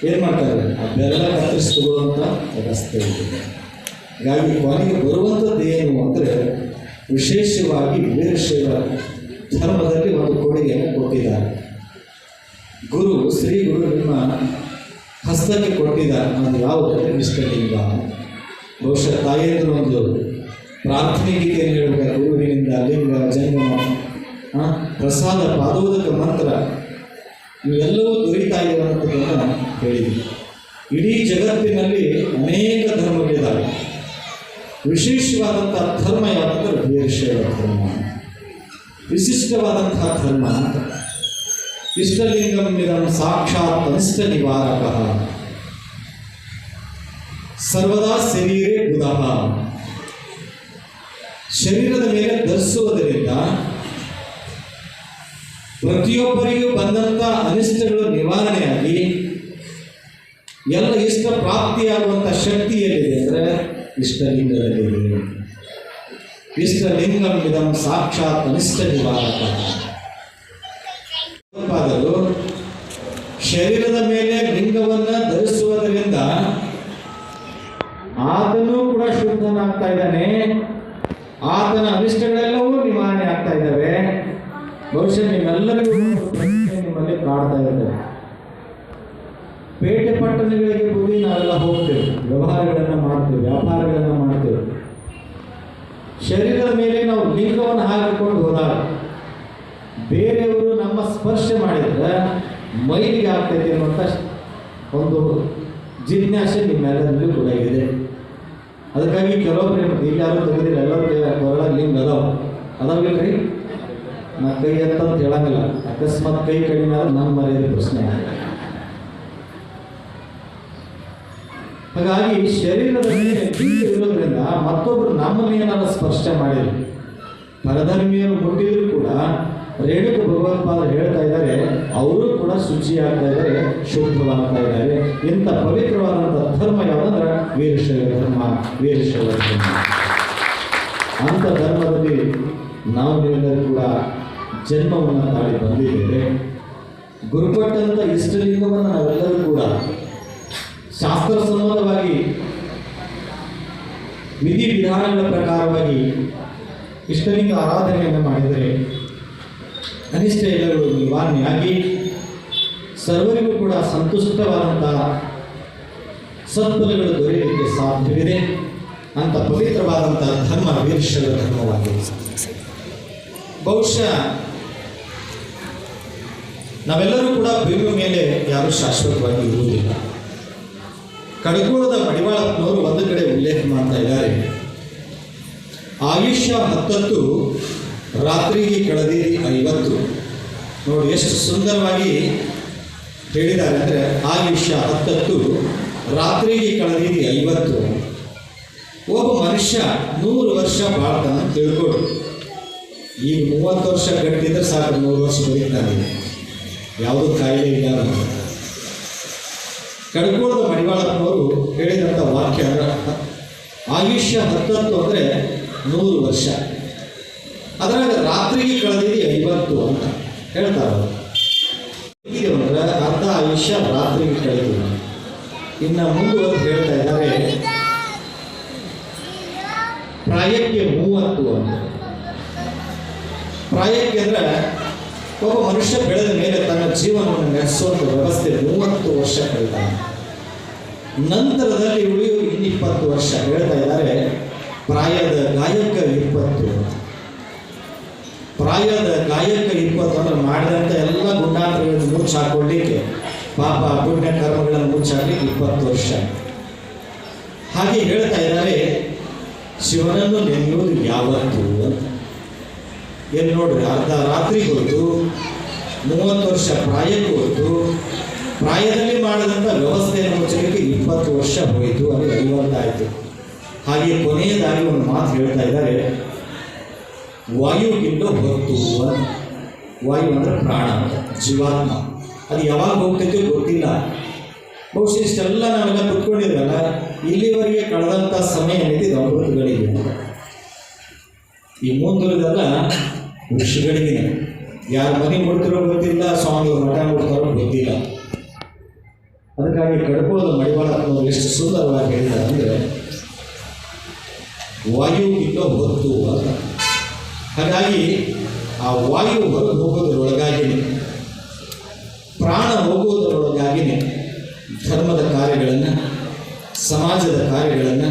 ಏನು ಮಾಡ್ತಾರೆ? ಆ ಬೆಲ್ಲ ಕತ್ತರಿಸಿಕೊಳ್ಳುವಂಥ ವ್ಯವಸ್ಥೆ ಇದೆ. ಹೀಗಾಗಿ ಕೊನೆಗೆ ಬರುವಂಥದ್ದು ಏನು ಅಂದರೆ ವಿಶೇಷವಾಗಿ ವೀರಶೈವ ಧರ್ಮದಲ್ಲಿ ಒಂದು ಕೊಡುಗೆಯನ್ನು ಕೊಟ್ಟಿದ್ದಾರೆ. ಗುರು ಶ್ರೀ ಗುರು ನಿಮ್ಮ ಹಸ್ತಕ್ಕೆ ಕೊಟ್ಟಿದ್ದಾರೆ. ಅದು ಯಾವುದಂದ್ರೆ ಇಷ್ಟಲಿಂಗ. ಬಹುಶಃ ತಾಯಿಯಂದ್ರೆ ಒಂದು ಪ್ರಾರ್ಥನೆ ಗೀತೆಯನ್ನು ಹೇಳಬೇಕು. ಗುರುವಿನಿಂದ ಲಿಂಗ ಜಂಗಮ, ಪ್ರಸಾದ, ಪಾದೋದಕ ಮಂತ್ರ ಇವೆಲ್ಲವೂ ದೊರೀತಾ ಇರುವಂಥದ್ದನ್ನು ಹೇಳಿದ್ವಿ. ಇಡೀ ಜಗತ್ತಿನಲ್ಲಿ ಅನೇಕ ಧರ್ಮಗಳಿದ್ದಾವೆ. ವಿಶೇಷವಾದಂಥ ಧರ್ಮ ಯಾವುದಂದ್ರೆ ವೀರಶೈವ ಧರ್ಮ, ವಿಶಿಷ್ಟವಾದಂತಹ ಧರ್ಮ ಅಂತ. ಇಷ್ಟಲಿಂಗಂ ಇದಂ ಸಾಕ್ಷಾತ್ ಅನಿಷ್ಟ ನಿವಾರಕ ಸರ್ವದಾ ಶರೀರೇ ಬುಧಃ. ಶರೀರದ ಮೇಲೆ ಧರಿಸುವುದರಿಂದ ಪ್ರತಿಯೊಬ್ಬರಿಗೂ ಬಂದಂಥ ಅನಿಷ್ಟಗಳು ನಿವಾರಣೆಯಾಗಿ ಎಲ್ಲ ಇಷ್ಟ ಪ್ರಾಪ್ತಿಯಾಗುವಂಥ ಶಕ್ತಿ ಎಲ್ಲಿದೆ ಅಂದರೆ ಇಷ್ಟಲಿಂಗದಲ್ಲಿದೆ. ಇಷ್ಟಲಿಂಗಂ ಇದಂ ಸಾಕ್ಷಾತ್ ಅನಿಷ್ಟ ನಿವಾರಕ. ಶರೀರದ ಮೇಲೆ ಲಿಂಗವನ್ನು ಧರಿಸುವುದರಿಂದ ಆತನೂ ಕೂಡ ಶುದ್ಧನಾಗ್ತಾ ಇದ್ದಾನೆ, ಆತನ ಅನಿಷ್ಟಗಳೆಲ್ಲವೂ ನಿವಾರಣೆ ಆಗ್ತಾ ಇದ್ದಾವೆ. ಬಹುಶಃ ನಿಮ್ಮೆಲ್ಲರಿಗೂ ಪ್ರಶ್ನೆ ನಿಮ್ಮಲ್ಲಿ ಕಾಡ್ತಾ ಇದ್ದಾರೆ. ಪೇಟೆ ಪಟ್ಟಣಗಳಿಗೆ ಹೋಗಿ ನಾವೆಲ್ಲ ಹೋಗ್ತೇವೆ, ವ್ಯವಹಾರಗಳನ್ನು ಮಾಡ್ತೇವೆ, ವ್ಯಾಪಾರಗಳನ್ನು ಮಾಡ್ತೇವೆ. ಶರೀರದ ಮೇಲೆ ನಾವು ಲಿಂಗವನ್ನು ಹಾಕಿಕೊಂಡು ಹೋದಾಗ ಬೇರೆಯವರು ನಮ್ಮ ಸ್ಪರ್ಶ ಮಾಡಿದ್ರೆ ಮೈಲಿಗೆ ಆಗ್ತೈತೆ ಅನ್ನುವಂಥ ಒಂದು ಜಿಜ್ಞಾಸೆ ನಿಮ್ಮೆಲ್ಲರಿಗೂ ಕೂಡ ಇದೆ. ಅದಕ್ಕಾಗಿ ಕೆಲವೊಬ್ರು ಯಾರು ತೆಗೆದಿಲ್ಲ, ಎಲ್ಲರ ಲಿಂಗ ಅದಾವಿಲ್ರಿ. ನಾ ಕೈ ಅಂತಂತ ಹೇಳಂಗಿಲ್ಲ, ಅಕಸ್ಮಾತ್ ಕೈ ಕಡಿಮೆ ಆದ್ರೆ ನನ್ನ ಮರ್ಯಾದೆ ಪ್ರಶ್ನೆ. ಹಾಗಾಗಿ ಶರೀರದ ಮೇಲೆ ಲಿಂಗ ಇರೋದ್ರಿಂದ ಮತ್ತೊಬ್ರು ನಮ್ಮನ್ನು ಏನಾದ್ರು ಸ್ಪರ್ಶ ಮಾಡಿದ್ರು, ಪರಧರ್ಮಿಯರು ಮುಟ್ಟಿದ್ರು ಕೂಡ ರೇಣುಕ ಭಗವತ್ಪಾದರು ಹೇಳ್ತಾ ಇದ್ದಾರೆ, ಅವರು ಕೂಡ ಶುಚಿ ಆಗ್ತಾ ಇದ್ದಾರೆ, ಶುದ್ಧವಾಗ್ತಾ ಇದ್ದಾರೆ. ಇಂಥ ಪವಿತ್ರವಾದಂಥ ಧರ್ಮ ಯಾವುದಂದ್ರೆ ವೀರಶೈವ ಧರ್ಮ, ವೀರಶೈವ ಧರ್ಮ. ಅಂಥ ಧರ್ಮದಲ್ಲಿ ನಾವು ನೀವೆಲ್ಲರೂ ಕೂಡ ಜನ್ಮವನ್ನು ತಾಳಿ ಬಂದಿದ್ದೇವೆ. ಗುರುಕೊಟ್ಟಂಥ ಇಷ್ಟಲಿಂಗವನ್ನು ನಾವೆಲ್ಲರೂ ಕೂಡ ಶಾಸ್ತ್ರಸಮ್ಮತವಾಗಿ ವಿಧಿವಿಧಾನಗಳ ಪ್ರಕಾರವಾಗಿ ಇಷ್ಟಲಿಂಗ ಆರಾಧನೆಯನ್ನು ಮಾಡಿದರೆ ಅನಿಷ್ಟ ಎಲ್ಲಗಳು ನಿವಾರಣೆಯಾಗಿ ಸರ್ವರಿಗೂ ಕೂಡ ಸಂತುಷ್ಟವಾದಂತಹ ಸತ್ಫಲಗಳು ದೊರೆಯಲಿಕ್ಕೆ ಸಾಧ್ಯವಿದೆ. ಅಂತ ಪವಿತ್ರವಾದಂತಹ ಧರ್ಮ ವೀರಶೈವ ಧರ್ಮವಾಗಿದೆ. ಬಹುಶಃ ನಾವೆಲ್ಲರೂ ಕೂಡ ಭೂಮಿ ಮೇಲೆ ಯಾರೂ ಶಾಶ್ವತವಾಗಿ ಇರುವುದಿಲ್ಲ. ಕಡಕೋಳದ ಮಡಿವಾಳಪ್ಪನವರು ಒಂದು ಕಡೆ ಉಲ್ಲೇಖ ಮಾಡ್ತಾ ಇದ್ದಾರೆ, ಆಯುಷ್ಯ 10 ರಾತ್ರಿಗೆ ಕಳೆದಿರಿ 50. ನೋಡಿ ಎಷ್ಟು ಸುಂದರವಾಗಿ ಹೇಳಿದ್ದಾರೆ ಅಂದರೆ, ಆಯುಷ್ಯ 10 ರಾತ್ರಿಗೆ ಕಳೆದಿರಿ 50. ಒಬ್ಬ ಮನುಷ್ಯ 100 ವರ್ಷ ಬಾಳ್ತಾನ ತಿಳ್ಕೊಡು. ಈಗ 30 ವರ್ಷ ಗಟ್ಟಿದ್ರೆ ಸಾಕು, 100 ವರ್ಷ ಬದುಕ್ತಾನೆ, ಯಾವುದೂ ಕಾಯಿಲೆ ಇಲ್ಲ. ಕಡಕೋಳದ ಮಡಿವಾಳಪ್ಪನವರು ಹೇಳಿದಂಥ ವಾಕ್ಯ ಆಯುಷ್ಯ 10 ಅಂದರೆ 100 ವರ್ಷ, ಅದರಾಗ ರಾತ್ರಿಗೆ ಕಳೆದಿರಿ 50 ಅಂತ ಹೇಳ್ತಾರೆ. ಹೀಗೆ ಅಂದ್ರೆ ಅರ್ಧ ಆಯುಷ್ಯ ರಾತ್ರಿಗೆ ಕಳೆದಿಲ್ಲ. ಇನ್ನು ಮುಂದುವರೆದು ಹೇಳ್ತಾ ಇದ್ದಾರೆ, ಪ್ರಾಯಕ್ಕೆ 30 ಅಂತ. ಪ್ರಾಯಕ್ಕೆ ಅಂದ್ರೆ ಒಬ್ಬ ಮನುಷ್ಯ ಬೆಳೆದ ಮೇಲೆ ತನ್ನ ಜೀವನವನ್ನು ನಡೆಸುವಂಥ ವ್ಯವಸ್ಥೆ 30 ವರ್ಷ ಕಳೀತಾನೆ. ನಂತರದಲ್ಲಿ ಉಳಿಯುವ 20 ವರ್ಷ ಹೇಳ್ತಾ ಇದ್ದಾರೆ, ಪ್ರಾಯದ ಗಾಯಕ 20. ಪ್ರಾಯದ ಗಾಯಕ 20 ಅಂದ್ರೆ ಮಾಡಿದಂಥ ಎಲ್ಲ ಗುಂಡಾಂತರಗಳನ್ನು ಮುಚ್ಚಿ ಹಾಕೊಳ್ಳಿಕ್ಕೆ, ಪಾಪ ಪುಣ್ಯ ಕರ್ಮಗಳನ್ನು ಮುಚ್ಚಿ ಹಾಕಲಿಕ್ಕೆ 20 ವರ್ಷ. ಹಾಗೆ ಹೇಳ್ತಾ ಇದ್ದಾರೆ, ಶಿವನನ್ನು ನೆನೆಯುವುದು ಯಾವತ್ತು ಅಂತ. ಏನು ನೋಡ್ರಿ, ಅರ್ಧ ರಾತ್ರಿಗೆ ಹೋಯ್ತು, 30 ವರ್ಷ ಪ್ರಾಯಕ್ಕೆ ಹೋಯ್ತು, ಪ್ರಾಯದಲ್ಲಿ ಮಾಡಿದಂಥ ವ್ಯವಸ್ಥೆಯನ್ನು ಮುಚ್ಚಲಿಕ್ಕೆ 20 ವರ್ಷ ಹೋಯಿತು, ಅಲ್ಲಿ 50 ಆಯಿತು. ಹಾಗೆ ಕೊನೆಯದಾಗಿ ಒಂದು ಮಾತು ಹೇಳ್ತಾ ಇದ್ದಾರೆ, ವಾಯುಗಿಂತ ಹೊತ್ತು ಅಂತ. ವಾಯು ಅಂದರೆ ಪ್ರಾಣ, ಜೀವಾತ್ಮ. ಅದು ಯಾವಾಗ ಹೋಗ್ತೈತೋ ಗೊತ್ತಿಲ್ಲ. ಬಹುಶಃ ಇಷ್ಟೆಲ್ಲ ನಾವೆಲ್ಲ ಕುತ್ಕೊಂಡಿದ್ವಲ್ಲ, ಇಲ್ಲಿವರೆಗೆ ಕಳೆದಂಥ ಸಮಯ ಏನಿದೆ ಇದು ಅಮೃತಗಳಿಗೆ. ಈ ಮುಂದುವರೆದೆಲ್ಲ ಋಷಿಗಳಿಗೆ. ಯಾರು ಮನೆ ಮುಡ್ತಿರೋ ಗೊತ್ತಿಲ್ಲ, ಸ್ವಾಮಿಗಳು ಮಠ ಮುಡ್ತಾರೋ ಗೊತ್ತಿಲ್ಲ. ಅದಕ್ಕಾಗಿ ಕಡಕೋಳದ ಮಡಿವಾಳಪ್ಪನವರು ಎಷ್ಟು ಸುಂದರವಾಗಿ ಹೇಳಿದ್ದಾರೆ ಅಂದರೆ, ವಾಯು ಇಲ್ಲೋ ಹೊತ್ತು ಅಂತ. ಹಾಗಾಗಿ ಆ ವಾಯು ಹೊರಗೆ ಹೋಗೋದರೊಳಗಾಗಿನೇ, ಪ್ರಾಣ ಹೋಗುವುದರೊಳಗಾಗಿನೇ ಧರ್ಮದ ಕಾರ್ಯಗಳನ್ನು, ಸಮಾಜದ ಕಾರ್ಯಗಳನ್ನು,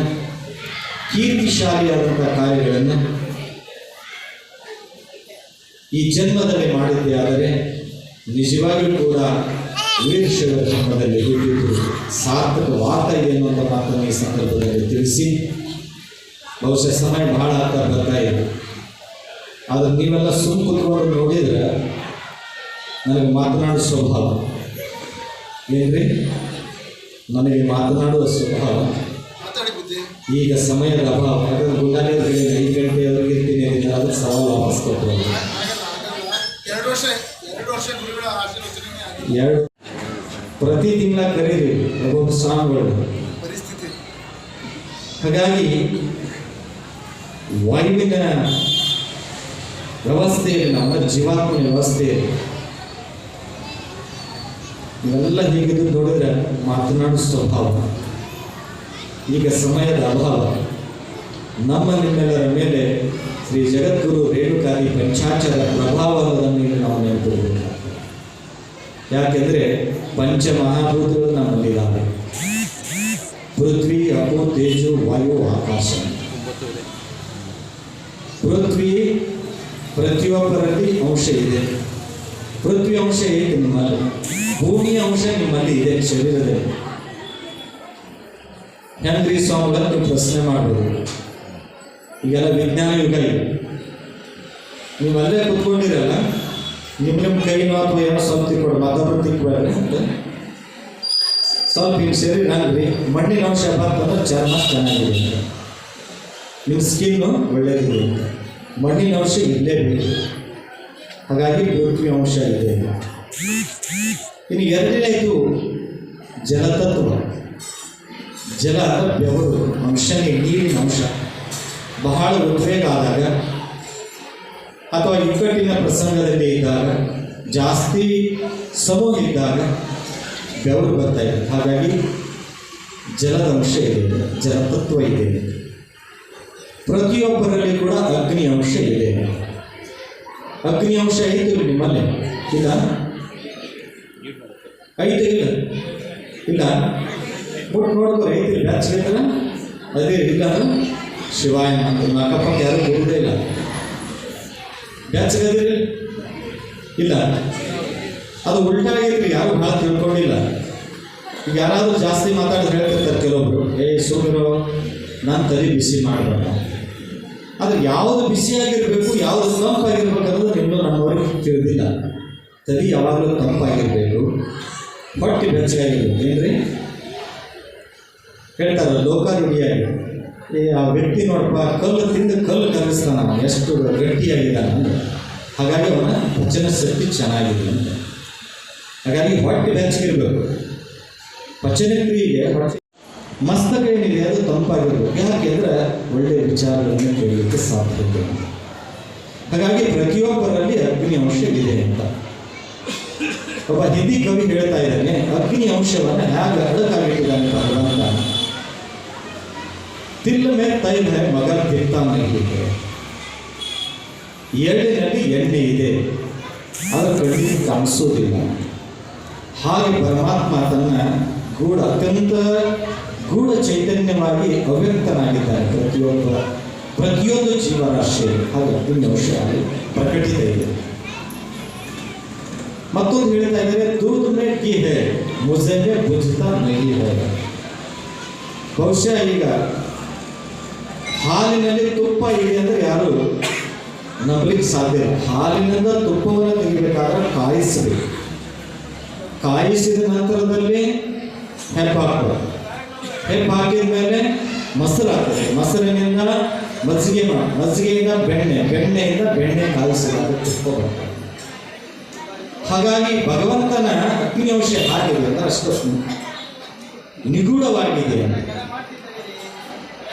ಕೀರ್ತಿಶಾಲಿಯಾದಂಥ ಕಾರ್ಯಗಳನ್ನು ಈ ಜನ್ಮದಲ್ಲಿ ಮಾಡಿದ್ದೇ ಆದರೆ ನಿಜವಾಗಿಯೂ ಕೂಡ ವೀರಶೈವ ಧರ್ಮದಲ್ಲಿ ಹುಟ್ಟಿದ್ದು ಸಾರ್ಥಕವಾಗ್ತಾ ಎನ್ನುವಂಥ ಮಾತನ್ನು ಈ ಸಂದರ್ಭದಲ್ಲಿ ತಿಳಿಸಿ, ಬಹುಶಃ ಸಮಯ ಬಹಳ ಆಗ್ತಾ ಬರ್ತಾ ಇದೆ. ಆದರೆ ನೀವೆಲ್ಲ ಸುಮ್ಮ ಕೂತ್ಕೊಂಡು ನೋಡಿದರೆ ನನಗೆ ಮಾತನಾಡೋ ಸ್ವಭಾವ ಏನ್ರಿ, ನನಗೆ ಮಾತನಾಡುವ ಸ್ವಭಾವ. ಈಗ ಸಮಯದ ಅಭಾವ, ಯಾಕಂದ್ರೆ ಗುಂಡಾಲಿ 5 ಗಂಟೆವರೆಗೆ ಇರ್ತೀನಿ ಅಂದರೆ ಅದಕ್ಕೆ ಸವಾಲು ವಾಪಸ್ ಕೊಟ್ಟರು. 2 ಪ್ರತಿ ತಿಂಗಳ ಕರೀರಿ ಒಬ್ಬೊಬ್ಬ ಸ್ವಾಮಿಗಳು ಪರಿಸ್ಥಿತಿ. ಹಾಗಾಗಿ ವಾಯುವಿನ ವ್ಯವಸ್ಥೆಯಲ್ಲಿ, ನಮ್ಮ ಜೀವಾತ್ಮನ ವ್ಯವಸ್ಥೆಯಲ್ಲಿ ಇವೆಲ್ಲ ಹೀಗಿದ್ದು ನೋಡಿದ್ರೆ ಮಾತನಾಡೋ ಸ್ವಭಾವ. ಈಗ ಸಮಯದ ಅಭಾವ. ನಮ್ಮ ನಿಮ್ಮೆಲ್ಲರ ಮೇಲೆ ಶ್ರೀ ಜಗದ್ಗುರು ರೇಣುಕಾದಿ ಪಂಚಾಕ್ಷರ ಪ್ರಭಾವವನ್ನು ನಾವು ನೆನಪಿಡಬೇಕು. ಯಾಕೆಂದರೆ ಪಂಚಮಹಾಭೂತಗಳು ನಮ್ಮಲ್ಲಿದ್ದಾವೆ. ಪೃಥ್ವಿ, ಅಪು, ತೇಜು, ವಾಯು, ಆಕಾಶ. ಪೃಥ್ವಿ ಪ್ರತಿಯೊಬ್ಬರಲ್ಲಿ ಅಂಶ ಇದೆ. ಪೃಥ್ವಿ ಅಂಶ ಇದೆ ನಿಮ್ಮಲ್ಲಿ, ಭೂಮಿಯ ಅಂಶ ನಿಮ್ಮಲ್ಲಿ ಇದೆ ಶರೀರದಲ್ಲಿ. ಹೆಂಗ್ರಿ ಸ್ವಾಮಿಗಳ ನೀವು ಪ್ರಶ್ನೆ ಮಾಡ್ಬೋದು. ಈಗೆಲ್ಲ ವಿಜ್ಞಾನ ಯುಗ ಇದೆ, ನೀವಲ್ಲೇ ಕುತ್ಕೊಂಡಿರಲ್ಲ, ನಿಮ್ಮ ಕೈನೋ ಅಥವಾ ಏನೋ ಸ್ವಲ್ಪ ತಿಕ್ಕೊಡು, ಮತ್ತೊಬ್ಬರು ತಿಕ್ಬೇಡ್ರಿ ಅಂತ ಸ್ವಲ್ಪ ಹಿಂಗೆ ಸೇರಿ ನಾಲ್ರಿ ಮಣ್ಣಿನ ಅಂಶ ಬರ್ತಂದ್ರೆ ಚರ್ಮ ಚೆನ್ನಾಗಿದೆ ಅಂತ, ನಿಮ್ಮ ಸ್ಕಿನ್ನು ಒಳ್ಳೆಯದಿದೆ ಅಂತ. ಮಣ್ಣಿನ ಅಂಶ ಇರಲೇಬೇಕು, ಹಾಗಾಗಿ ಪೃಥ್ವಿ ಅಂಶ ಇದೆ. ಇನ್ನು ಎರಡನೇದು ಜಲತತ್ವ. ಜಲ ಬೆವರು ಅಂಶನೇ, ನೀರಿನ ಅಂಶ. ಬಹಳ ಉದ್ವೇಗ ಆದಾಗ ಅಥವಾ ಇಕ್ಕಟ್ಟಿನ ಪ್ರಸಂಗದಲ್ಲಿ ಇದ್ದಾಗ, ಜಾಸ್ತಿ ಸಮೂಹ ಇದ್ದಾಗ ಬೆವರು ಬರ್ತಾ ಇದೆ. ಹಾಗಾಗಿ ಜಲದ ಅಂಶ ಇದೆ, ಜಲತತ್ವ ಇದೆ. ಪ್ರತಿಯೊಬ್ಬರಲ್ಲಿ ಕೂಡ ಅಗ್ನಿ ಅಂಶ ಇದೆ. ಅಗ್ನಿ ಅಂಶ ಐತೆ ನಿಮ್ಮಲ್ಲಿ ಇಲ್ಲ? ಐತೆ ಇಲ್ಲ? ಇಲ್ಲ ಬಿಟ್ಟು ನೋಡ್ಕೊ, ಐತಿ ಬ್ಯಾಚ್ ಅದೇ ಇಲ್ಲ ಶಿವಾಯ ಅಕ್ಕಪಕ್ಕ ಯಾರು ಕೊಡುವುದೇ ಇಲ್ಲ. ಬ್ಯಾಚಗದಿರಿ ಇಲ್ಲ, ಅದು ಉಲ್ಟಾ ಆಗೈತ್ರಿ, ಯಾರು ಭಾಳ ತಿಳ್ಕೊಂಡಿಲ್ಲ. ಈಗ ಯಾರಾದರೂ ಜಾಸ್ತಿ ಮಾತಾಡಿದ್ರೆ ಹೇಳ್ತಿರ್ತಾರೆ ಕೆಲವೊಬ್ರು, ಸುಮ್ಮನೆ ನಾನು ತಲೆ ಬಿಸಿ ಮಾಡಬೇಡ. ಆದರೆ ಯಾವುದು ಬಿಸಿಯಾಗಿರಬೇಕು, ಯಾವುದು ತಂಪಾಗಿರ್ಬೇಕು ಅನ್ನೋದು ಇನ್ನೂ ನಮ್ಮವರಿಗೆ ತಿಳಿದಿಲ್ಲ. ತಲೆ ಯಾವಾಗಲೂ ತಂಪಾಗಿರಬೇಕು, ಹೊಟ್ಟೆ ಬೆಚ್ಚಗಾಗಿರ್ಬೇಕು. ಏನ್ರಿ ಹೇಳ್ತಾರಲ್ಲ ಲೋಕಾರೂಢಿಯಾಗಿ, ಆ ವ್ಯಕ್ತಿ ನೋಡಪ್ಪ ಕಲ್ಲು ತಿಂದು ಕಲ್ಲು ಕಲಿಸ್ತಾನ, ಎಷ್ಟು ಗಟ್ಟಿಯಾಗಿದ್ದಾನೆ ಅಂತ. ಹಾಗಾಗಿ ಅವನ ಪಚನ ಶಕ್ತಿ ಚೆನ್ನಾಗಿದೆ ಅಂತ. ಹಾಗಾಗಿ ಹೊಟ್ಟೆ ಬೆಚ್ಚಗಿರ್ಬೇಕು. ಪಚನ ಕ್ರಿಯೆಗೆ ಹೊಟ್ಟೆ ಮಸ್ತಕ ಏನಿದೆ ಅದು ತಂಪಾಗಿರ್ಬೇಕು. ಯಾಕೆಂದ್ರೆ ಒಳ್ಳೆಯ ವಿಚಾರಗಳನ್ನು ಕೇಳಲಿಕ್ಕೆ ಸಾಧ್ಯತೆ. ಹಾಗಾಗಿ ಪ್ರತಿಯೊಬ್ಬರಲ್ಲಿ ಅಗ್ನಿ ಅಂಶ ಇದೆ ಅಂತ. ಒಬ್ಬ ಹಿಂದಿ ಕವಿ ಹೇಳ್ತಾ ಇದ್ದಾನೆ, ಅಗ್ನಿ ಅಂಶವನ್ನು ಹೇಗೆ ಅಡಕಾಗಿಟ್ಟಿದ್ದಾನೆ ಭಗವಂತ. ತಿಲ್ಲ ಮೇಲೆ ತೈಲ ಮಗನ ತಿರ್ತಾ ಮನೆಗೆ, ಎಳ್ಳಿನಲ್ಲಿ ಎಣ್ಣೆ ಇದೆ, ಅದರ ಕಣ್ಣಿಗೆ ಕಾಣಿಸೋದಿಲ್ಲ. ಹಾಗೆ ಪರಮಾತ್ಮ ತನ್ನ ಅತ್ಯಂತ ಗೂಢ ಚೈತನ್ಯವಾಗಿ ಅವ್ಯಕ್ತನಾಗಿದ್ದಾನೆ ಪ್ರತಿಯೊಂದು ಜೀವರಾಶಿಯಲ್ಲಿ. ಹಾಗೆ ಅಗ್ನಿ ಅಂಶ ಪ್ರಕಟಿತ ಇದೆ. ಮತ್ತೊಂದು ಹೇಳ್ತಾ ಇದ್ದಾರೆ, दूध में की है मुझे में बुझता नहीं है. ಬಹುಶಃ ಈಗ ಹಾಲಿನಲ್ಲಿ ತುಪ್ಪ ಇದೆ ಅಂದರೆ ಯಾರು ನಂಬಲಿಕ್ಕೆ ಸಾಧ್ಯ ಇಲ್ಲ. ಹಾಲಿನಿಂದ ತುಪ್ಪವನ್ನು ತೆಗಿಬೇಕಾದ್ರೆ ಕಾಯಿಸಬೇಕು. ಕಾಯಿಸಿದ ನಂತರದಲ್ಲಿ ಹೆಪ್ಪು ಹಾಕಬೇಕು. ಹೆಪ್ಪು ಹಾಕಿದ ಮೇಲೆ ಮೊಸರು ಹಾಕ್ತದೆ. ಮೊಸರಿನಿಂದ ಮಜ್ಜಿಗೆ ಮಾಡಿ, ಮಜ್ಜಿಗೆಯಿಂದ ಬೆಣ್ಣೆ, ಬೆಣ್ಣೆಯಿಂದ ಬೆಣ್ಣೆ ಕಾಯಿಸಿದಾಗ ತುಪ್ಪ ಬರ್ತದೆ. ಹಾಗಾಗಿ ಭಗವಂತನ ಅಗ್ನಿ ಅಂಶ ಹಾಗಿದೆ ಅಂದರೆ ಅಷ್ಟು ನಿಗೂಢವಾಗಿದೆ.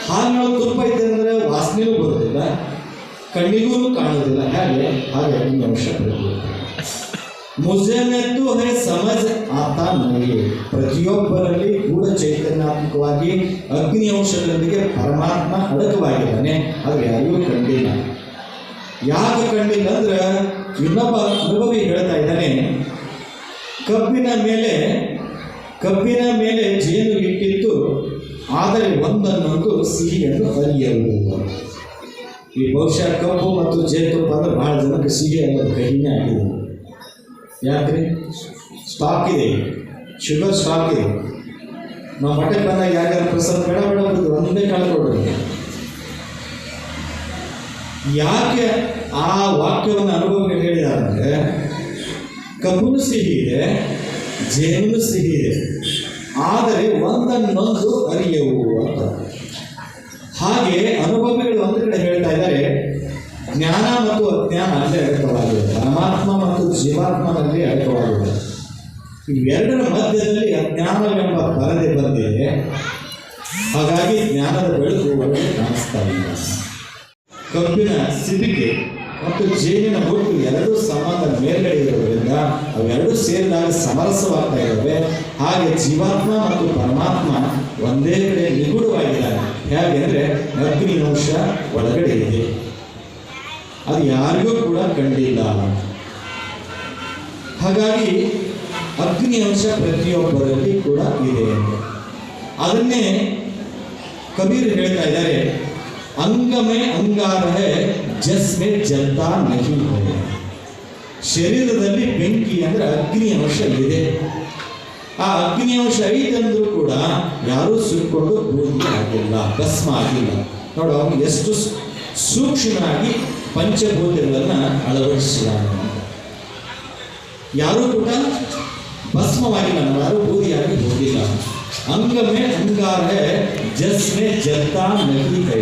ಹಾಲಿನೊಳಗೆ ತುಪ್ಪ ಇದೆ ಅಂದರೆ ವಾಸನೆಯೂ ಬರೋದಿಲ್ಲ, ಕಣ್ಣಿಗೂ ಕಾಣೋದಿಲ್ಲ. ಹಾಗೆ ಅಗ್ನಿ ಅಂಶ ಬರುತ್ತೆ. ಮುಜೆ ಮೇತು ಹೇ ಸಮಜ್ ಆತ ನನಗೆ. ಪ್ರತಿಯೊಬ್ಬರಲ್ಲಿ ಗೂಢ ಚೈತನ್ಯಾತ್ಮಕವಾಗಿ ಅಗ್ನಿ ಅಂಶದೊಂದಿಗೆ ಪರಮಾತ್ಮ ಅಡಕವಾಗಿದ್ದಾನೆ. ಆದರೆ ಯಾರಿಗೂ ಕಂಡಿಲ್ಲ. ಯಾಕೆ ಕಂಡಿಲ್ಲ ಅಂದ್ರೆ, ಇನ್ನೊಬ್ಬ ಅನುಭವಿ ಹೇಳ್ತಾ ಇದ್ದಾನೆ, ಕಬ್ಬಿನ ಮೇಲೆ ಜೇನು ಇಟ್ಟಿತ್ತು, ಆದರೆ ಒಂದನ್ನೊಂದು ಸಿಹಿಯನ್ನು ಅರಿಯಬಹುದು. ಈ ಬಹುಶಃ ಕಬ್ಬು ಮತ್ತು ಜೇನುತುಪ್ಪ ಅಂದ್ರೆ ಭಾಳ ಜನಕ್ಕೆ ಸಿಹಿ ಅನ್ನೋದು ಕಹಿನೇ ಆಗಿದೆ. ಯಾಕ್ರಿ? ಸ್ಟಾಕ್ ಇದೆ, ಶುಗರ್ ಸ್ಟಾಕ್ ಇದೆ. ನಾವು ಮಠಕ್ಕೆ ಬಂದಾಗ ಯಾರ್ಯಾರು ಪ್ರಸಾದ ಬೇಡ ಒಂದೇ ಕಾಲ ಕೊಡ್ರಿ. ಯಾಕೆ ಆ ವಾಕ್ಯವನ್ನು ಅನುಭವ ಹೇಳಿದಾರಂದ್ರೆ, ಕಬ್ಬು ಸಿಹಿ ಇದೆ, ಜೇನು ಸಿಹಿ ಇದೆ, ಆದರೆ ಒಂದನ್ನೊಂದು ಅರಿಯವು ಅಂತ. ಹಾಗೆ ಅನುಭವಿಗಳು ಒಂದು ಕಡೆ ಹೇಳ್ತಾ ಇದ್ದಾರೆ, ಜ್ಞಾನ ಮತ್ತು ಅಜ್ಞಾನ ಅಲ್ಲೇ ಅಡಕವಾಗಿದೆ, ಪರಮಾತ್ಮ ಮತ್ತು ಜೀವಾತ್ಮನಲ್ಲಿ ಅಡಕವಾಗಿದೆ. ಇವೆರಡರ ಮಧ್ಯದಲ್ಲಿ ಅಜ್ಞಾನವೆಂಬ ಪರದೆ ಬಂದಿದೆ. ಹಾಗಾಗಿ ಜ್ಞಾನದ ಬೆಳಕು ಒಳಗೆ ಕಾಣಿಸ್ತಾ ಇಲ್ಲ. ಕಬ್ಬಿನ ಸಿಬಿಕೆ ಮತ್ತು ಜೇನಿನ ಒಟ್ಟು ಎರಡೂ ಸಂಬಂಧ ಮೇಲ್ಗಡೆ ಇರೋದ್ರಿಂದ ಅವೆರಡೂ ಸೇರಿದಾಗ ಸಮರಸವಾಗ್ತಾ ಇದ್ದಾವೆ. ಹಾಗೆ ಜೀವಾತ್ಮ ಮತ್ತು ಪರಮಾತ್ಮ ಒಂದೇ ಕಡೆ ನಿಗೂಢವಾಗಿದ್ದಾರೆ. ಹೇಗೆಂದರೆ ಅಗ್ನಿ ಅಂಶ ಒಳಗಡೆ ಇದೆ, ಅದು ಯಾರಿಗೂ ಕೂಡ ಕಂಡಿಲ್ಲ. ಹಾಗಾಗಿ ಅಗ್ನಿ ಅಂಶ ಪ್ರತಿಯೊಬ್ಬರಲ್ಲಿ ಕೂಡ ಇದೆ ಅಂತ. ಅದನ್ನೇ ಕಬೀರ್ ಹೇಳ್ತಾ ಇದ್ದಾರೆ, ಅಂಗಮೇ ಅಂಗಾರ ಹೈ ಜಸ್ಮೆ ಜಲ್ತಾ ನಹಿ ಹೈ. ಶರೀರದಲ್ಲಿ ಬೆಂಕಿ ಅಂದ್ರೆ ಅಗ್ನಿ ಅಂಶ ಇದೆ. ಆ ಅಗ್ನಿ ಅಂಶ ಐತಂದ್ರೂ ಕೂಡ ಯಾರೂ ಸುಟ್ಕೊಂಡು ಬೂದಿ ಆಗಿಲ್ಲ, ಭಸ್ಮ ಆಗಿಲ್ಲ. ನೋಡು, ಅವನು ಎಷ್ಟು ಸೂಕ್ಷ್ಮವಾಗಿ ಪಂಚಭೂತಗಳನ್ನ ಅಳವಡಿಸಿದ್ದಾನೆ. ಯಾರೂ ಕೂಡ ಭಸ್ಮವಾಗಿಲ್ಲ, ಯಾರೂ ಬೂದಿಯಾಗಿ ಹೋಗಿಲ್ಲ. ಅಂಗಮೇ ಅಂಗಾರ ಹೈ ಜಸ್ಮೆ ಜಲ್ತಾ ನಹಿ ಹೈ.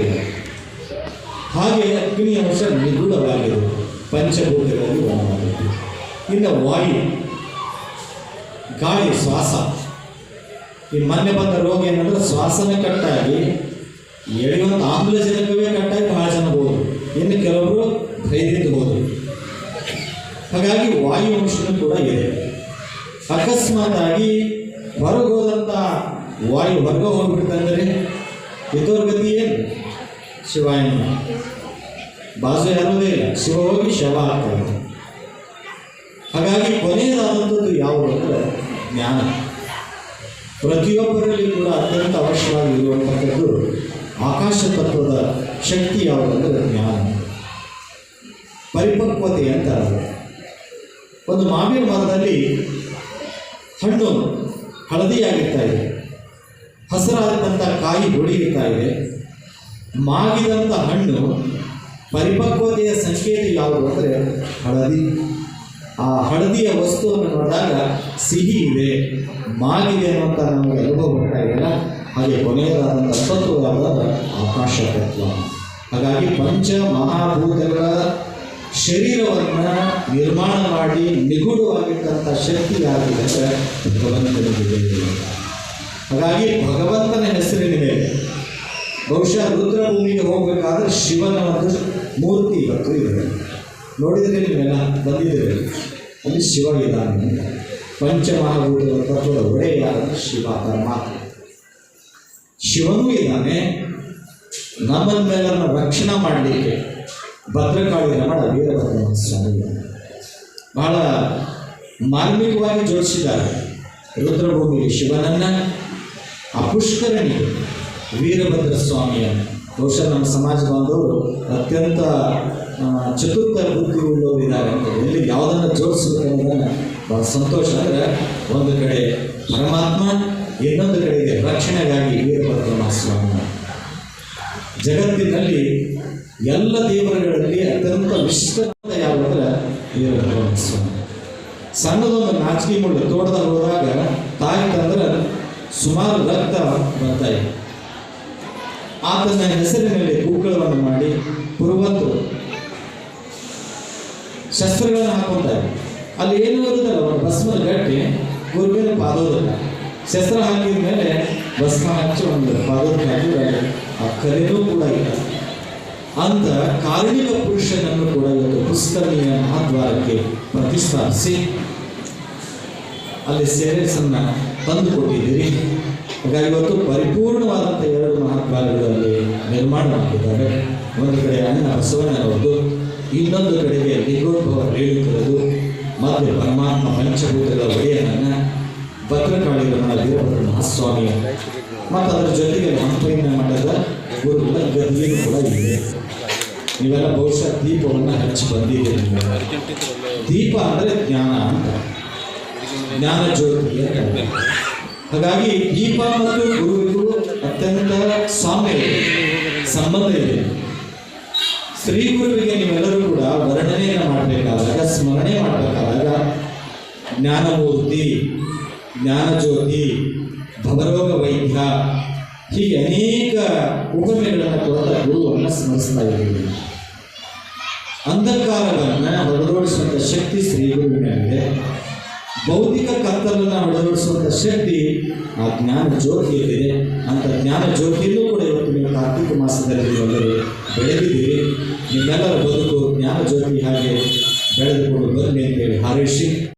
ಹಾಗೆ ಅಗ್ನಿ ಅಂಶ ನಿಗೂಢವಾಗಿದೆ, ಪಂಚಭೂತಗಳಲ್ಲಿ ಒಂದಾಗಿದೆ. ಇನ್ನು ವಾಯು, ಗಾಳಿ, ಶ್ವಾಸ. ಈ ಮೊನ್ನೆ ಬಂದ ರೋಗ ಏನಂದ್ರೆ ಶ್ವಾಸನೇ ಕಟ್ಟಾಗಿ ಎಳೆಯುವಂಥ ಆಮ್ಲಜನಕವೇ ಕಟ್ಟಾಗಿ ಬಹಳ ಜನ ಹೋದರು, ಇನ್ನು ಕೆಲವರು ಭಯದಿಂದ ಹೋದರು. ಹಾಗಾಗಿ ವಾಯು ಅಂಶನೂ ಕೂಡ ಇದೆ. ಅಕಸ್ಮಾತ್ ಆಗಿ ಹೊರಗೆ ಹೋದಂಥ ವಾಯು ಹೊರಗೆ ಹೋಗ್ಬಿಡ್ತಂದ್ರೆ ಇದ್ದವ್ರ ಗತಿ ಏನು? ಶಿವಾಯನ ಬಾಜು ಯಾರೋದೇ ಇಲ್ಲ, ಶಿವ ಹೋಗಿ ಶವ ಆಗ್ತದೆ. ಹಾಗಾಗಿ ಕೊನೆಯದಾದಂಥದ್ದು ಯಾವುದು ಅಂದರೆ ಜ್ಞಾನ. ಪ್ರತಿಯೊಬ್ಬರಲ್ಲಿ ಕೂಡ ಅತ್ಯಂತ ಅವಶ್ಯವಾಗಿ ಇರುವಂಥದ್ದು ಆಕಾಶ ತತ್ವದ ಶಕ್ತಿ ಯಾವುದಂದರೆ ಜ್ಞಾನ, ಪರಿಪಕ್ವತೆ ಅಂತ. ಒಂದು ಮಾವಿನ ಮರದಲ್ಲಿ ಹಣ್ಣು ಹಳದಿಯಾಗಿರ್ತಾ ಇದೆ, ಹಸಿರಾದಂಥ ಕಾಯಿ ಹೊಡಿತಾ ಇದೆ. ಮಾಗಿದಂಥ ಹಣ್ಣು ಪರಿಪಕ್ವತೆಯ ಸಂಕೇತ ಯಾವುದು ಅಂದರೆ ಹಳದಿ. ಆ ಹಳದಿಯ ವಸ್ತುವನ್ನು ನೋಡಿದಾಗ ಸಿಹಿ ಇದೆ, ಮಾಗಿದೆ ಅನ್ನುವಂಥ ನಮಗೆ ಅನುಭವ ಬರ್ತಾ ಇದೆಯಲ್ಲ, ಹಾಗೆ ಕೊನೆಯದಾದಂಥ ತತ್ವ ಯಾವುದಾದ್ರೆ ಆಕಾಶ ತತ್ವ. ಹಾಗಾಗಿ ಪಂಚ ಮಹಾಭೂತಗಳ ಶರೀರವನ್ನು ನಿರ್ಮಾಣ ಮಾಡಿ ನಿಗೂಢವಾಗಿದ್ದಂಥ ಶಕ್ತಿ ಯಾರಿದೆ ಅಂದರೆ ಭಗವಂತನಿಗಿದೆ. ಹಾಗಾಗಿ ಭಗವಂತನ ಹೆಸರಿನ ಮೇಲೆ ಬಹುಶಃ ರುದ್ರಭೂಮಿಗೆ ಹೋಗಬೇಕಾದ್ರೆ ಶಿವನ ಒಂದು ಮೂರ್ತಿ ಇವತ್ತು ಇದೆ. ನೋಡಿದರೆ ನೀವೆಲ್ಲ ಬಂದಿದ್ದೀರಿ, ಅಲ್ಲಿ ಶಿವ ಇದ್ದಾನೆ. ಪಂಚಮಹಾಭೂತಗಳ ತತ್ವದ ಒಡೆಯಾದ ಶಿವ ಪರಮಾತ್ಮ ಶಿವನೂ ಇದ್ದಾನೆ. ನಮ್ಮನ್ನೆಲ್ಲರನ್ನ ರಕ್ಷಣೆ ಮಾಡಲಿಕ್ಕೆ ಭದ್ರಕಾಳಿ ರಮಣ ವೀರಭದ್ರ ಸ್ವಾಮಿ ಬಹಳ ಮಾರ್ಮಿಕವಾಗಿ ಜೋಡಿಸಿದ್ದಾರೆ. ರುದ್ರಭೂಮಿಗೆ ಶಿವನನ್ನು, ಆ ಪುಷ್ಕರಣಿಗೆ ವೀರಭದ್ರ ಸ್ವಾಮಿಯನ್ನು. ಬಹುಶಃ ನಮ್ಮ ಸಮಾಜ ಬಾಂಧವರು ಅತ್ಯಂತ ಚತುರ್ಥ ಬುದ್ಧಿ ಉಳ್ಳವರಿದ್ದಾರೆ ಅಂತ. ಎಲ್ಲಿ ಯಾವುದನ್ನು ಜೋಡಿಸಬೇಕು ಅನ್ನೋದನ್ನು ಬಹಳ ಸಂತೋಷ. ಅಂದರೆ ಒಂದು ಕಡೆ ಪರಮಾತ್ಮ, ಇನ್ನೊಂದು ಕಡೆಗೆ ರಕ್ಷಣೆಗಾಗಿ ವೀರಭದ್ರ ಸ್ವಾಮಿ. ಜಗತ್ತಿನಲ್ಲಿ ಎಲ್ಲ ದೇವರುಗಳಲ್ಲಿ ಅತ್ಯಂತ ವಿಶಿಷ್ಟ ಯಾವುದಂದ್ರೆ ವೀರಭದ್ರ ಸ್ವಾಮಿ. ಸಣ್ಣದೊಂದು ನಾಚಿಕೆ ಮುಳ್ಳು ತೋಟದಲ್ಲಿ ಹೋದಾಗ ತಾಯಿತಂದ್ರೆ ಸುಮಾರು ರಕ್ತ ಬರ್ತಾ ಇದೆ. ಆತನ ಹೆಸರಿನಲ್ಲಿ ಕೂಕಳವನ್ನು ಮಾಡಿ ಪುರುವಂತರು ಶಸ್ತ್ರಗಳನ್ನು ಹಾಕೊತಾರೆ. ಅಲ್ಲಿ ಏನು ಇರುವುದಲ್ಲ, ಒಂದು ಭಸ್ಮದ ಗಟ್ಟಿ ಗುರುವಿನ ಪಾದೋದಲ್ಲ. ಶಸ್ತ್ರ ಹಾಕಿದ ಮೇಲೆ ಭಸ್ಮ ಹಚ್ಚಿ ಒಂದು ಪಾದೋದಕ್ಕೆ ಹಾಕಿದರೆ ಆ ಕಲೆನೂ ಕೂಡ ಇಲ್ಲ ಅಂತ ಕಾರ್ಮಿಕ ಪುರುಷನನ್ನು ಕೂಡ ಇವತ್ತು ಪುಷ್ಕರಣಿಯ ಮಹಾದ್ವಾರಕ್ಕೆ ಪ್ರತಿಷ್ಠಾಪಿಸಿ ಅಲ್ಲಿ ಸೇರಿಸನ್ನು ತಂದು ಕೊಟ್ಟಿದ್ದೀರಿ. ಹಾಗಾಗಿ ಇವತ್ತು ಪರಿಪೂರ್ಣವಾದಂಥ 2 ಮಹಾದ್ವಾರಗಳಲ್ಲಿ ನಿರ್ಮಾಣ ಮಾಡಿದ್ದಾರೆ. ಒಂದು ಕಡೆ ಅಣ್ಣ ಬಸವಣ್ಣನವರದು, ಇನ್ನೊಂದು ಕಡೆಗೆ ಲಿಂಗೋದ್ಭವ ರೇಣುಕರದು, ಮತ್ತು ಪರಮಾತ್ಮ ಪಂಚಭೂತಗಳ ಒಡೆಯನನ್ನ ಭದ್ರಕಾಳಿ ರಮಣ ವೀರಭದ್ರ ಮಹಾಸ್ವಾಮಿಯ, ಮತ್ತು ಅದರ ಜೊತೆಗೆ ಹಂಪೈನ ಮಠದ ಗುರುಗಳ ಗದಿಯೂ ಕೂಡ ಇದೆ. ನೀವೆಲ್ಲ ಬಹುಶಃ ದೀಪವನ್ನು ಹಚ್ಚಿ ಬಂದಿದ್ದೀರಿ. ದೀಪ ಅಂದರೆ ಜ್ಞಾನ ಅಂತ, ಜ್ಞಾನ ಜ್ಯೋತಿ ಅಂತ. ಹಾಗಾಗಿ ದೀಪ ಮತ್ತು ಗುರುವಿಗೂ ಅತ್ಯಂತ ಸಾಮ್ಯ ಇದೆ, ಸಂಬಂಧ ಇದೆ. ಶ್ರೀ ಗುರುವಿಗೆ ನೀವೆಲ್ಲರೂ ಕೂಡ ವರ್ಣನೆಯನ್ನು ಮಾಡಬೇಕಾದಾಗ, ಸ್ಮರಣೆ ಮಾಡಬೇಕಾದಾಗ ಜ್ಞಾನಮೂರ್ತಿ, ಜ್ಞಾನಜ್ಯೋತಿ, ಭವರೋಗ ವೈದ್ಯ, ಹೀಗೆ ಅನೇಕ ಉಪಮೆಗಳನ್ನು ಕೊಡದ ಗುರುವನ್ನು ಸ್ಮರಿಸ್ತಾ ಇದ್ದೀವಿ. ಅಂಧಕಾರವನ್ನು ಹೊರದೋಡಿಸುವಂಥ ಶಕ್ತಿ ಶ್ರೀ ಗುರುವಿನಲ್ಲಿದೆ. ಭೌತಿಕ ಕತ್ತಲನ್ನು ಹೊರದೋಡಿಸುವಂಥ ಶಕ್ತಿ ಆ ಜ್ಞಾನ ಜ್ಯೋತಿಯಲ್ಲಿದೆ. ಅಂತ ಜ್ಞಾನ ಜ್ಯೋತಿಯಲ್ಲೂ ಕೂಡ ಇವತ್ತು ನೀವು ಕಾರ್ತಿಕ ಮಾಸದಲ್ಲಿ ನೀವೆಲ್ಲರೂ ಬೆಳೆದಿದ್ದೀರಿ. ನಿಮ್ಮೆಲ್ಲರ ಬದುಕು ಜ್ಞಾನ ಜ್ಯೋತಿ ಹಾಗೆ ಬೆಳೆದುಕೊಂಡು ಬರಲಿ ಅಂತೇಳಿ ಹಾರೈಸಿ